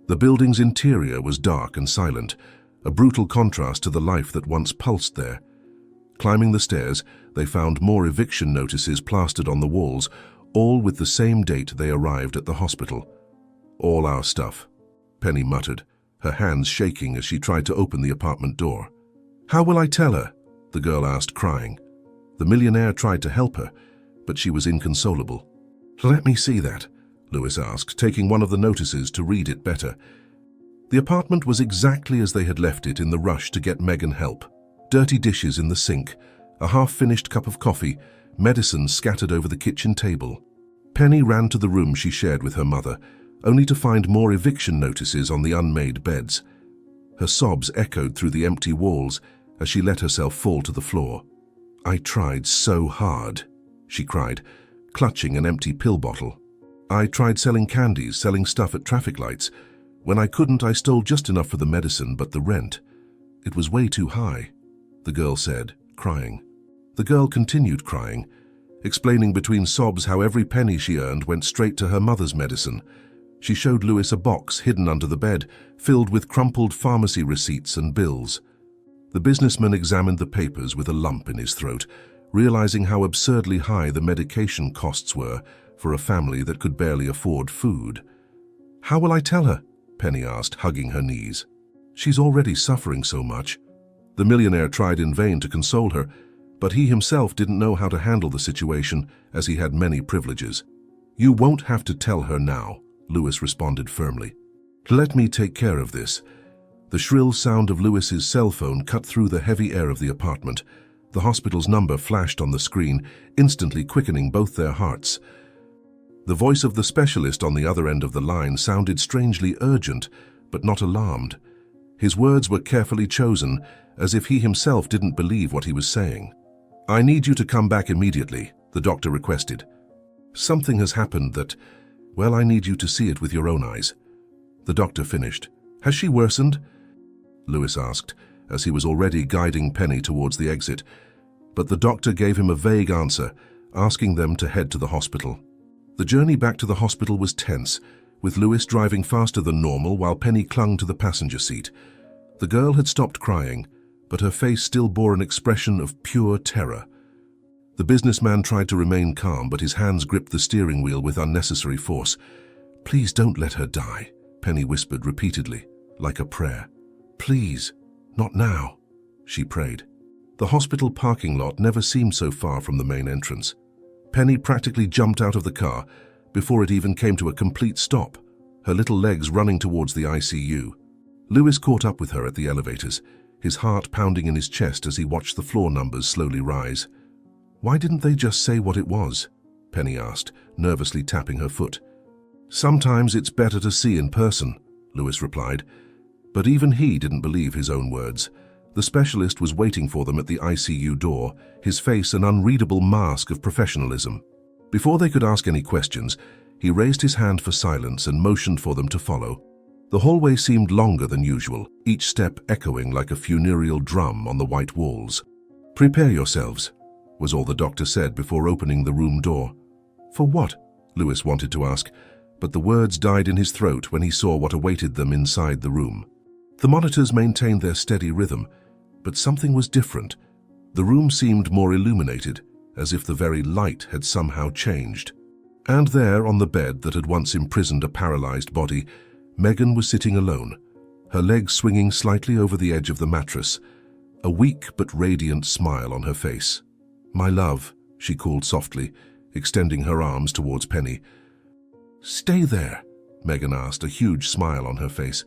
The building's interior was dark and silent, a brutal contrast to the life that once pulsed there. Climbing the stairs, they found more eviction notices plastered on the walls, all with the same date they arrived at the hospital. "All our stuff," Penny muttered, her hands shaking as she tried to open the apartment door. "How will I tell her?" the girl asked, crying. The millionaire tried to help her, but she was inconsolable. "Let me see that," Lewis asked, taking one of the notices to read it better. The apartment was exactly as they had left it in the rush to get Megan help. Dirty dishes in the sink, a half-finished cup of coffee, medicine scattered over the kitchen table. Penny ran to the room she shared with her mother, only to find more eviction notices on the unmade beds. Her sobs echoed through the empty walls as she let herself fall to the floor. "I tried so hard," she cried, clutching an empty pill bottle. "I tried selling candies, selling stuff at traffic lights. When I couldn't, I stole just enough for the medicine, but the rent, it was way too high," the girl said, crying. The girl continued crying, explaining between sobs how every penny she earned went straight to her mother's medicine. She showed Lewis a box hidden under the bed, filled with crumpled pharmacy receipts and bills. The businessman examined the papers with a lump in his throat, realizing how absurdly high the medication costs were for a family that could barely afford food. "How will I tell her?" Penny asked, hugging her knees. "She's already suffering so much." The millionaire tried in vain to console her, but he himself didn't know how to handle the situation, as he had many privileges. "You won't have to tell her now," Lewis responded firmly. "Let me take care of this." The shrill sound of Lewis's cell phone cut through the heavy air of the apartment. The hospital's number flashed on the screen, instantly quickening both their hearts. The voice of the specialist on the other end of the line sounded strangely urgent, but not alarmed. His words were carefully chosen, as if he himself didn't believe what he was saying. "I need you to come back immediately," the doctor requested. "Something has happened that, well, I need you to see it with your own eyes." The doctor finished. "Has she worsened?" Lewis asked, as he was already guiding Penny towards the exit. But the doctor gave him a vague answer, asking them to head to the hospital. The journey back to the hospital was tense, with Lewis driving faster than normal while Penny clung to the passenger seat. The girl had stopped crying, but her face still bore an expression of pure terror. The businessman tried to remain calm, but his hands gripped the steering wheel with unnecessary force. "Please don't let her die," Penny whispered repeatedly, like a prayer. "Please, not now," she prayed. The hospital parking lot never seemed so far from the main entrance. Penny practically jumped out of the car before it even came to a complete stop, her little legs running towards the ICU. Lewis caught up with her at the elevators, his heart pounding in his chest as he watched the floor numbers slowly rise. "Why didn't they just say what it was?" Penny asked, nervously tapping her foot. "Sometimes it's better to see in person," Lewis replied. But even he didn't believe his own words. The specialist was waiting for them at the ICU door, his face an unreadable mask of professionalism. Before they could ask any questions, he raised his hand for silence and motioned for them to follow. The hallway seemed longer than usual, each step echoing like a funereal drum on the white walls. "Prepare yourselves," was all the doctor said before opening the room door. "For what?" Lewis wanted to ask, but the words died in his throat when he saw what awaited them inside the room. The monitors maintained their steady rhythm, but something was different. The room seemed more illuminated, as if the very light had somehow changed. And there, on the bed that had once imprisoned a paralyzed body, Megan was sitting alone, her legs swinging slightly over the edge of the mattress, a weak but radiant smile on her face. "My love," she called softly, extending her arms towards Penny. "Stay there," Megan asked, a huge smile on her face.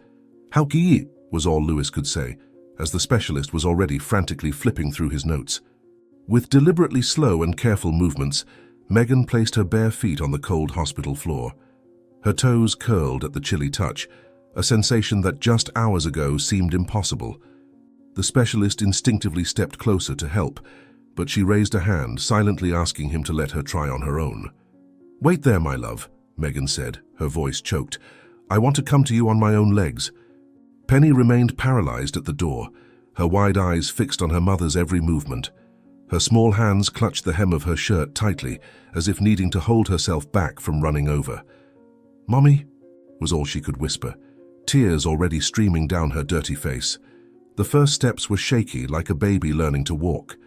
"How ki?" was all Lewis could say, as the specialist was already frantically flipping through his notes. With deliberately slow and careful movements, Megan placed her bare feet on the cold hospital floor. Her toes curled at the chilly touch, a sensation that just hours ago seemed impossible. The specialist instinctively stepped closer to help, but she raised a hand, silently asking him to let her try on her own. "Wait there, my love," Megan said, her voice choked. "I want to come to you on my own legs." Penny remained paralyzed at the door, her wide eyes fixed on her mother's every movement. Her small hands clutched the hem of her shirt tightly, as if needing to hold herself back from running over. "Mommy," was all she could whisper, tears already streaming down her dirty face. The first steps were shaky, like a baby learning to walk.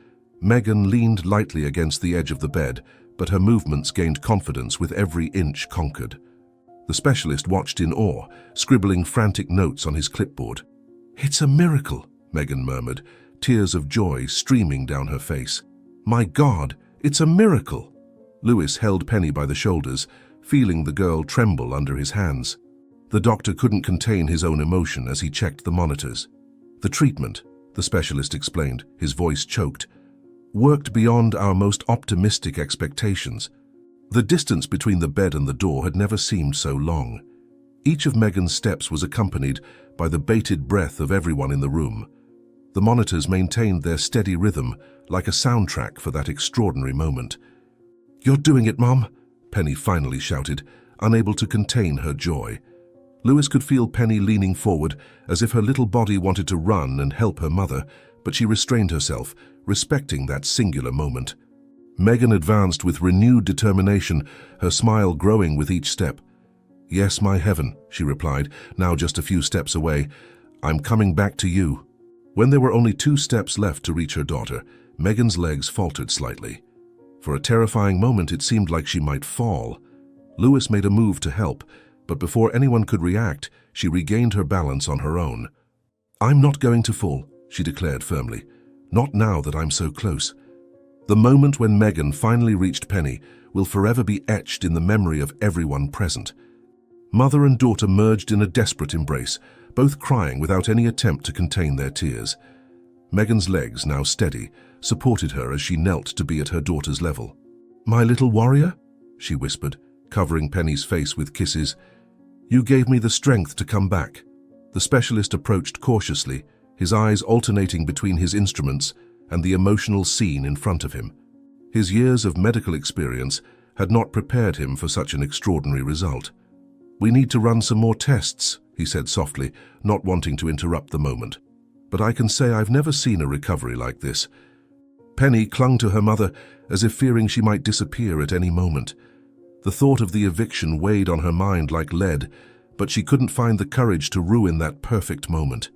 Megan leaned lightly against the edge of the bed, but her movements gained confidence with every inch conquered. The specialist watched in awe, scribbling frantic notes on his clipboard. "It's a miracle," Megan murmured, tears of joy streaming down her face. "My God, it's a miracle!" Lewis held Penny by the shoulders, feeling the girl tremble under his hands. The doctor couldn't contain his own emotion as he checked the monitors. "The treatment," the specialist explained, his voice choked, "worked beyond our most optimistic expectations." The distance between the bed and the door had never seemed so long. Each of Megan's steps was accompanied by the bated breath of everyone in the room. The monitors maintained their steady rhythm, like a soundtrack for that extraordinary moment. "You're doing it, Mom," Penny finally shouted, unable to contain her joy. Lewis could feel Penny leaning forward, as if her little body wanted to run and help her mother, but she restrained herself, respecting that singular moment. Megan advanced with renewed determination, her smile growing with each step. "Yes, my heaven," she replied, now just a few steps away. "I'm coming back to you." When there were only 2 steps left to reach her daughter, Megan's legs faltered slightly. For a terrifying moment, it seemed like she might fall. Lewis made a move to help, but before anyone could react, she regained her balance on her own. "I'm not going to fall," she declared firmly. "Not now that I'm so close." The moment when Megan finally reached Penny will forever be etched in the memory of everyone present. Mother and daughter merged in a desperate embrace, both crying without any attempt to contain their tears. Megan's legs, now steady, supported her as she knelt to be at her daughter's level. "My little warrior," she whispered, covering Penny's face with kisses. "You gave me the strength to come back." The specialist approached cautiously, his eyes alternating between his instruments and the emotional scene in front of him. His years of medical experience had not prepared him for such an extraordinary result. "We need to run some more tests," he said softly, not wanting to interrupt the moment. "But I can say I've never seen a recovery like this." Penny clung to her mother as if fearing she might disappear at any moment. The thought of the eviction weighed on her mind like lead, but she couldn't find the courage to ruin that perfect moment.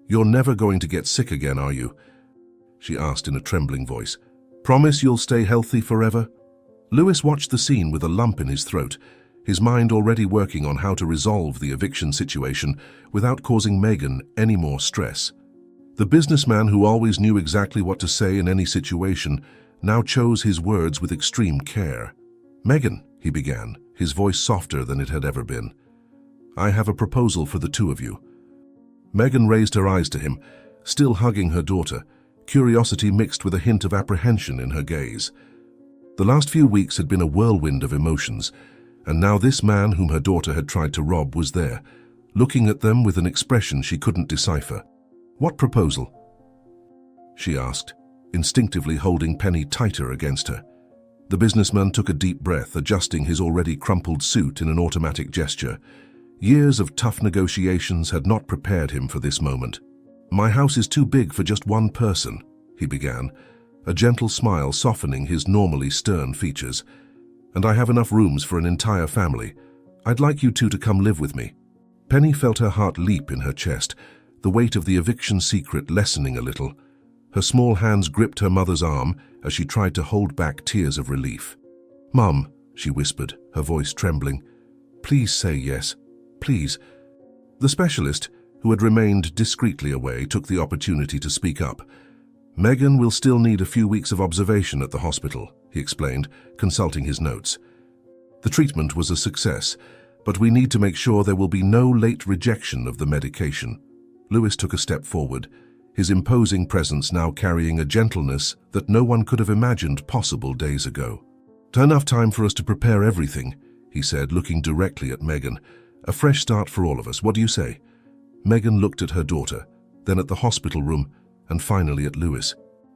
"You're never going to get sick again, are you?" she asked in a trembling voice. "Promise you'll stay healthy forever?" Lewis watched the scene with a lump in his throat, his mind already working on how to resolve the eviction situation without causing Megan any more stress. The businessman who always knew exactly what to say in any situation now chose his words with extreme care. "Megan," he began, his voice softer than it had ever been, "I have a proposal for the 2 of you." Megan raised her eyes to him, still hugging her daughter, curiosity mixed with a hint of apprehension in her gaze. The last few weeks had been a whirlwind of emotions, and now this man whom her daughter had tried to rob was there, looking at them with an expression she couldn't decipher. "What proposal?" she asked, instinctively holding Penny tighter against her. The businessman took a deep breath, adjusting his already crumpled suit in an automatic gesture. Years of tough negotiations had not prepared him for this moment. "My house is too big for just one person," he began, a gentle smile softening his normally stern features. "And I have enough rooms for an entire family. I'd like you 2 to come live with me." Penny felt her heart leap in her chest, the weight of the eviction secret lessening a little. Her small hands gripped her mother's arm as she tried to hold back tears of relief. "Mum," she whispered, her voice trembling, "please say yes. Please." The specialist, who had remained discreetly away, took the opportunity to speak up. "Megan will still need a few weeks of observation at the hospital," he explained, consulting his notes. "The treatment was a success, but we need to make sure there will be no late rejection of the medication." Lewis took a step forward, his imposing presence now carrying a gentleness that no one could have imagined possible days ago. "Enough time for us to prepare everything," he said, looking directly at Megan. "A fresh start for all of us. What do you say?" Megan looked at her daughter, then at the hospital room, and finally at Lewis.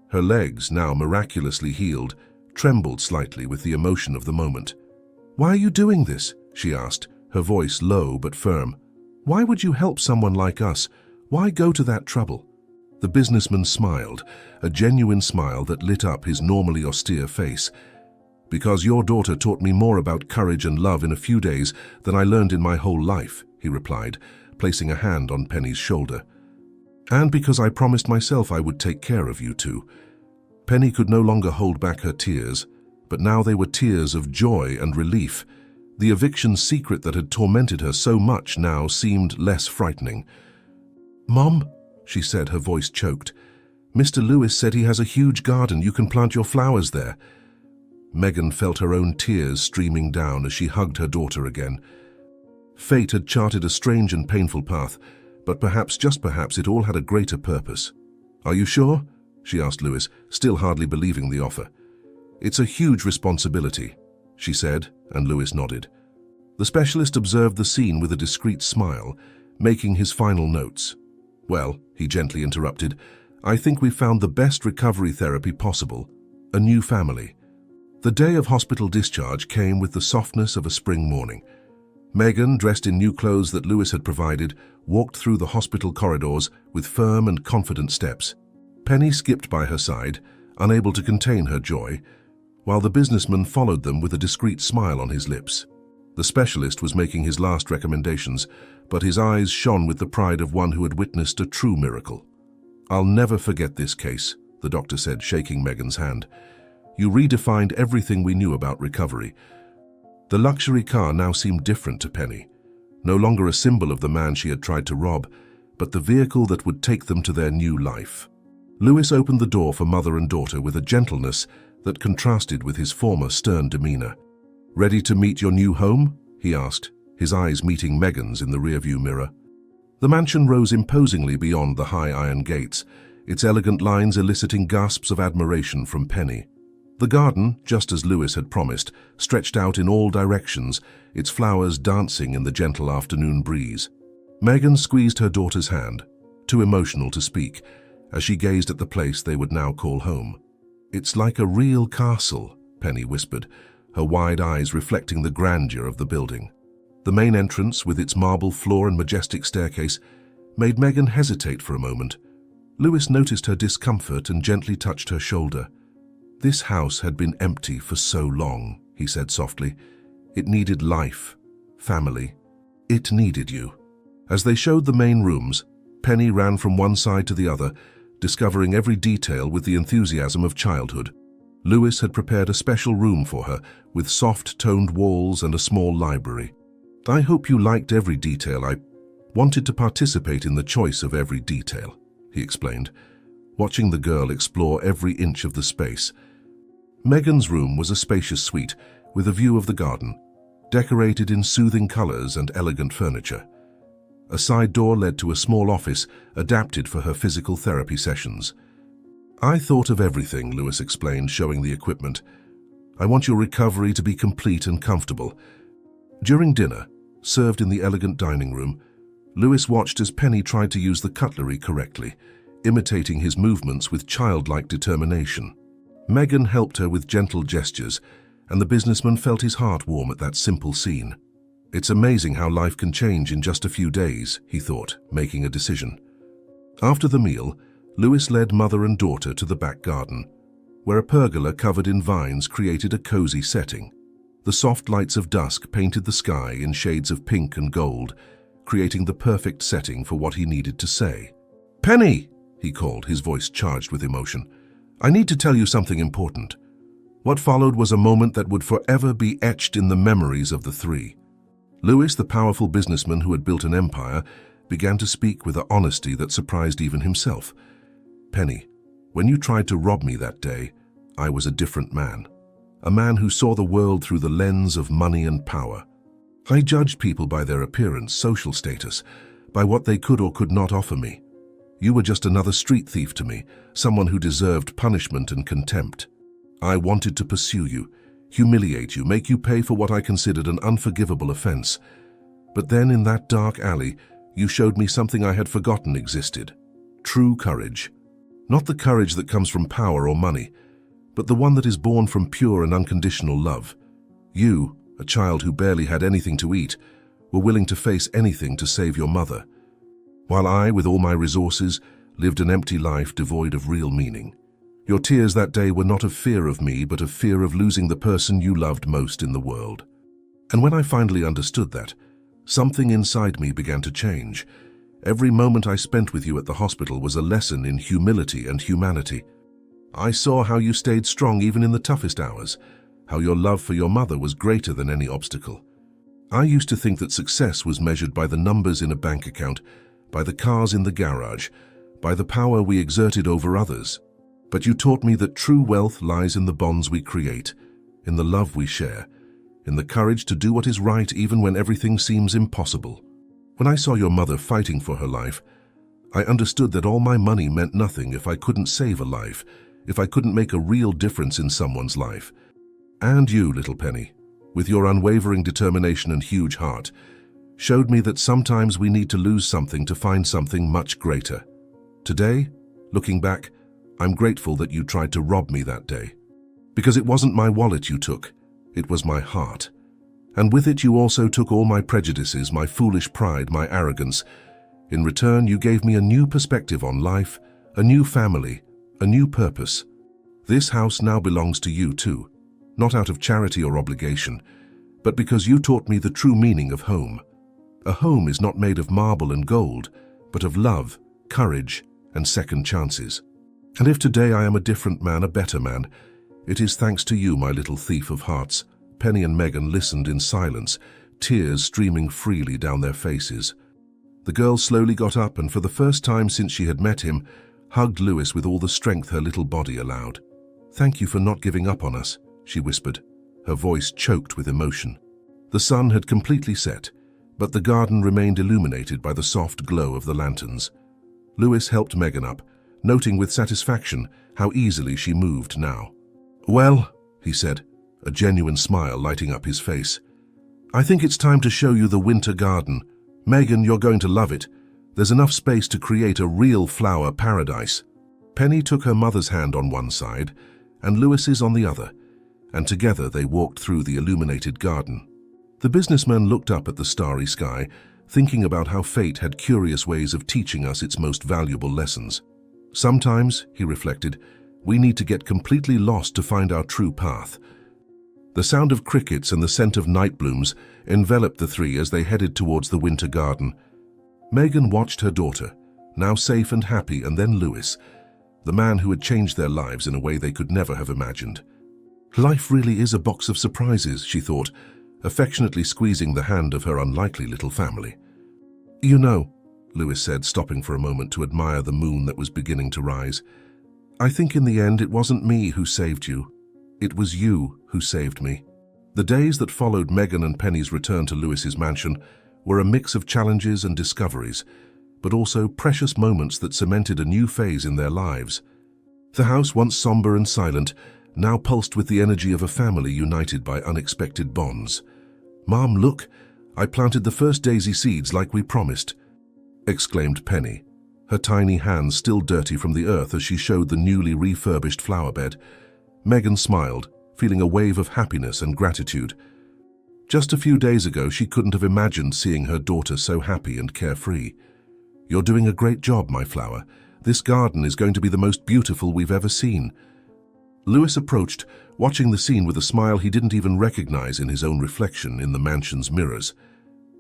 Her legs, now miraculously healed, trembled slightly with the emotion of the moment. "Why are you doing this?" she asked, her voice low but firm. "Why would you help someone like us? Why go to that trouble?" The businessman smiled, a genuine smile that lit up his normally austere face. "Because your daughter taught me more about courage and love in a few days than I learned in my whole life," he replied, placing a hand on Penny's shoulder. "And because I promised myself I would take care of you two." Penny could no longer hold back her tears, but now they were tears of joy and relief. The eviction secret that had tormented her so much now seemed less frightening. "Mom," she said, her voice choked, "Mr. Lewis said he has a huge garden. You can plant your flowers there." Megan felt her own tears streaming down as she hugged her daughter again. Fate had charted a strange and painful path, but perhaps, just perhaps, it all had a greater purpose. "Are you sure?" she asked Lewis, still hardly believing the offer. "It's a huge responsibility," she said, and Lewis nodded. The specialist observed the scene with a discreet smile, making his final notes. "Well," he gently interrupted, "I think we found the best recovery therapy possible, a new family." The day of hospital discharge came with the softness of a spring morning. Megan, dressed in new clothes that Lewis had provided, walked through the hospital corridors with firm and confident steps. Penny skipped by her side, unable to contain her joy, while the businessman followed them with a discreet smile on his lips. The specialist was making his last recommendations, but his eyes shone with the pride of one who had witnessed a true miracle. "I'll never forget this case," the doctor said, shaking Megan's hand. "You redefined everything we knew about recovery." The luxury car now seemed different to Penny, no longer a symbol of the man she had tried to rob, but the vehicle that would take them to their new life. Lewis opened the door for mother and daughter with a gentleness that contrasted with his former stern demeanor. "Ready to meet your new home?" he asked, his eyes meeting Megan's in the rearview mirror. The mansion rose imposingly beyond the high iron gates, its elegant lines eliciting gasps of admiration from Penny. The garden, just as Lewis had promised, stretched out in all directions, its flowers dancing in the gentle afternoon breeze. Megan squeezed her daughter's hand, too emotional to speak, as she gazed at the place they would now call home. "It's like a real castle," Penny whispered, her wide eyes reflecting the grandeur of the building. The main entrance, with its marble floor and majestic staircase, made Megan hesitate for a moment. Lewis noticed her discomfort and gently touched her shoulder. "This house had been empty for so long," he said softly. "It needed life, family. It needed you." As they showed the main rooms, Penny ran from one side to the other, discovering every detail with the enthusiasm of childhood. Lewis had prepared a special room for her, with soft-toned walls and a small library. "I hope you liked every detail. I wanted to participate in the choice of every detail," he explained, watching the girl explore every inch of the space. Megan's room was a spacious suite with a view of the garden, decorated in soothing colors and elegant furniture. A side door led to a small office adapted for her physical therapy sessions. "I thought of everything," Lewis explained, showing the equipment. "I want your recovery to be complete and comfortable." During dinner, served in the elegant dining room, Lewis watched as Penny tried to use the cutlery correctly, imitating his movements with childlike determination. Megan helped her with gentle gestures, and the businessman felt his heart warm at that simple scene. "It's amazing how life can change in just a few days," he thought, making a decision. After the meal, Lewis led mother and daughter to the back garden, where a pergola covered in vines created a cozy setting. The soft lights of dusk painted the sky in shades of pink and gold, creating the perfect setting for what he needed to say. "Penny!" he called, his voice charged with emotion. "I need to tell you something important." What followed was a moment that would forever be etched in the memories of the three. Lewis, the powerful businessman who had built an empire, began to speak with an honesty that surprised even himself. "Penny, when you tried to rob me that day, I was a different man. A man who saw the world through the lens of money and power. I judged people by their appearance, social status, by what they could or could not offer me. You were just another street thief to me, someone who deserved punishment and contempt. I wanted to pursue you, humiliate you, make you pay for what I considered an unforgivable offense. But then in that dark alley, you showed me something I had forgotten existed. True courage. Not the courage that comes from power or money, but the one that is born from pure and unconditional love. You, a child who barely had anything to eat, were willing to face anything to save your mother, while I, with all my resources, lived an empty life devoid of real meaning. Your tears that day were not of fear of me, but of fear of losing the person you loved most in the world. And when I finally understood that, something inside me began to change. Every moment I spent with you at the hospital was a lesson in humility and humanity. I saw how you stayed strong even in the toughest hours, how your love for your mother was greater than any obstacle. I used to think that success was measured by the numbers in a bank account, by the cars in the garage, by the power we exerted over others. But you taught me that true wealth lies in the bonds we create, in the love we share, in the courage to do what is right even when everything seems impossible. When I saw your mother fighting for her life, I understood that all my money meant nothing if I couldn't save a life, if I couldn't make a real difference in someone's life. And you, little Penny, with your unwavering determination and huge heart, showed me that sometimes we need to lose something to find something much greater. Today, looking back, I'm grateful that you tried to rob me that day. Because it wasn't my wallet you took, it was my heart. And with it you also took all my prejudices, my foolish pride, my arrogance. In return, you gave me a new perspective on life, a new family, a new purpose. This house now belongs to you too. Not out of charity or obligation, but because you taught me the true meaning of home. A home is not made of marble and gold, but of love, courage, and second chances. And if today I am a different man, a better man, it is thanks to you, my little thief of hearts. Penny and Megan listened in silence, tears streaming freely down their faces. The girl slowly got up and, for the first time since she had met him, hugged Lewis with all the strength her little body allowed. "Thank you for not giving up on us," she whispered, her voice choked with emotion. The sun had completely set, but the garden remained illuminated by the soft glow of the lanterns. Lewis helped Megan up, noting with satisfaction how easily she moved now. "Well," he said, a genuine smile lighting up his face, "I think it's time to show you the winter garden. Megan, you're going to love it. There's enough space to create a real flower paradise." Penny took her mother's hand on one side and Lewis's on the other, and together they walked through the illuminated garden. The businessman looked up at the starry sky, thinking about how fate had curious ways of teaching us its most valuable lessons. Sometimes, he reflected, we need to get completely lost to find our true path. The sound of crickets and the scent of night blooms enveloped the three as they headed towards the winter garden. Megan watched her daughter, now safe and happy, and then Lewis, the man who had changed their lives in a way they could never have imagined. Life really is a box of surprises, she thought, affectionately squeezing the hand of her unlikely little family. "You know," Lewis said, stopping for a moment to admire the moon that was beginning to rise, "I think in the end it wasn't me who saved you. It was you who saved me." The days that followed Megan and Penny's return to Lewis's mansion were a mix of challenges and discoveries, but also precious moments that cemented a new phase in their lives. The house, once somber and silent, now pulsed with the energy of a family united by unexpected bonds. "Mom, look, I planted the first daisy seeds like we promised," exclaimed Penny, her tiny hands still dirty from the earth as she showed the newly refurbished flower bed. Megan smiled, feeling a wave of happiness and gratitude. Just a few days ago, she couldn't have imagined seeing her daughter so happy and carefree. "You're doing a great job, my flower. This garden is going to be the most beautiful we've ever seen." Lewis approached, watching the scene with a smile he didn't even recognize in his own reflection in the mansion's mirrors.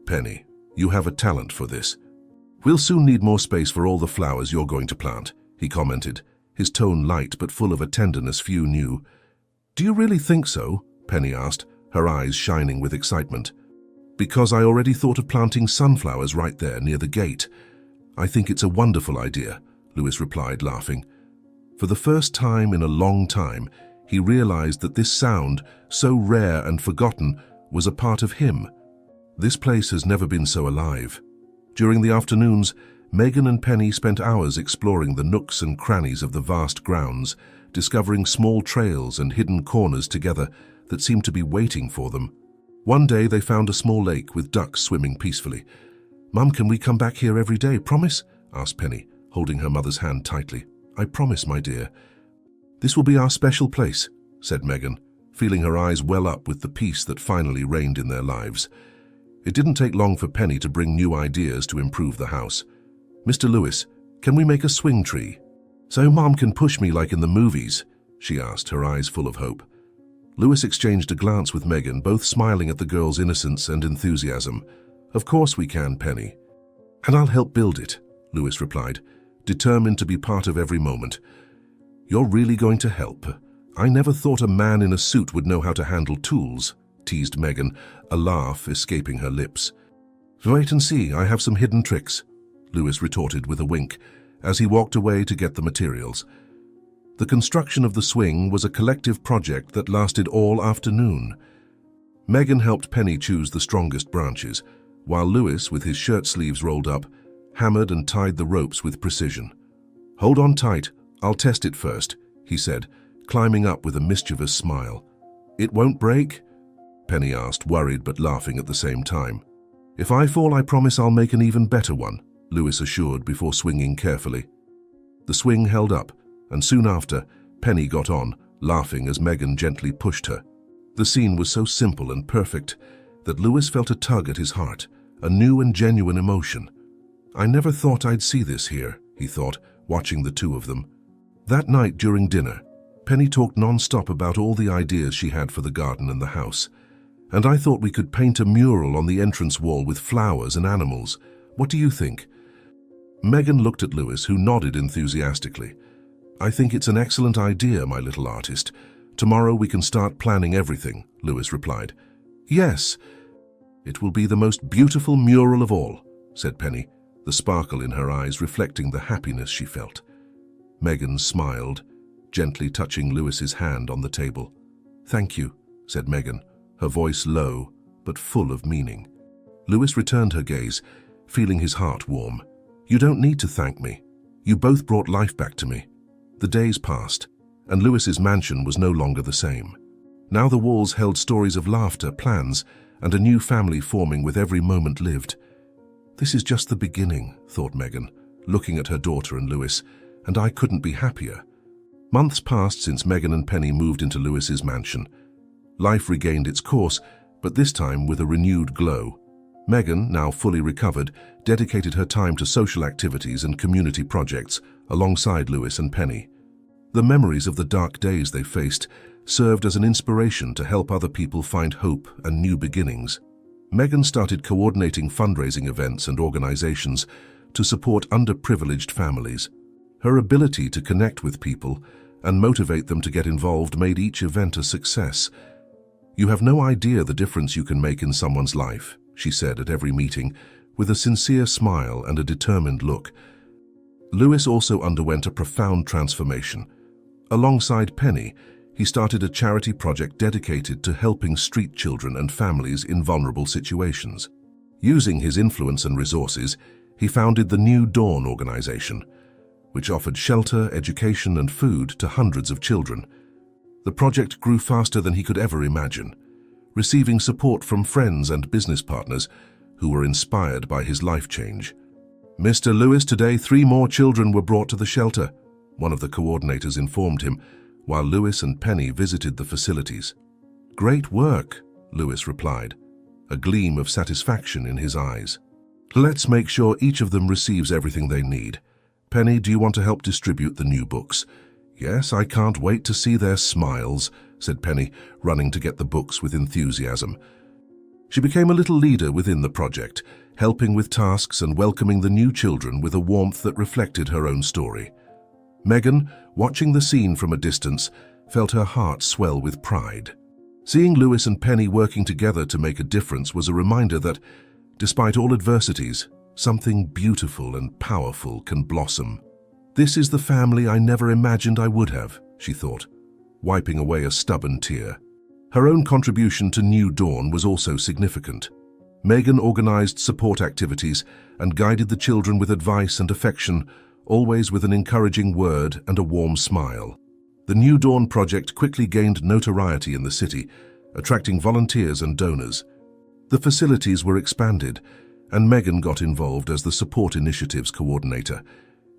"Penny, you have a talent for this. We'll soon need more space for all the flowers you're going to plant," he commented, his tone light but full of a tenderness few knew. "Do you really think so?" Penny asked, her eyes shining with excitement. "Because I already thought of planting sunflowers right there near the gate. I think it's a wonderful idea," Lewis replied, laughing. For the first time in a long time, he realized that this sound, so rare and forgotten, was a part of him. This place has never been so alive. During the afternoons, Megan and Penny spent hours exploring the nooks and crannies of the vast grounds, discovering small trails and hidden corners together that seemed to be waiting for them. One day they found a small lake with ducks swimming peacefully. "Mum, can we come back here every day, promise?" asked Penny, holding her mother's hand tightly. "I promise, my dear." "This will be our special place," said Megan, feeling her eyes well up with the peace that finally reigned in their lives. It didn't take long for Penny to bring new ideas to improve the house. "Mr. Lewis, can we make a swing tree? So Mom can push me like in the movies?" she asked, her eyes full of hope. Lewis exchanged a glance with Megan, both smiling at the girl's innocence and enthusiasm. "Of course we can, Penny." "And I'll help build it," Lewis replied, determined to be part of every moment. "You're really going to help? I never thought a man in a suit would know how to handle tools," teased Megan, a laugh escaping her lips. "Wait and see, I have some hidden tricks," Lewis retorted with a wink, as he walked away to get the materials. The construction of the swing was a collective project that lasted all afternoon. Megan helped Penny choose the strongest branches, while Lewis, with his shirt sleeves rolled up, hammered and tied the ropes with precision. "Hold on tight, I'll test it first," he said, climbing up with a mischievous smile. "It won't break?" Penny asked, worried but laughing at the same time. "If I fall, I promise I'll make an even better one," Lewis assured before swinging carefully. The swing held up, and soon after, Penny got on, laughing as Megan gently pushed her. The scene was so simple and perfect that Lewis felt a tug at his heart, a new and genuine emotion. "I never thought I'd see this here," he thought, watching the two of them. That night during dinner, Penny talked non-stop about all the ideas she had for the garden and the house. "And I thought we could paint a mural on the entrance wall with flowers and animals. What do you think?" Megan looked at Lewis, who nodded enthusiastically. "I think it's an excellent idea, my little artist. Tomorrow we can start planning everything," Lewis replied. "Yes, it will be the most beautiful mural of all," said Penny, the sparkle in her eyes reflecting the happiness she felt. Megan smiled, gently touching Lewis's hand on the table. "Thank you," said Megan, her voice low but full of meaning. Lewis returned her gaze, feeling his heart warm. "You don't need to thank me. You both brought life back to me." The days passed, and Lewis's mansion was no longer the same. Now the walls held stories of laughter, plans, and a new family forming with every moment lived. "This is just the beginning," thought Megan, looking at her daughter and Lewis, "and I couldn't be happier." Months passed since Megan and Penny moved into Lewis's mansion. Life regained its course, but this time with a renewed glow. Megan, now fully recovered, dedicated her time to social activities and community projects alongside Lewis and Penny. The memories of the dark days they faced served as an inspiration to help other people find hope and new beginnings. Megan started coordinating fundraising events and organizations to support underprivileged families. Her ability to connect with people and motivate them to get involved made each event a success. "You have no idea the difference you can make in someone's life," she said at every meeting, with a sincere smile and a determined look. Lewis also underwent a profound transformation. Alongside Penny, he started a charity project dedicated to helping street children and families in vulnerable situations. Using his influence and resources, he founded the New Dawn organization, which offered shelter, education, and food to hundreds of children. The project grew faster than he could ever imagine, receiving support from friends and business partners who were inspired by his life change. "Mr. Lewis, today 3 more children were brought to the shelter," one of the coordinators informed him, while Lewis and Penny visited the facilities. "Great work," Lewis replied, a gleam of satisfaction in his eyes. "Let's make sure each of them receives everything they need. Penny, do you want to help distribute the new books?" "Yes, I can't wait to see their smiles," said Penny, running to get the books with enthusiasm. She became a little leader within the project, helping with tasks and welcoming the new children with a warmth that reflected her own story. Megan, watching the scene from a distance, felt her heart swell with pride. Seeing Lewis and Penny working together to make a difference was a reminder that, despite all adversities, something beautiful and powerful can blossom. "This is the family I never imagined I would have," she thought, wiping away a stubborn tear. Her own contribution to New Dawn was also significant. Megan organized support activities and guided the children with advice and affection, always with an encouraging word and a warm smile. The New Dawn project quickly gained notoriety in the city, attracting volunteers and donors. The facilities were expanded, and Megan got involved as the support initiatives coordinator,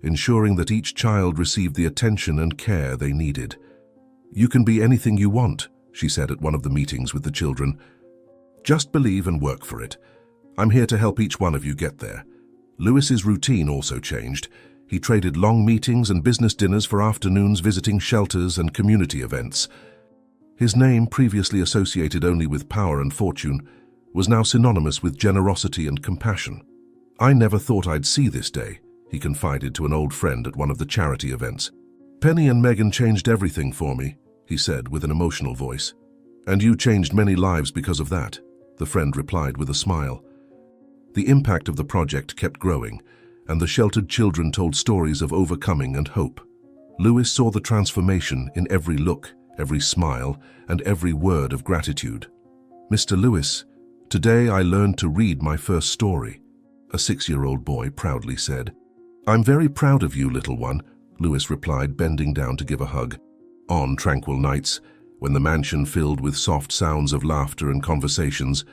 ensuring that each child received the attention and care they needed. "You can be anything you want," she said at one of the meetings with the children. "Just believe and work for it. I'm here to help each one of you get there." Lewis's routine also changed. He traded long meetings and business dinners for afternoons visiting shelters and community events. His name, previously associated only with power and fortune, was now synonymous with generosity and compassion. "I never thought I'd see this day," he confided to an old friend at one of the charity events. "Penny and Megan changed everything for me," he said with an emotional voice. "And you changed many lives because of that," the friend replied with a smile. The impact of the project kept growing, and the sheltered children told stories of overcoming and hope. Lewis saw the transformation in every look, every smile, and every word of gratitude. "Mr. Lewis, today I learned to read my first story," a 6-year-old boy proudly said. "I'm very proud of you, little one," Lewis replied, bending down to give a hug. On tranquil nights, when the mansion filled with soft sounds of laughter and conversations,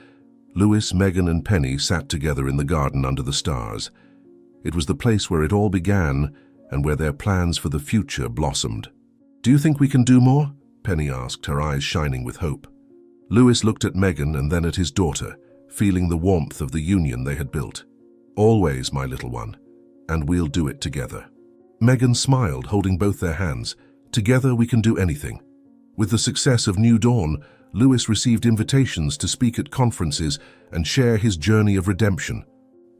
Lewis, Megan, and Penny sat together in the garden under the stars. It was the place where it all began and where their plans for the future blossomed. "Do you think we can do more?" Penny asked, her eyes shining with hope. Lewis looked at Megan and then at his daughter, feeling the warmth of the union they had built. "Always, my little one, and we'll do it together." Megan smiled, holding both their hands. "Together we can do anything." With the success of New Dawn, Lewis received invitations to speak at conferences and share his journey of redemption.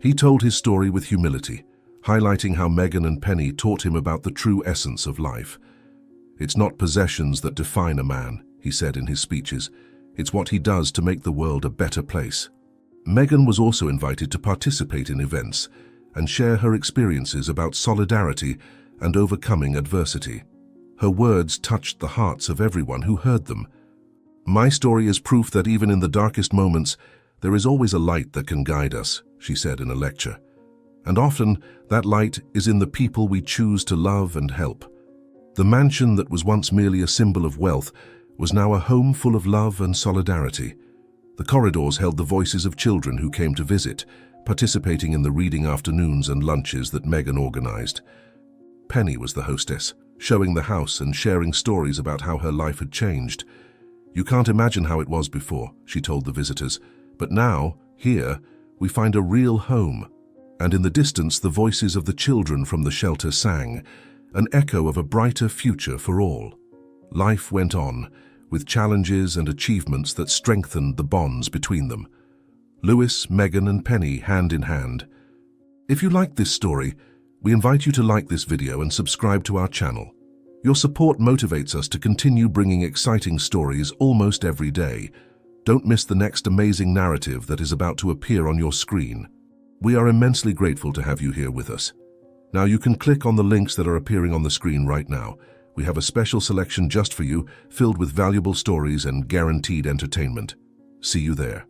He told his story with humility, highlighting how Megan and Penny taught him about the true essence of life. "It's not possessions that define a man," he said in his speeches. "It's what he does to make the world a better place." Megan was also invited to participate in events and share her experiences about solidarity and overcoming adversity. Her words touched the hearts of everyone who heard them. "My story is proof that even in the darkest moments, there is always a light that can guide us," she said in a lecture. "And often, that light is in the people we choose to love and help." The mansion that was once merely a symbol of wealth was now a home full of love and solidarity. The corridors held the voices of children who came to visit, participating in the reading afternoons and lunches that Megan organized. Penny was the hostess, showing the house and sharing stories about how her life had changed. "You can't imagine how it was before," she told the visitors, "but now, here, we find a real home." And in the distance, the voices of the children from the shelter sang, an echo of a brighter future for all. Life went on, with challenges and achievements that strengthened the bonds between them. Lewis, Megan, and Penny hand in hand. If you liked this story, we invite you to like this video and subscribe to our channel. Your support motivates us to continue bringing exciting stories almost every day. Don't miss the next amazing narrative that is about to appear on your screen. We are immensely grateful to have you here with us. Now you can click on the links that are appearing on the screen right now. We have a special selection just for you, filled with valuable stories and guaranteed entertainment. See you there.